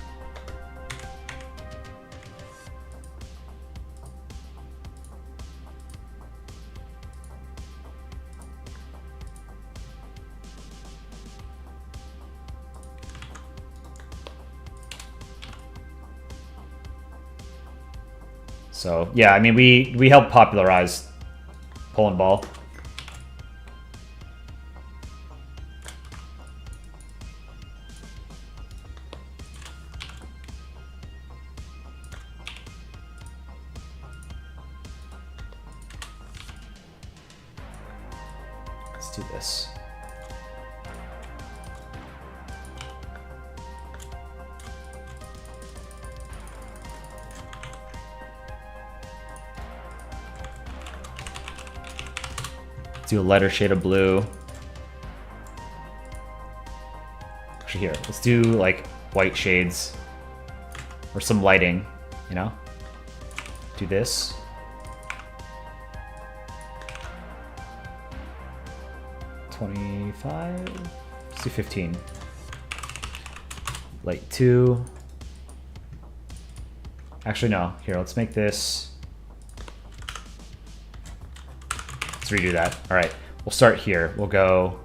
Speaker 1: So yeah, I mean we helped popularize Polandball. Let's do this. Let's do a lighter shade of blue. Actually, here, let's do like white shades or some lighting, you know? Do this. $25. Let's do 15. Light 2. Actually, no. Here, let's make this. Let's redo that. All right, we'll start here. We'll go.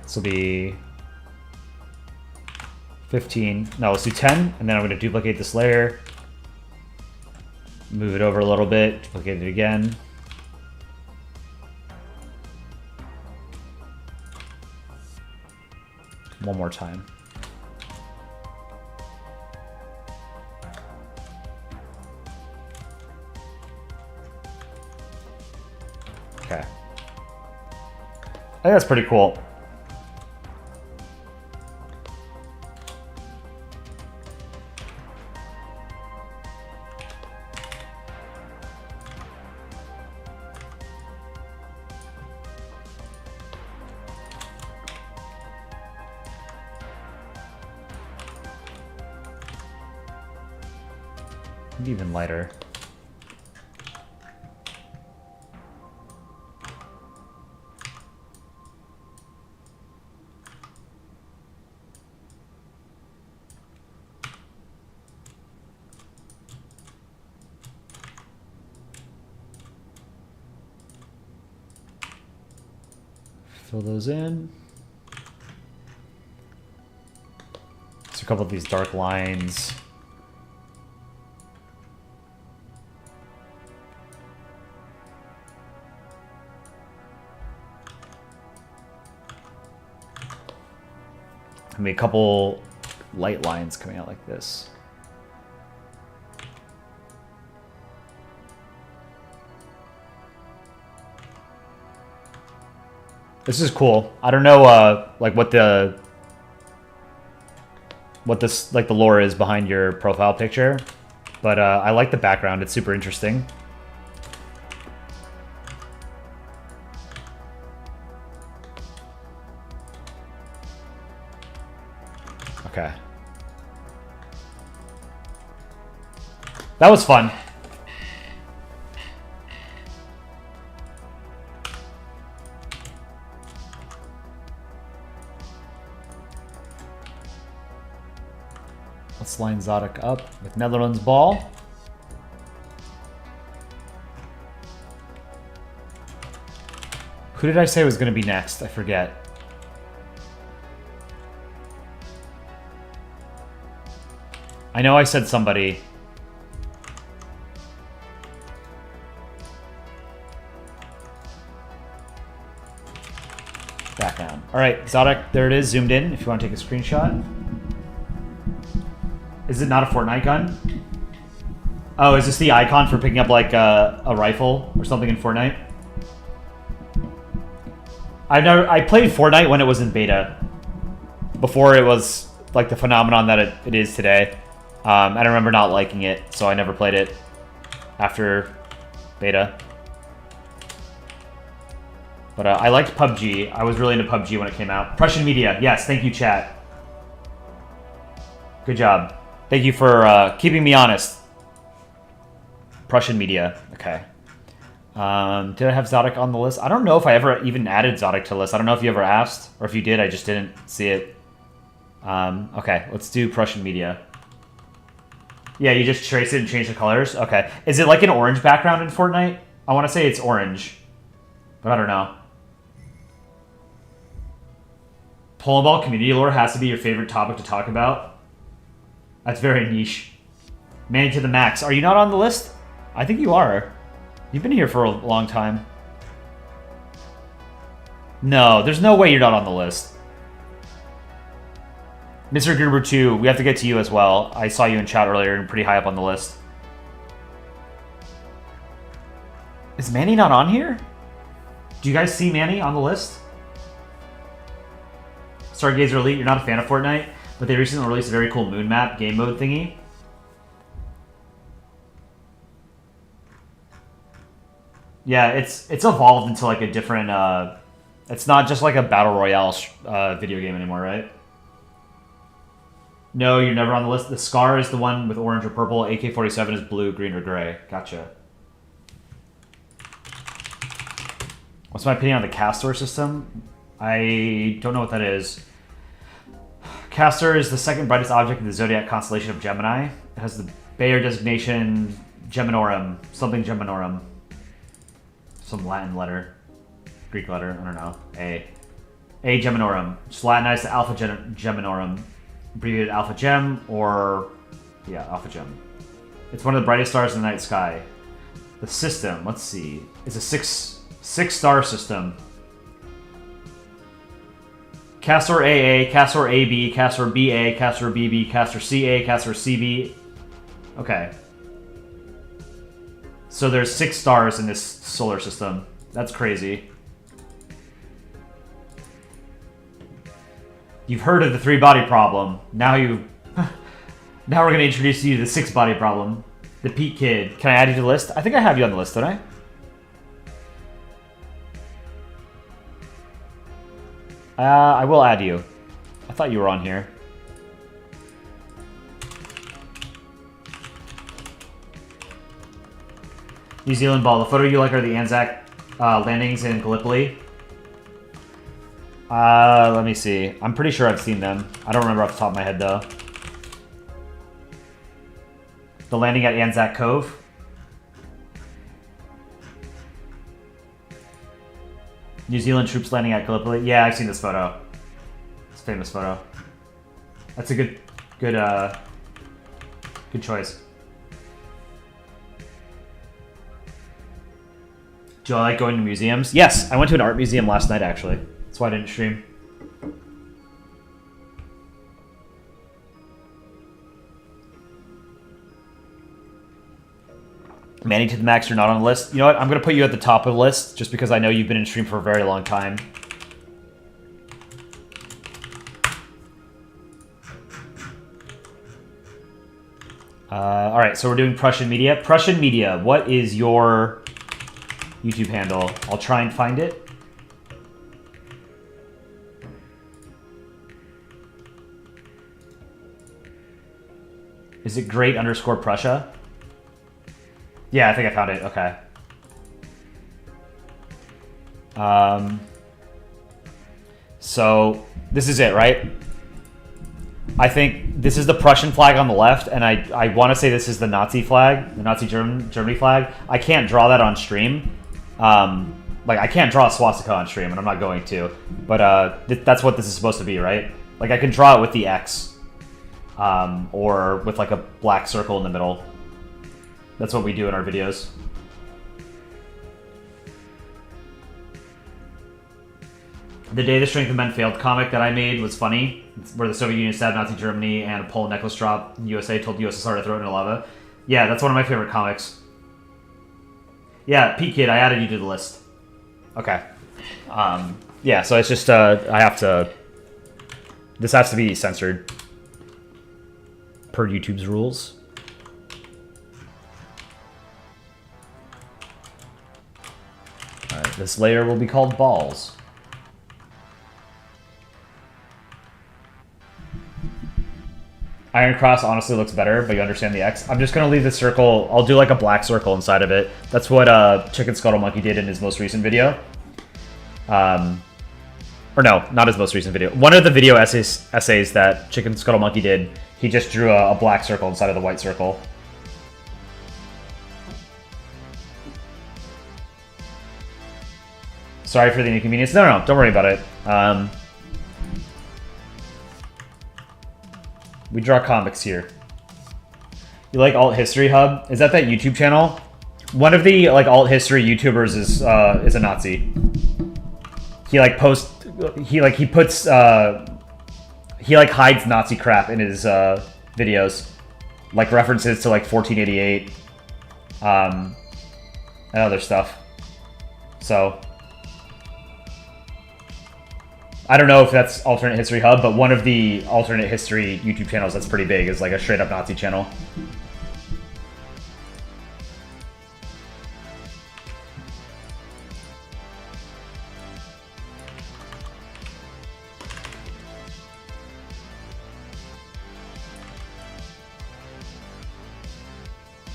Speaker 1: This will be 15. No, let's do 10, and then I'm going to duplicate this layer. Move it over a little bit. Duplicate it again. One more time. Okay. I think that's pretty cool. Maybe even lighter. Fill those in. So a couple of these dark lines. I mean, a couple light lines coming out like this. This is cool. I don't know, like what this, like the lore is behind your profile picture, but I like the background. It's super interesting. Okay. That was fun. Let's line Zodic up with Netherlands ball. Who did I say was going to be next? I forget. I know I said somebody. Back down. All right, Zodic, there it is, zoomed in if you want to take a screenshot. Is it not a Fortnite gun? Oh, is this the icon for picking up like a rifle or something in Fortnite? I played Fortnite when it was in beta. Before it was like the phenomenon that it is today. I remember not liking it, so I never played it after beta. But I liked PUBG. I was really into PUBG when it came out. Prussian media. Yes, thank you, chat. Good job. Thank you for keeping me honest. Prussian media. Okay. Did I have Zodic on the list? I don't know if I ever even added Zodic to the list. I don't know if you ever asked, or if you did, I just didn't see it. Okay, let's do Prussian media. Yeah, you just trace it and change the colors? Okay. Is it like an orange background in Fortnite? I want to say it's orange, but I don't know. Polandball community lore has to be your favorite topic to talk about. That's very niche. Manny to the max. Are you not on the list? I think you are. You've been here for a long time. No, there's no way you're not on the list. Mr. Gruber 2, we have to get to you as well. I saw you in chat earlier and pretty high up on the list. Is Manny not on here? Do you guys see Manny on the list? Stargazer Elite, you're not a fan of Fortnite, but they recently released a very cool moon map game mode thingy. Yeah, it's evolved into like a different, it's not just like a battle royale video game anymore, right? No, you're never on the list. The Scar is the one with orange or purple. AK-47 is blue, green, or gray. Gotcha. What's my opinion on the Castor system? I don't know what that is. Castor is the second brightest object in the zodiac constellation of Gemini. It has the Bayer designation Geminorum, something Geminorum. Some Latin letter. Greek letter, I don't know. A Geminorum. Just Latinized to Alpha Geminorum. Abbreviated Alpha Gem, or... yeah, Alpha Gem. It's one of the brightest stars in the night sky. The system, let's see. It's a six-star system. Castor AA, Castor AB, Castor BA, Castor BB, Castor CA, Castor CB. Okay. So there's 6 stars in this solar system. That's crazy. You've heard of the 3-body problem. Now we're going to introduce you to the 6-body problem. The Pete Kid. Can I add you to the list? I think I have you on the list, don't I? I will add you. I thought you were on here. New Zealand ball. The photo you like are the Anzac landings in Gallipoli. Let me see. I'm pretty sure I've seen them. I don't remember off the top of my head, though. The landing at Anzac Cove. New Zealand troops landing at Gallipoli. Yeah, I've seen this photo. It's a famous photo. That's a good choice. Do I like going to museums? Yes, I went to an art museum last night, actually. That's why I didn't stream. Manny to the max, you're not on the list. You know what? I'm going to put you at the top of the list just because I know you've been in stream for a very long time. All right, so we're doing Prussian media. Prussian media, what is your YouTube handle? I'll try and find it. Is it great _ Prussia? Yeah, I think I found it. Okay. So this is it, right? I think this is the Prussian flag on the left, and I want to say this is the Nazi flag, the Nazi Germany flag. I can't draw that on stream. Like, I can't draw a swastika on stream, and I'm not going to. But that's what this is supposed to be, right? Like, I can draw it with the X. Or with, like, a black circle in the middle. That's what we do in our videos. The Day the Strength of Men Failed comic that I made was funny. It's where the Soviet Union stabbed Nazi Germany and a Pole necklace drop. USA told the USSR to throw it in lava. Yeah, that's one of my favorite comics. Yeah, Pete Kid, I added you to the list. Okay. Yeah, so it's just, I have to... This has to be censored. Per YouTube's rules. Alright, this layer will be called balls. Iron Cross honestly looks better, but you understand the X. I'm just going to leave the circle. I'll do like a black circle inside of it. That's what Chicken Scuttle Monkey did in his most recent video. Or no, not his most recent video. One of the video essays that Chicken Scuttle Monkey did, he just drew a black circle inside of the white circle. Sorry for the inconvenience. No, don't worry about it. We draw comics here. You like Alt History Hub? Is that YouTube channel? One of the like alt history YouTubers is a Nazi. He like hides Nazi crap in his videos, like references to like 1488, and other stuff. So I don't know if that's Alternate History Hub, but one of the alternate history YouTube channels that's pretty big is like a straight up Nazi channel.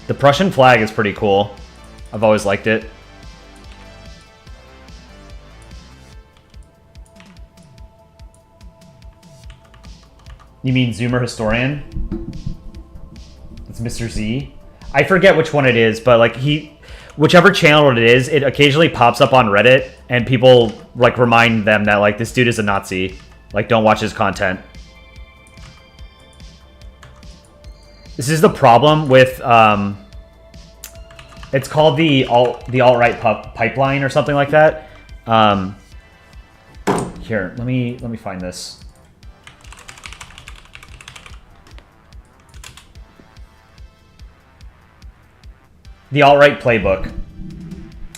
Speaker 1: The Prussian flag is pretty cool. I've always liked it. You mean Zoomer Historian? It's Mr. Z. I forget which one it is, but like whichever channel it is, it occasionally pops up on Reddit, and people like remind them that like this dude is a Nazi. Like, don't watch his content. This is the problem with it's called the alt-right pipeline or something like that. Here, let me find this. The alt-right playbook.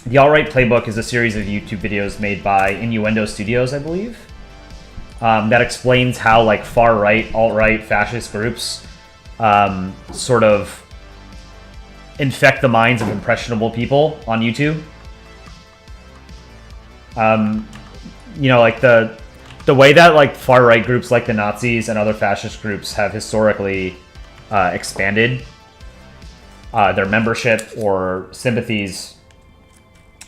Speaker 1: The alt-right playbook is a series of YouTube videos made by Innuendo Studios, I believe, that explains how like far-right, alt-right, fascist groups sort of infect the minds of impressionable people on YouTube. You know, like the way that like far-right groups like the Nazis and other fascist groups have historically expanded their membership or sympathies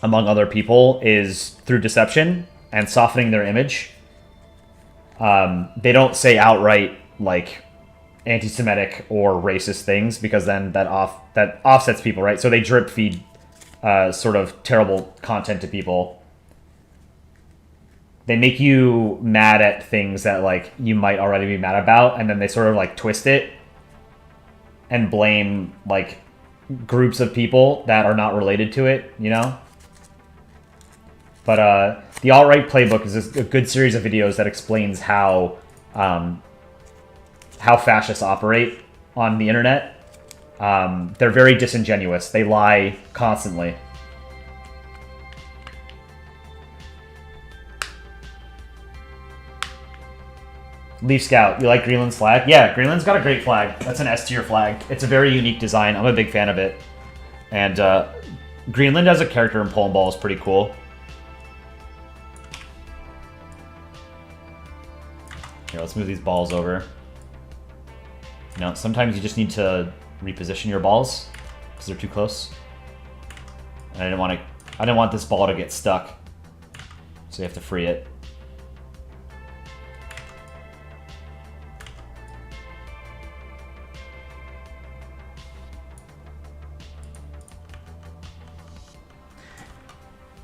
Speaker 1: among other people is through deception and softening their image. They don't say outright, like, anti-Semitic or racist things, because then that offsets people, right? So they drip feed sort of terrible content to people. They make you mad at things that, like, you might already be mad about, and then they sort of, like, twist it and blame, like, groups of people that are not related to it, you know? But the alt-right playbook is a good series of videos that explains how fascists operate on the internet. They're very disingenuous. They lie constantly. Leaf Scout, you like Greenland's flag? Yeah, Greenland's got a great flag. That's an S-tier flag. It's a very unique design. I'm a big fan of it. And Greenland as a character in Polandball is pretty cool. Here, let's move these balls over. You know, sometimes you just need to reposition your balls because they're too close. And I didn't want this ball to get stuck, so you have to free it.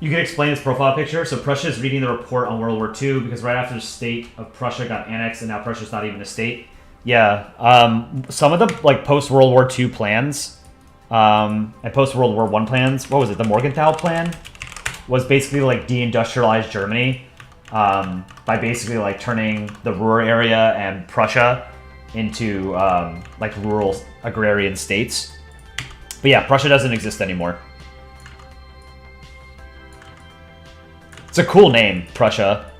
Speaker 1: You can explain this profile picture. So Prussia is reading the report on World War II because right after the state of Prussia got annexed and now Prussia's not even a state. Yeah, some of the like post-World War II plans and post-World War I plans, what was it, the Morgenthau plan? Was basically like deindustrialize Germany by basically like turning the Ruhr area and Prussia into like rural agrarian states. But yeah, Prussia doesn't exist anymore. It's a cool name, Prussia.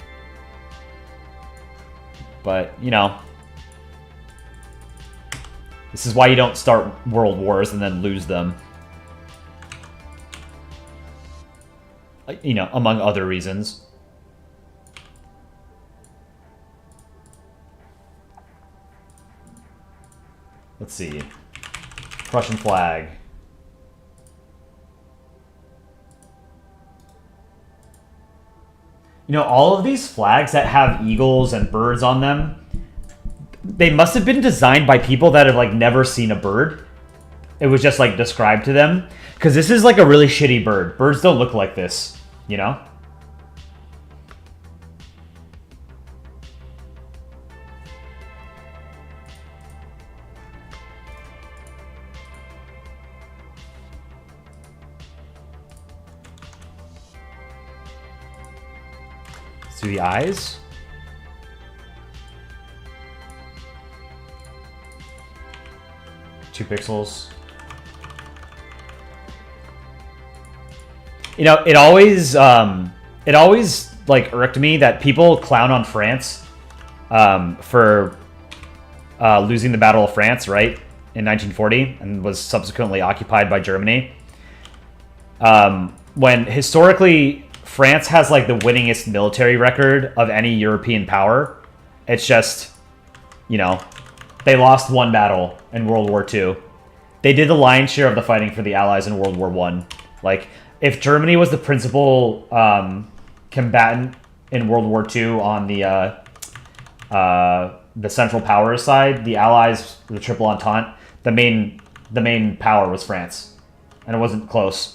Speaker 1: But, you know, this is why you don't start world wars and then lose them. You know, among other reasons. Let's see. Prussian flag. You know, all of these flags that have eagles and birds on them, they must have been designed by people that have, like, never seen a bird. It was just, like, described to them. Because this is, like, a really shitty bird. Birds don't look like this, you know? To the eyes. Two pixels. You know, it always like irked me that people clown on France for losing the Battle of France, right, in 1940, and was subsequently occupied by Germany. When historically France has, like, the winningest military record of any European power. It's just, you know, they lost one battle in World War II. They did the lion's share of the fighting for the Allies in World War I. Like, if Germany was the principal combatant in World War II on the Central Powers side, the Allies, the Triple Entente, the main power was France, and it wasn't close.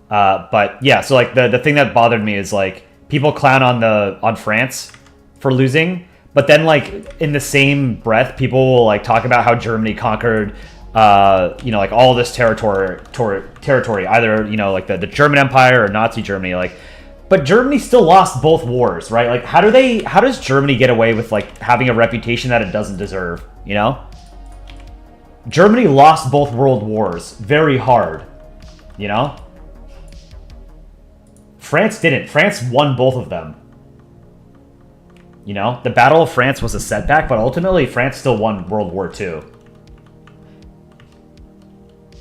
Speaker 1: But yeah, so like the thing that bothered me is like people clown on France for losing, but then like in the same breath, people will like talk about how Germany conquered, you know, like all this territory, either, you know, like the German Empire or Nazi Germany, like, but Germany still lost both wars, right? Like how does Germany get away with like having a reputation that it doesn't deserve, you know? Germany lost both world wars very hard, you know? France didn't. France won both of them. You know, the Battle of France was a setback, but ultimately France still won World War II.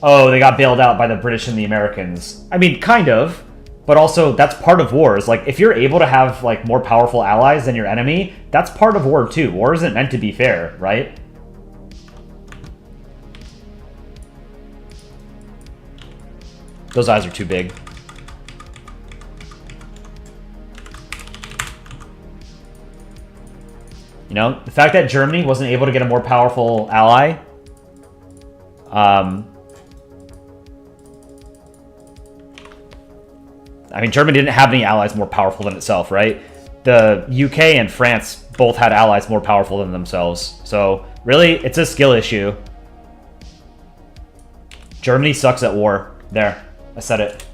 Speaker 1: Oh, they got bailed out by the British and the Americans. I mean, kind of, but also that's part of wars. Like, if you're able to have like more powerful allies than your enemy, that's part of war too. War isn't meant to be fair, right? Those eyes are too big. You know, the fact that Germany wasn't able to get a more powerful ally, I mean, Germany didn't have any allies more powerful than itself, right? The UK and France both had allies more powerful than themselves. So, really, it's a skill issue. Germany sucks at war. There, I said it.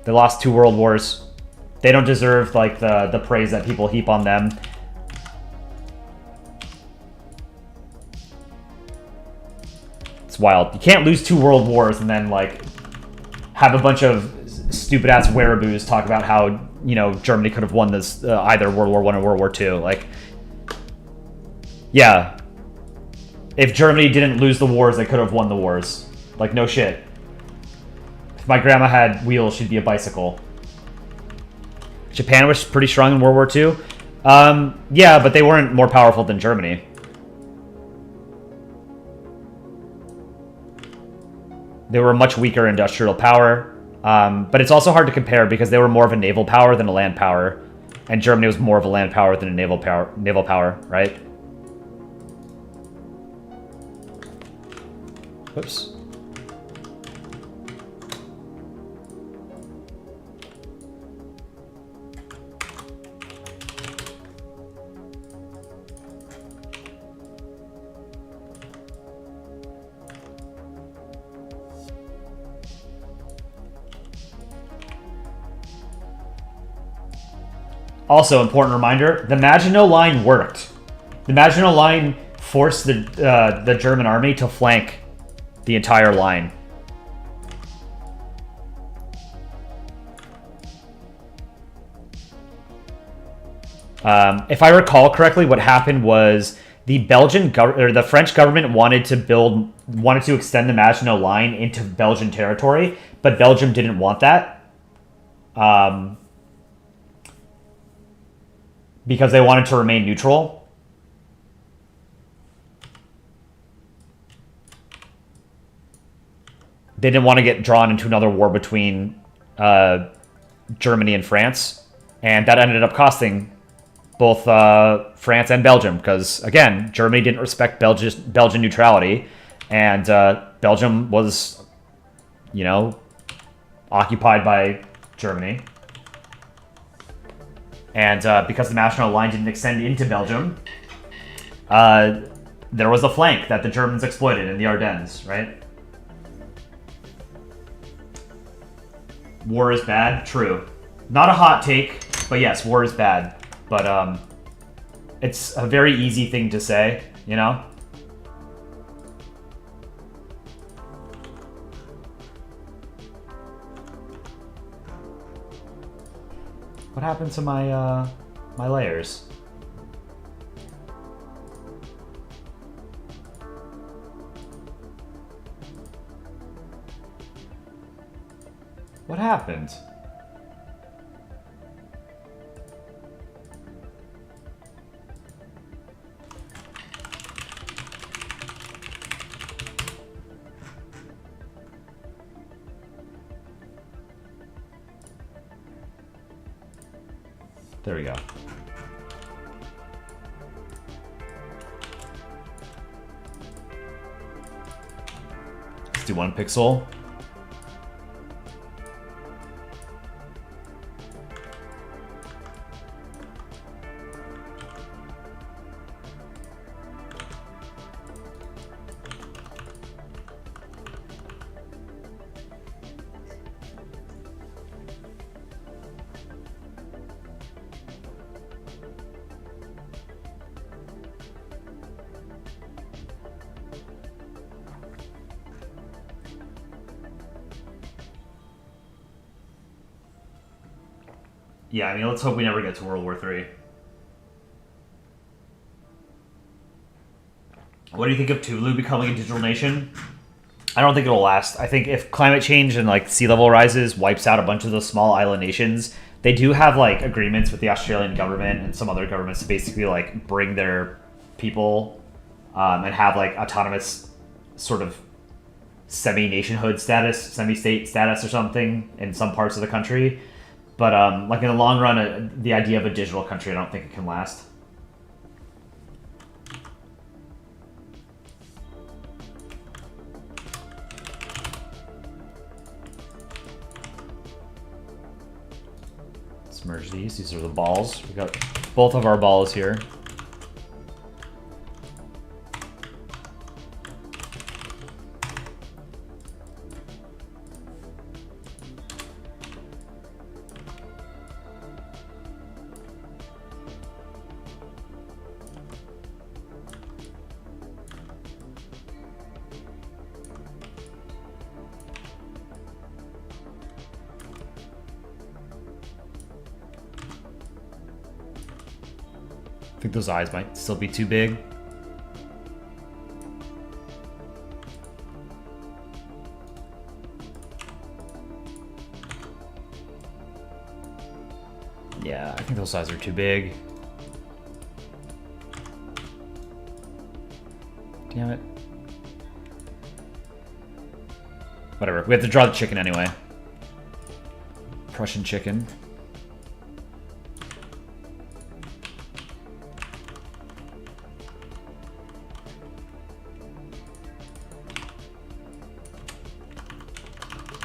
Speaker 1: They lost 2 world wars. They don't deserve, like, the praise that people heap on them. It's wild. You can't lose 2 world wars and then, like, have a bunch of stupid-ass wereaboos talk about how, you know, Germany could have won this, either World War I or World War II. Like, yeah. If Germany didn't lose the wars, they could have won the wars. Like, no shit. If my grandma had wheels, she'd be a bicycle. Japan was pretty strong in World War II. Yeah, but they weren't more powerful than Germany. They were a much weaker industrial power. But it's also hard to compare because they were more of a naval power than a land power. And Germany was more of a land power than a naval power, right? Whoops. Also, important reminder, the Maginot Line worked. The Maginot Line forced the German army to flank the entire line. If I recall correctly, what happened was the French government wanted to extend the Maginot Line into Belgian territory, but Belgium didn't want that. Because they wanted to remain neutral. They didn't want to get drawn into another war between Germany and France. And that ended up costing both France and Belgium. Because, again, Germany didn't respect Belgian neutrality. And Belgium was, you know, occupied by Germany. And because the Maginot Line didn't extend into Belgium, there was a flank that the Germans exploited in the Ardennes, right? War is bad? True. Not a hot take, but yes, war is bad. But it's a very easy thing to say, you know? What happened to my my layers? What happened? There we go. Let's do 1 pixel. Yeah, I mean, let's hope we never get to World War III. What do you think of Tuvalu becoming a digital nation? I don't think it'll last. I think if climate change and like sea level rises wipes out a bunch of those small island nations, they do have like agreements with the Australian government and some other governments to basically like bring their people and have like autonomous sort of semi-nationhood status, semi-state status or something in some parts of the country. But like in the long run, the idea of a digital country, I don't think it can last. Let's merge these. These are the balls. We got both of our balls here. I think those eyes might still be too big. Yeah, I think those eyes are too big. Damn it. Whatever, we have to draw the chicken anyway. Prussian chicken.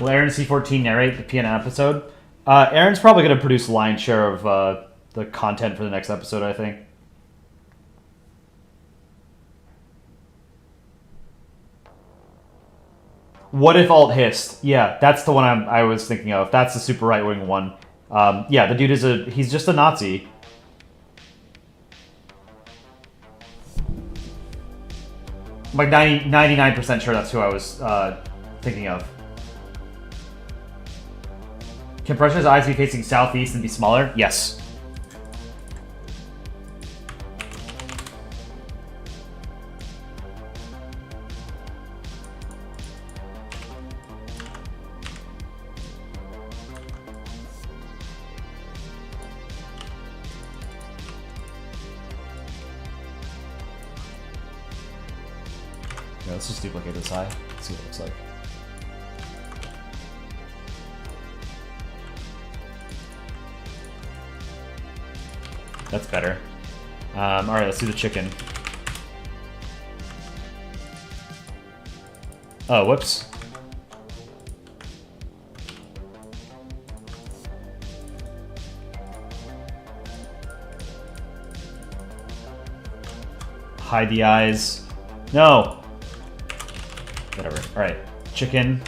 Speaker 1: Will Aaron C14 narrate the PN episode? Aaron's probably going to produce a lion's share of the content for the next episode, I think. What if alt hissed? Yeah, that's the one I was thinking of. That's the super right-wing one. Yeah, the dude is he's just a Nazi. I'm like 99% sure that's who I was thinking of. Can Prussia's eyes be facing southeast and be smaller? Yes. Yeah, let's just duplicate this eye. See what it looks like. That's better. Alright, let's do the chicken. Oh, whoops. Hide the eyes. No! Whatever. Alright, chicken.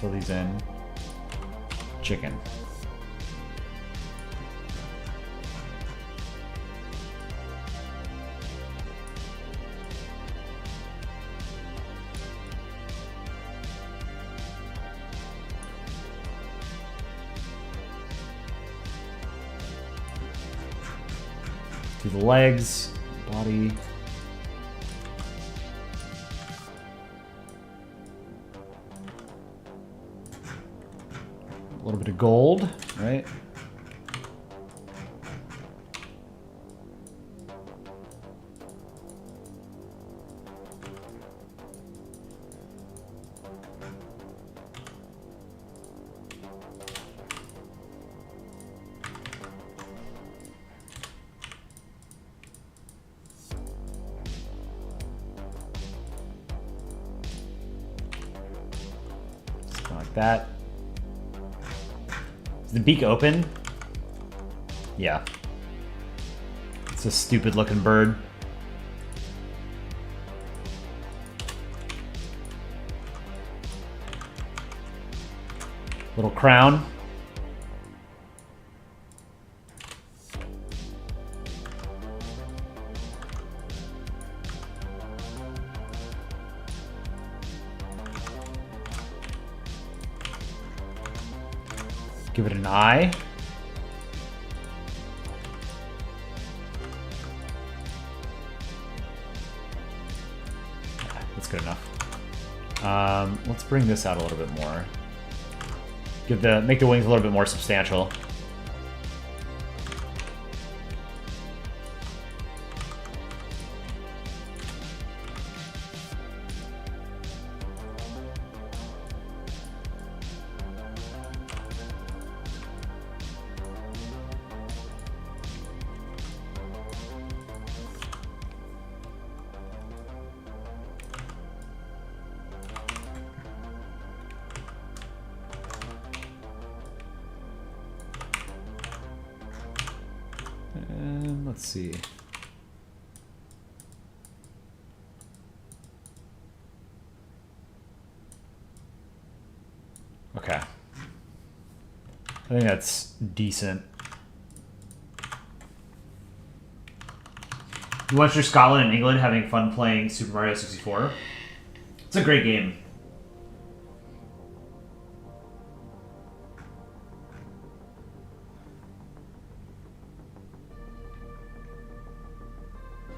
Speaker 1: Fill these in. Chicken. Do the legs, body. A little bit of gold, right? Something like that. Is the beak open? Yeah. It's a stupid looking bird. Little crown. Give it an eye. That's good enough. Let's bring this out a little bit more. Make the wings a little bit more substantial. Let's see. Okay. I think that's decent. You went through Scotland and England having fun playing Super Mario 64? It's a great game.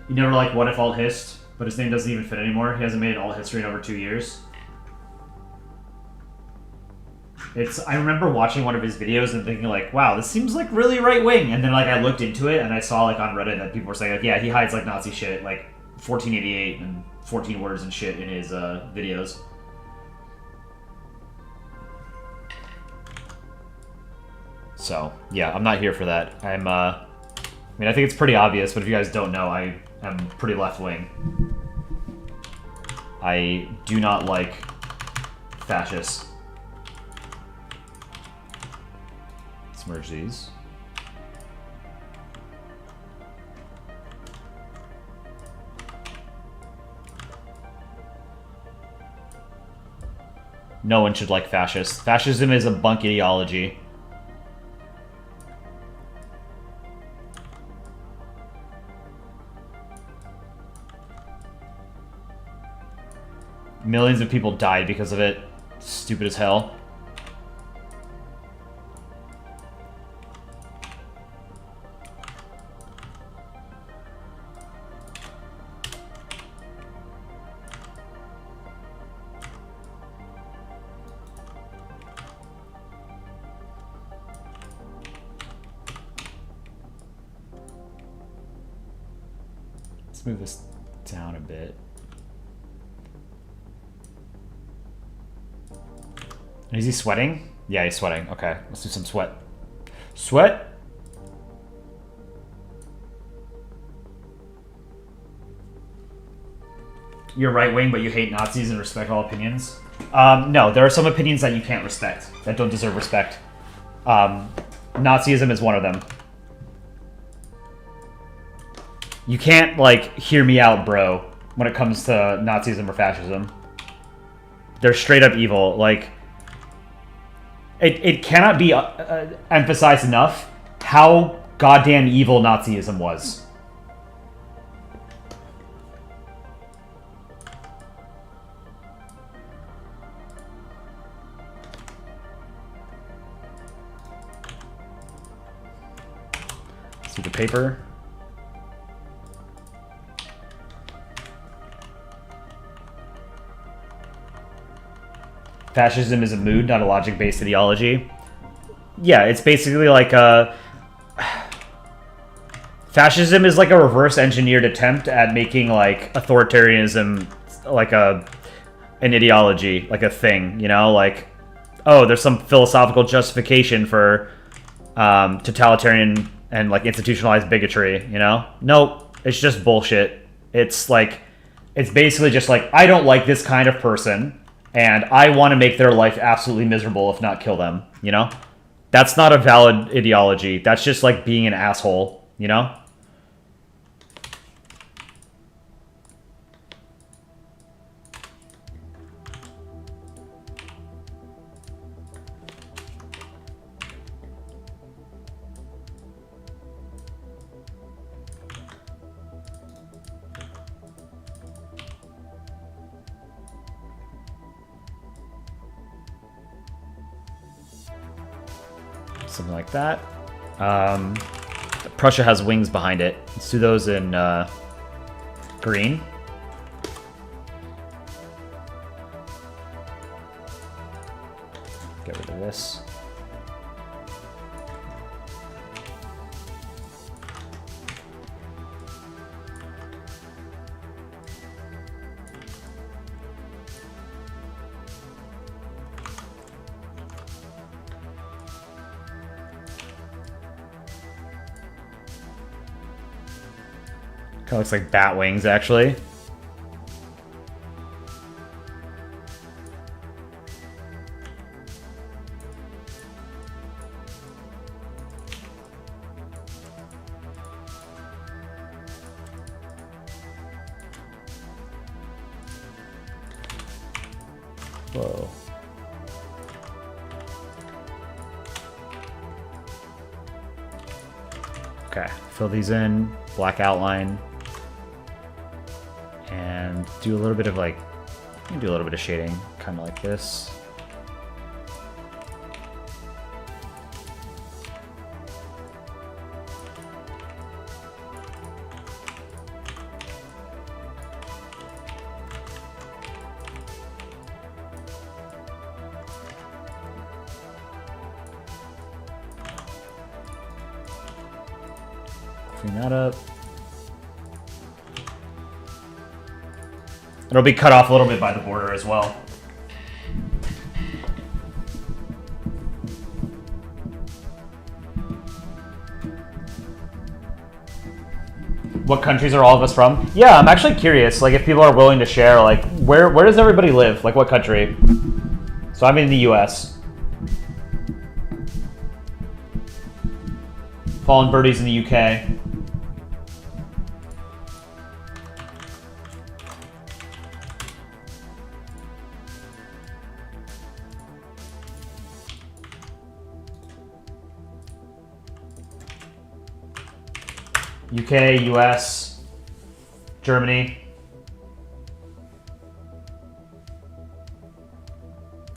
Speaker 1: You never like What If Alt Hist, but his name doesn't even fit anymore. He hasn't made alt history in over 2 years. I remember watching one of his videos and thinking like, wow, this seems like really right wing. And then like I looked into it and I saw like on Reddit that people were saying like, yeah, he hides like Nazi shit, like 1488 and 14 words and shit in his videos. So yeah, I'm not here for that. I mean, I think it's pretty obvious, but if you guys don't know, I am pretty left wing. I do not like fascists. Let's merge these. No one should like fascists. Fascism is a bunk ideology. Millions of people died because of it. Stupid as hell. Let's move this down a bit. Is he sweating? Yeah, he's sweating. Okay, let's do some sweat. Sweat? You're right-wing, but you hate Nazis and respect all opinions? No, there are some opinions that you can't respect, that don't deserve respect. Nazism is one of them. You can't, like, hear me out, bro, when it comes to Nazism or fascism. They're straight up evil. Like, it cannot be emphasized enough how goddamn evil Nazism was. Let's do the paper. Fascism is a mood, not a logic-based ideology. Yeah, it's basically like a... Fascism is like a reverse-engineered attempt at making, like, authoritarianism like an ideology, like a thing, you know? Like, oh, there's some philosophical justification for totalitarian and, like, institutionalized bigotry, you know? Nope, it's just bullshit. It's, like, it's basically just like, I don't like this kind of person, and I want to make their life absolutely miserable, if not kill them, you know? That's not a valid ideology. That's just like being an asshole, you know? Something like that. Prussia has wings behind it. Let's do those in green. Get rid of this. Kind of looks like bat wings, actually. Whoa. Okay, fill these in, black outline, and do a little bit of like, do a little bit of shading, kind of like this. Clean that up. It'll be cut off a little bit by the border as well. What countries are all of us from? Yeah, I'm actually curious, like if people are willing to share, like where does everybody live? Like what country? So I'm in the US. Fallen Birdies in the UK. UK, US, Germany.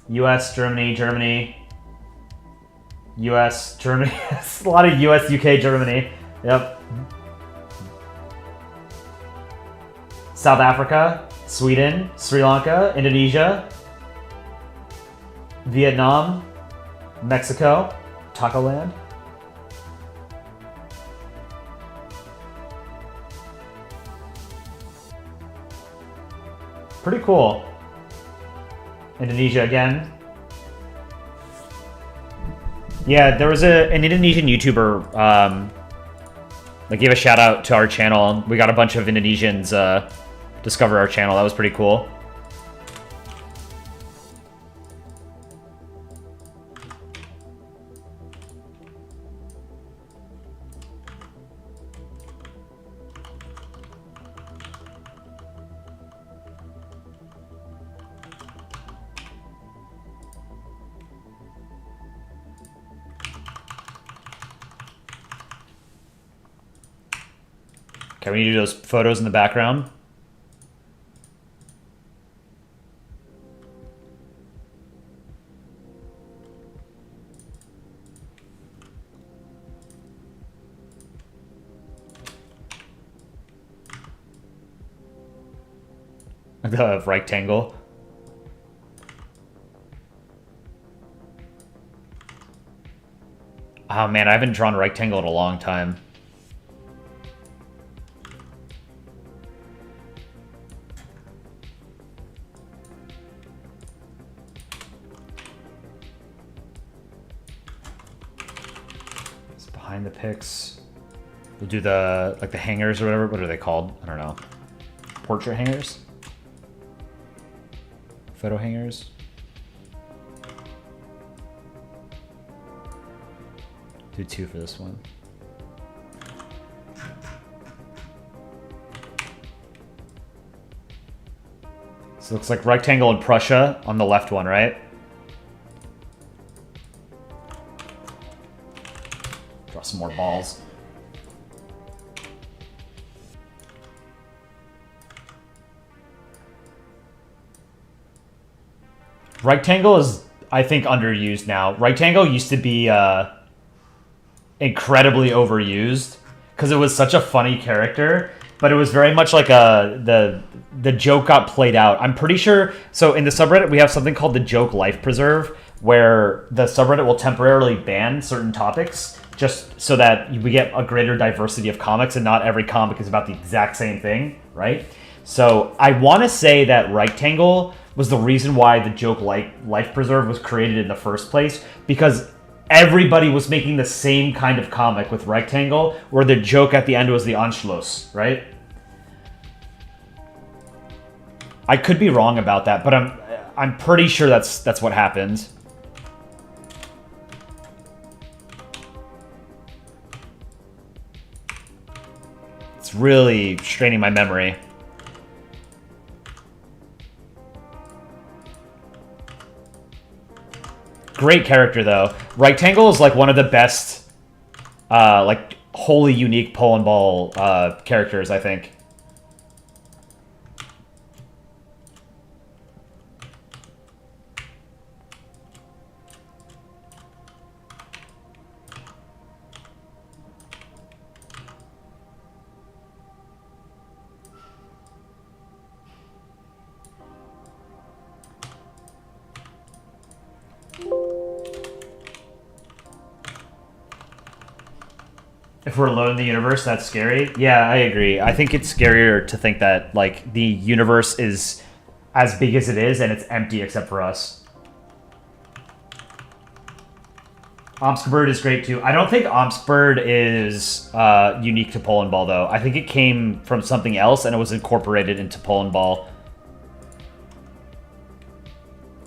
Speaker 1: US, Germany, Germany. US, Germany. It's a lot of US, UK, Germany. Yep. South Africa, Sweden, Sri Lanka, Indonesia, Vietnam, Mexico, Taco Land. Pretty cool. Indonesia again. Yeah, there was an Indonesian YouTuber that gave a shout out to our channel. We got a bunch of Indonesians discover our channel. That was pretty cool. Okay, we need to do those photos in the background. The rectangle. Oh man, I haven't drawn a rectangle in a long time. The pics. We'll do the like the hangers or whatever. What are they called? I don't know. Portrait hangers? Photo hangers? Do 2 for this one. So it looks like rectangle in Prussia on the left one, right? Some more balls. Rectangle is, I think, underused now. Rectangle used to be incredibly overused because it was such a funny character, but it was very much like the joke got played out. I'm pretty sure. So in the subreddit, we have something called the joke life preserve, where the subreddit will temporarily ban certain topics just so that we get a greater diversity of comics and not every comic is about the exact same thing, right? So I want to say that Rectangle was the reason why the joke life preserve was created in the first place, because everybody was making the same kind of comic with Rectangle, where the joke at the end was the Anschluss, right? I could be wrong about that, but I'm pretty sure that's what happened. It's really straining my memory. Great character, though. Rectangle is like one of the best, like, wholly unique Polandball characters, I think. If we're alone in the universe, that's scary. Yeah, I agree. I think it's scarier to think that, like, the universe is as big as it is and it's empty except for us. Omskbird is great too. I don't think Omskbird is unique to Polandball, though. I think it came from something else and it was incorporated into Polandball.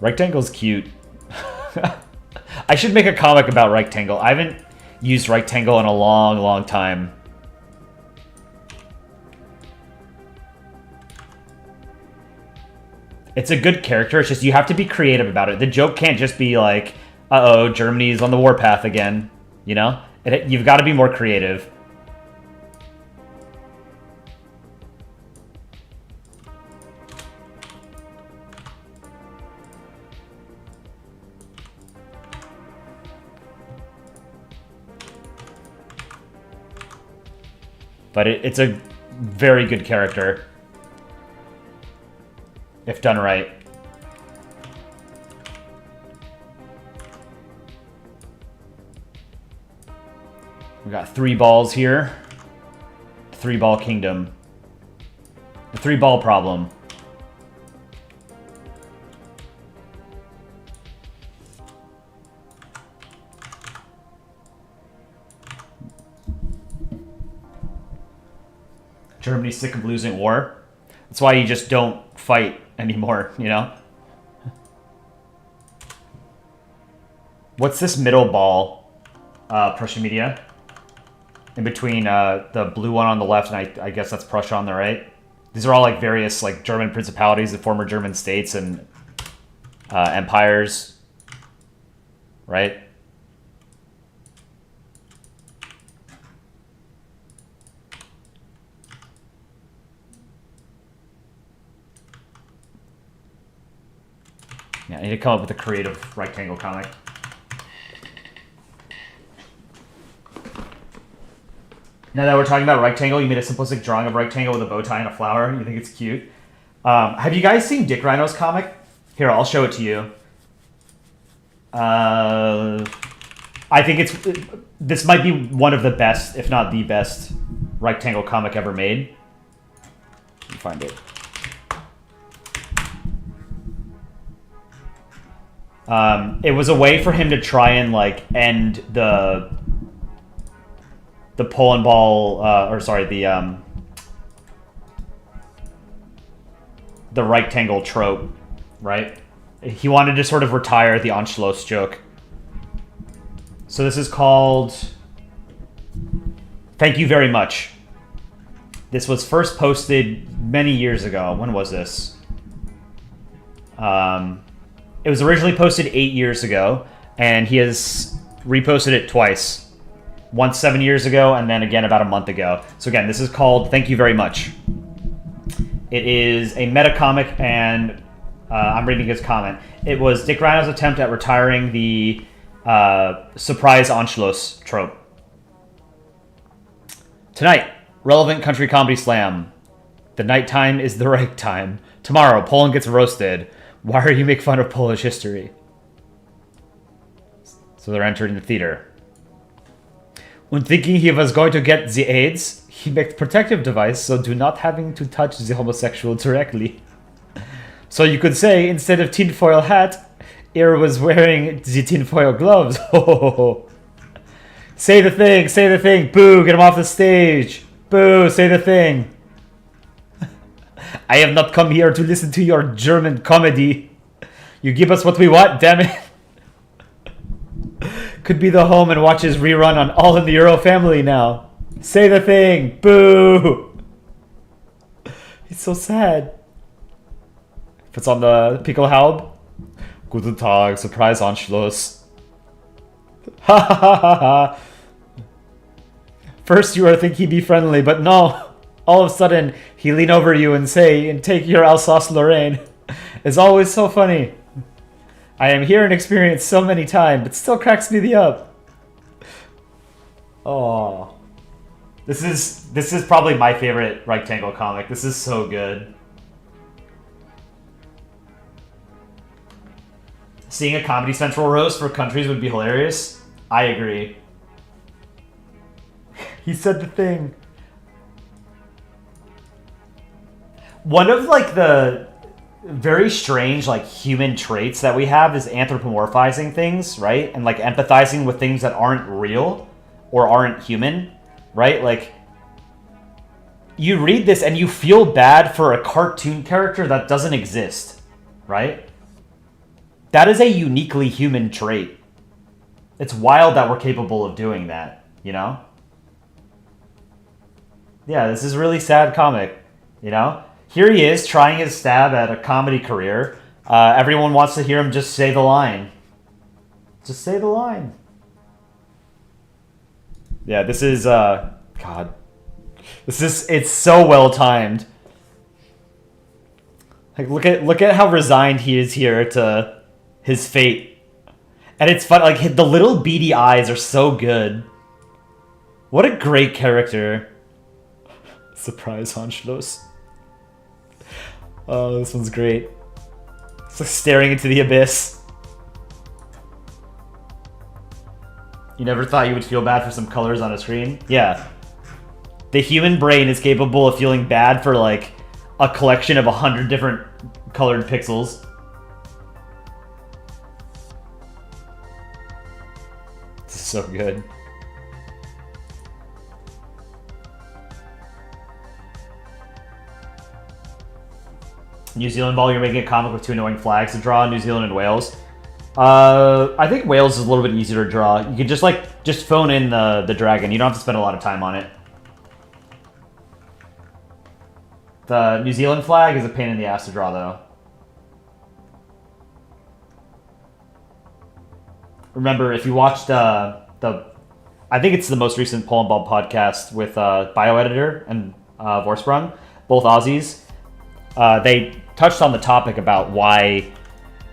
Speaker 1: Rectangle's cute. I should make a comic about Rectangle. I haven't used Rectangle in a long, long time. It's a good character. It's just you have to be creative about it. The joke can't just be like, uh-oh, Germany's on the warpath again. You know? You've got to be more creative. But it's a very good character. If done right. We got 3 balls here. 3-ball kingdom. The 3-ball problem. Germany's sick of losing war. That's why you just don't fight anymore, you know? What's this middle ball, Prussia Media? In between the blue one on the left, and I guess that's Prussia on the right. These are all like various like German principalities, the former German states and empires, right? Yeah, I need to come up with a creative rectangle comic. Now that we're talking about rectangle, you made a simplistic drawing of rectangle with a bow tie and a flower. You think it's cute? Have you guys seen Dick Rhino's comic? Here, I'll show it to you. I think this might be one of the best, if not the best, rectangle comic ever made. Let me find it. It was a way for him to try and like end the Polandball, or sorry, the rectangle trope, right? He wanted to sort of retire the Anschluss joke. So this is called Thank You Very Much. This was first posted many years ago. When was this? It was originally posted 8 years ago, and he has reposted it twice. Once 7 years ago, and then again about a month ago. So again, this is called Thank You Very Much. It is a meta comic, and I'm reading his comment. It was Dick Rhino's attempt at retiring the surprise Anschluss trope. Tonight, relevant country comedy slam. The nighttime is the right time. Tomorrow, Poland gets roasted. Why are you make fun of Polish history? So they're entering the theater. When thinking he was going to get the AIDS, he made protective device so do not having to touch the homosexual directly. So you could say, instead of tinfoil hat, Ear was wearing the tinfoil gloves. Say the thing, boo, get him off the stage. Boo, say the thing. I have not come here to listen to your German comedy. You give us what we want, damn it. Could be the home and watch his rerun on All in the Euro Family now. Say the thing, boo. It's so sad. If it's on the Pickelhaub. Guten Tag, surprise Anschluss. Ha ha ha ha ha. First you are think he be friendly, but no. All of a sudden, he lean over you and say, and take your Alsace-Lorraine. It's always so funny. I am here and experienced so many times, but still cracks me the up. Oh. This is probably my favorite rectangle comic. This is so good. Seeing a Comedy Central roast for countries would be hilarious. I agree. He said the thing. One of like the very strange like human traits that we have is anthropomorphizing things, right? And like empathizing with things that aren't real or aren't human, right? Like you read this and you feel bad for a cartoon character that doesn't exist, right? That is a uniquely human trait. It's wild that we're capable of doing that, you know? Yeah, this is a really sad comic, you know? Here he is trying his stab at a comedy career. Everyone wants to hear him just say the line. Just say the line. Yeah, this is, God. It's so well timed. Like, look at how resigned he is here to his fate. And it's fun, like, the little beady eyes are so good. What a great character. Surprise Anschluss. Oh, this one's great. It's like staring into the abyss. You never thought you would feel bad for some colors on a screen? Yeah. The human brain is capable of feeling bad for like a collection of 100 different colored pixels. This is so good. New Zealand ball, you're making a comic with two annoying flags to draw, New Zealand and Wales. I think Wales is a little bit easier to draw. You can just phone in the dragon. You don't have to spend a lot of time on it. The New Zealand flag is a pain in the ass to draw, though. Remember, if you watched I think it's the most recent Polandball podcast with Bioeditor and Vorsprung, both Aussies. They touched on the topic about why,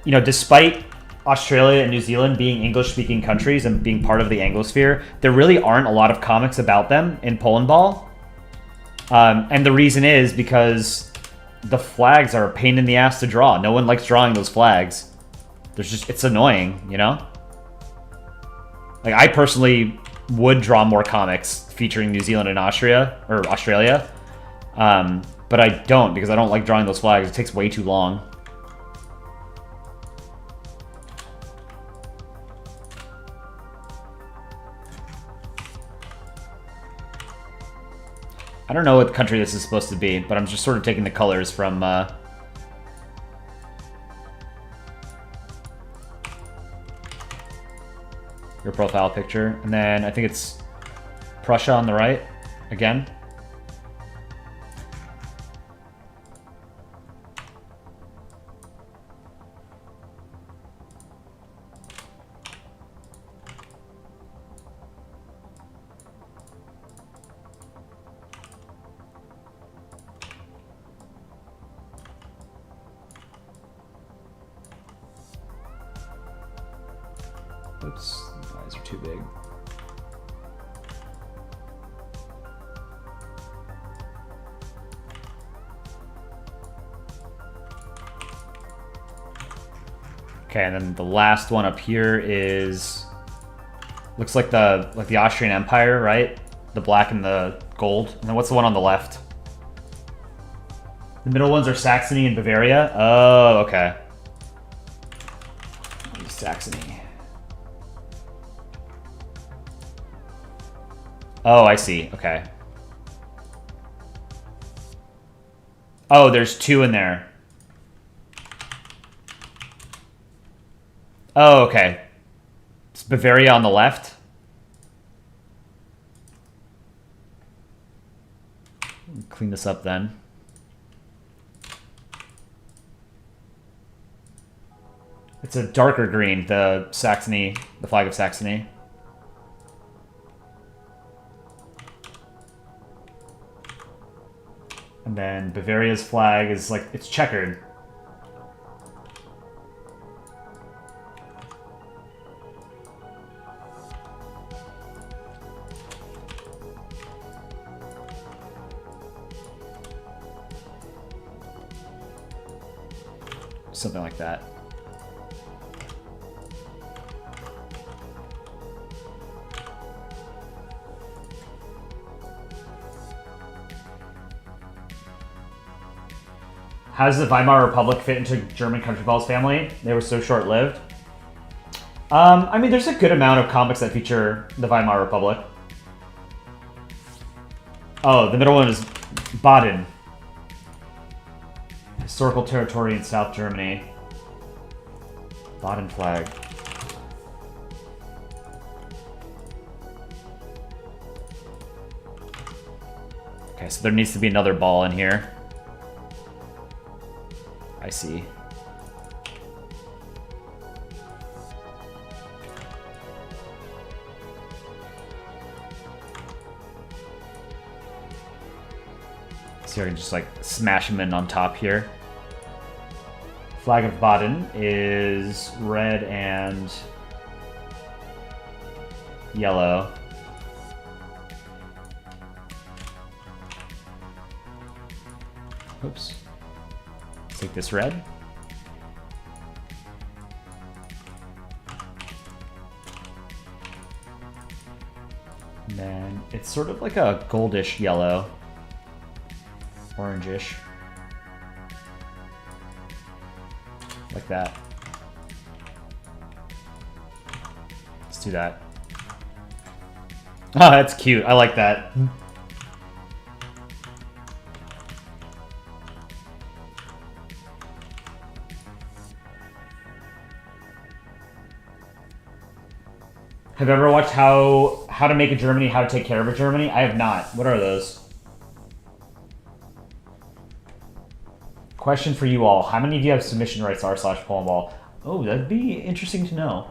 Speaker 1: you know, despite Australia and New Zealand being English-speaking countries and being part of the Anglosphere, there really aren't a lot of comics about them in Polandball. And the reason is because the flags are a pain in the ass to draw. No one likes drawing those flags. It's annoying, you know? Like, I personally would draw more comics featuring New Zealand and Australia. But I don't, because I don't like drawing those flags. It takes way too long. I don't know what country this is supposed to be, but I'm just sort of taking the colors from your profile picture. And then I think it's Prussia on the right, again. Oops, the eyes are too big. Okay, and then the last one up here is looks like the Austrian Empire, right? The black and the gold. And then what's the one on the left? The middle ones are Saxony and Bavaria. Oh, okay. Saxony. Oh, I see. Okay. Oh, there's two in there. Oh, okay. It's Bavaria on the left. Clean this up then. It's a darker green, the Saxony, the flag of Saxony. And then Bavaria's flag is like, it's checkered. Something like that. How does the Weimar Republic fit into German country balls family? They were so short-lived. I mean, there's a good amount of comics that feature the Weimar Republic. Oh, the middle one is Baden. Historical territory in South Germany. Baden flag. Okay, so there needs to be another ball in here. I see. So I can just like smash them in on top here. Flag of Baden is red and yellow. Oops. Take this red. And then it's sort of like a goldish yellow. Orangish. Like that. Let's do that. Oh, that's cute. I like that. Have you ever watched How to Make a Germany, How to Take Care of a Germany? I have not. What are those? Question for you all. How many of you have submission rights r/Polandball? Oh, that'd be interesting to know.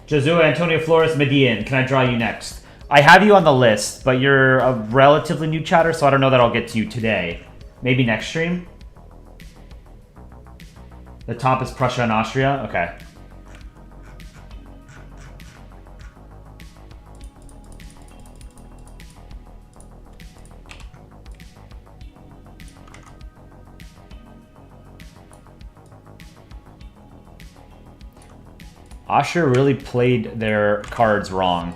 Speaker 1: Josua Antonio Flores Median, can I draw you next? I have you on the list, but you're a relatively new chatter, so I don't know that I'll get to you today. Maybe next stream? The top is Prussia and Austria? Okay. Austria really played their cards wrong.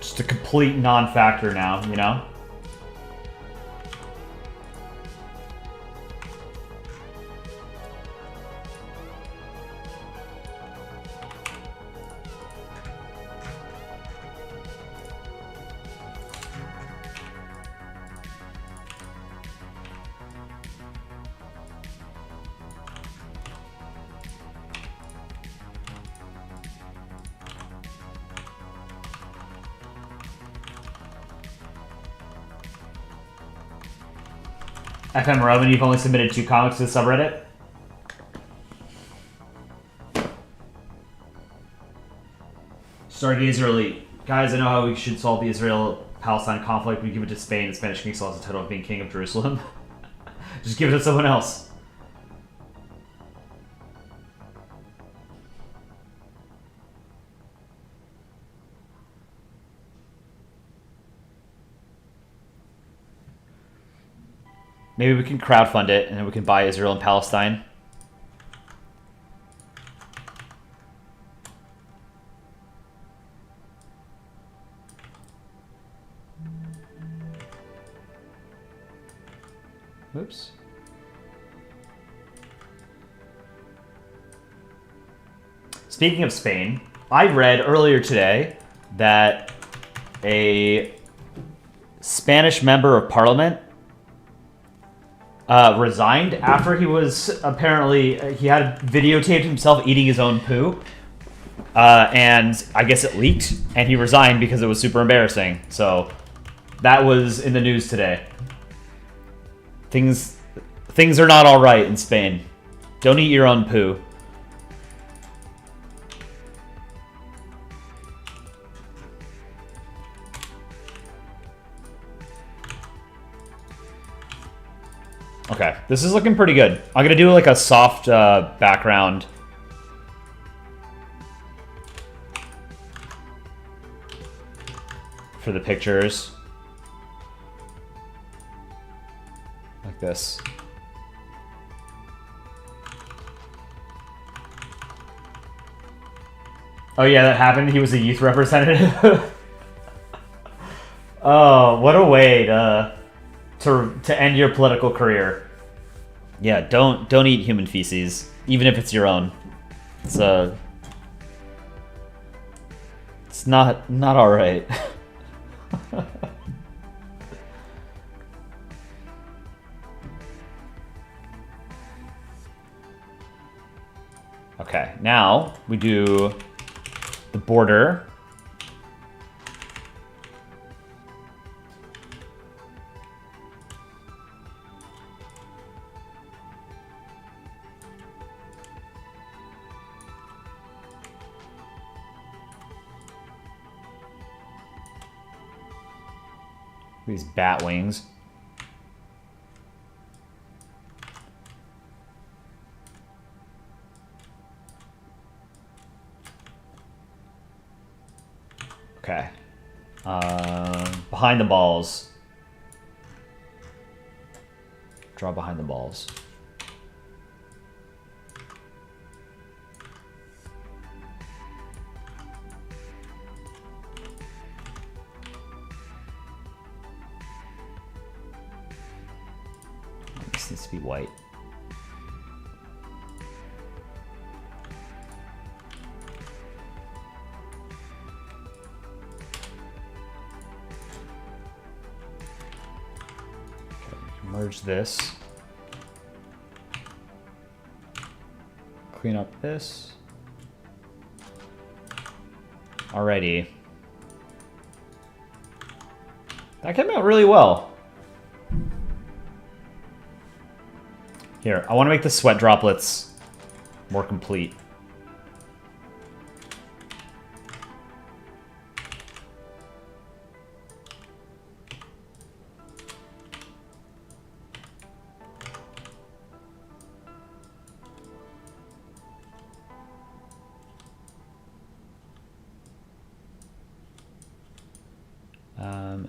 Speaker 1: Just a complete non-factor now, you know? FM Roman, you've only submitted 2 comics to the subreddit? Start the Israeli. Guys, I know how we should solve the Israel-Palestine conflict. We give it to Spain. The Spanish king still has the title of being king of Jerusalem. Just give it to someone else. Maybe we can crowdfund it, and then we can buy Israel and Palestine. Oops. Speaking of Spain, I read earlier today that a Spanish member of parliament resigned after he was apparently he had videotaped himself eating his own poo. And I guess it leaked, and he resigned because it was super embarrassing. So that was in the news today. Things are not all right in Spain. Don't eat your own poo. Okay, this is looking pretty good. I'm gonna do like a soft background. For the pictures. Like this. Oh yeah, that happened. He was a youth representative. Oh, what a way to end your political career. Yeah, don't eat human feces, even if it's your own. It's not all right. Okay, now we do the border. These bat wings. Okay. Behind the balls. Draw behind the balls. This needs to be white. Merge this. Clean up this. Alrighty. That came out really well. Here, I want to make the sweat droplets more complete.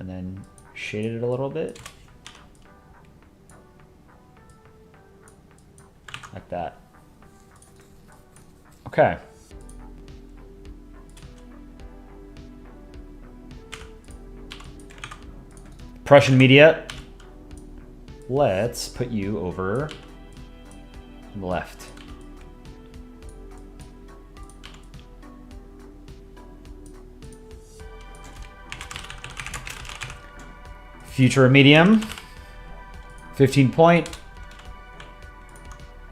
Speaker 1: And then shaded it a little bit. Like that. Okay. Prussian media. Let's put you over on the left. Future of medium. 15 point.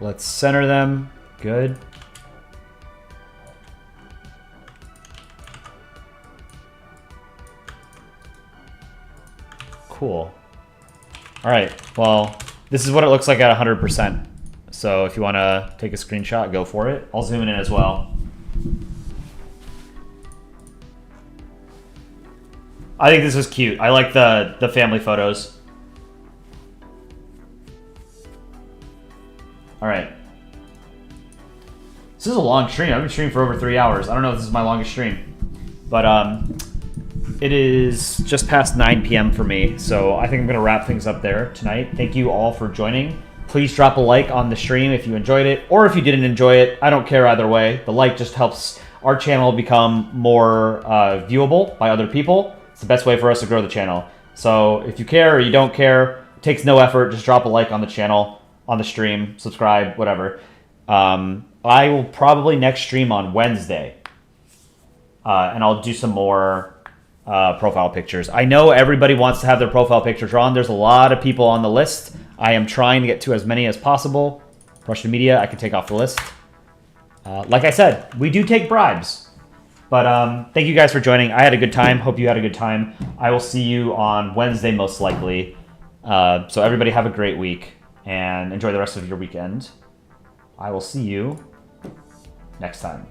Speaker 1: Let's center them. Good. Cool. All right. Well, this is what it looks like at 100%. So if you want to take a screenshot, go for it. I'll zoom in as well. I think this is cute. I like the family photos. All right. This is a long stream. I've been streaming for over 3 hours. I don't know if this is my longest stream. But it is just past 9 p.m. for me. So I think I'm going to wrap things up there tonight. Thank you all for joining. Please drop a like on the stream if you enjoyed it. Or if you didn't enjoy it, I don't care either way. The like just helps our channel become more viewable by other people. It's the best way for us to grow the channel. So if you care or you don't care, it takes no effort. Just drop a like on the channel, on the stream, subscribe, whatever. I will probably next stream on Wednesday. And I'll do some more profile pictures. I know everybody wants to have their profile picture drawn. There's a lot of people on the list. I am trying to get to as many as possible. Russian media, I can take off the list. Like I said, we do take bribes. But thank you guys for joining. I had a good time. Hope you had a good time. I will see you on Wednesday, most likely. So everybody have a great week and enjoy the rest of your weekend. I will see you next time.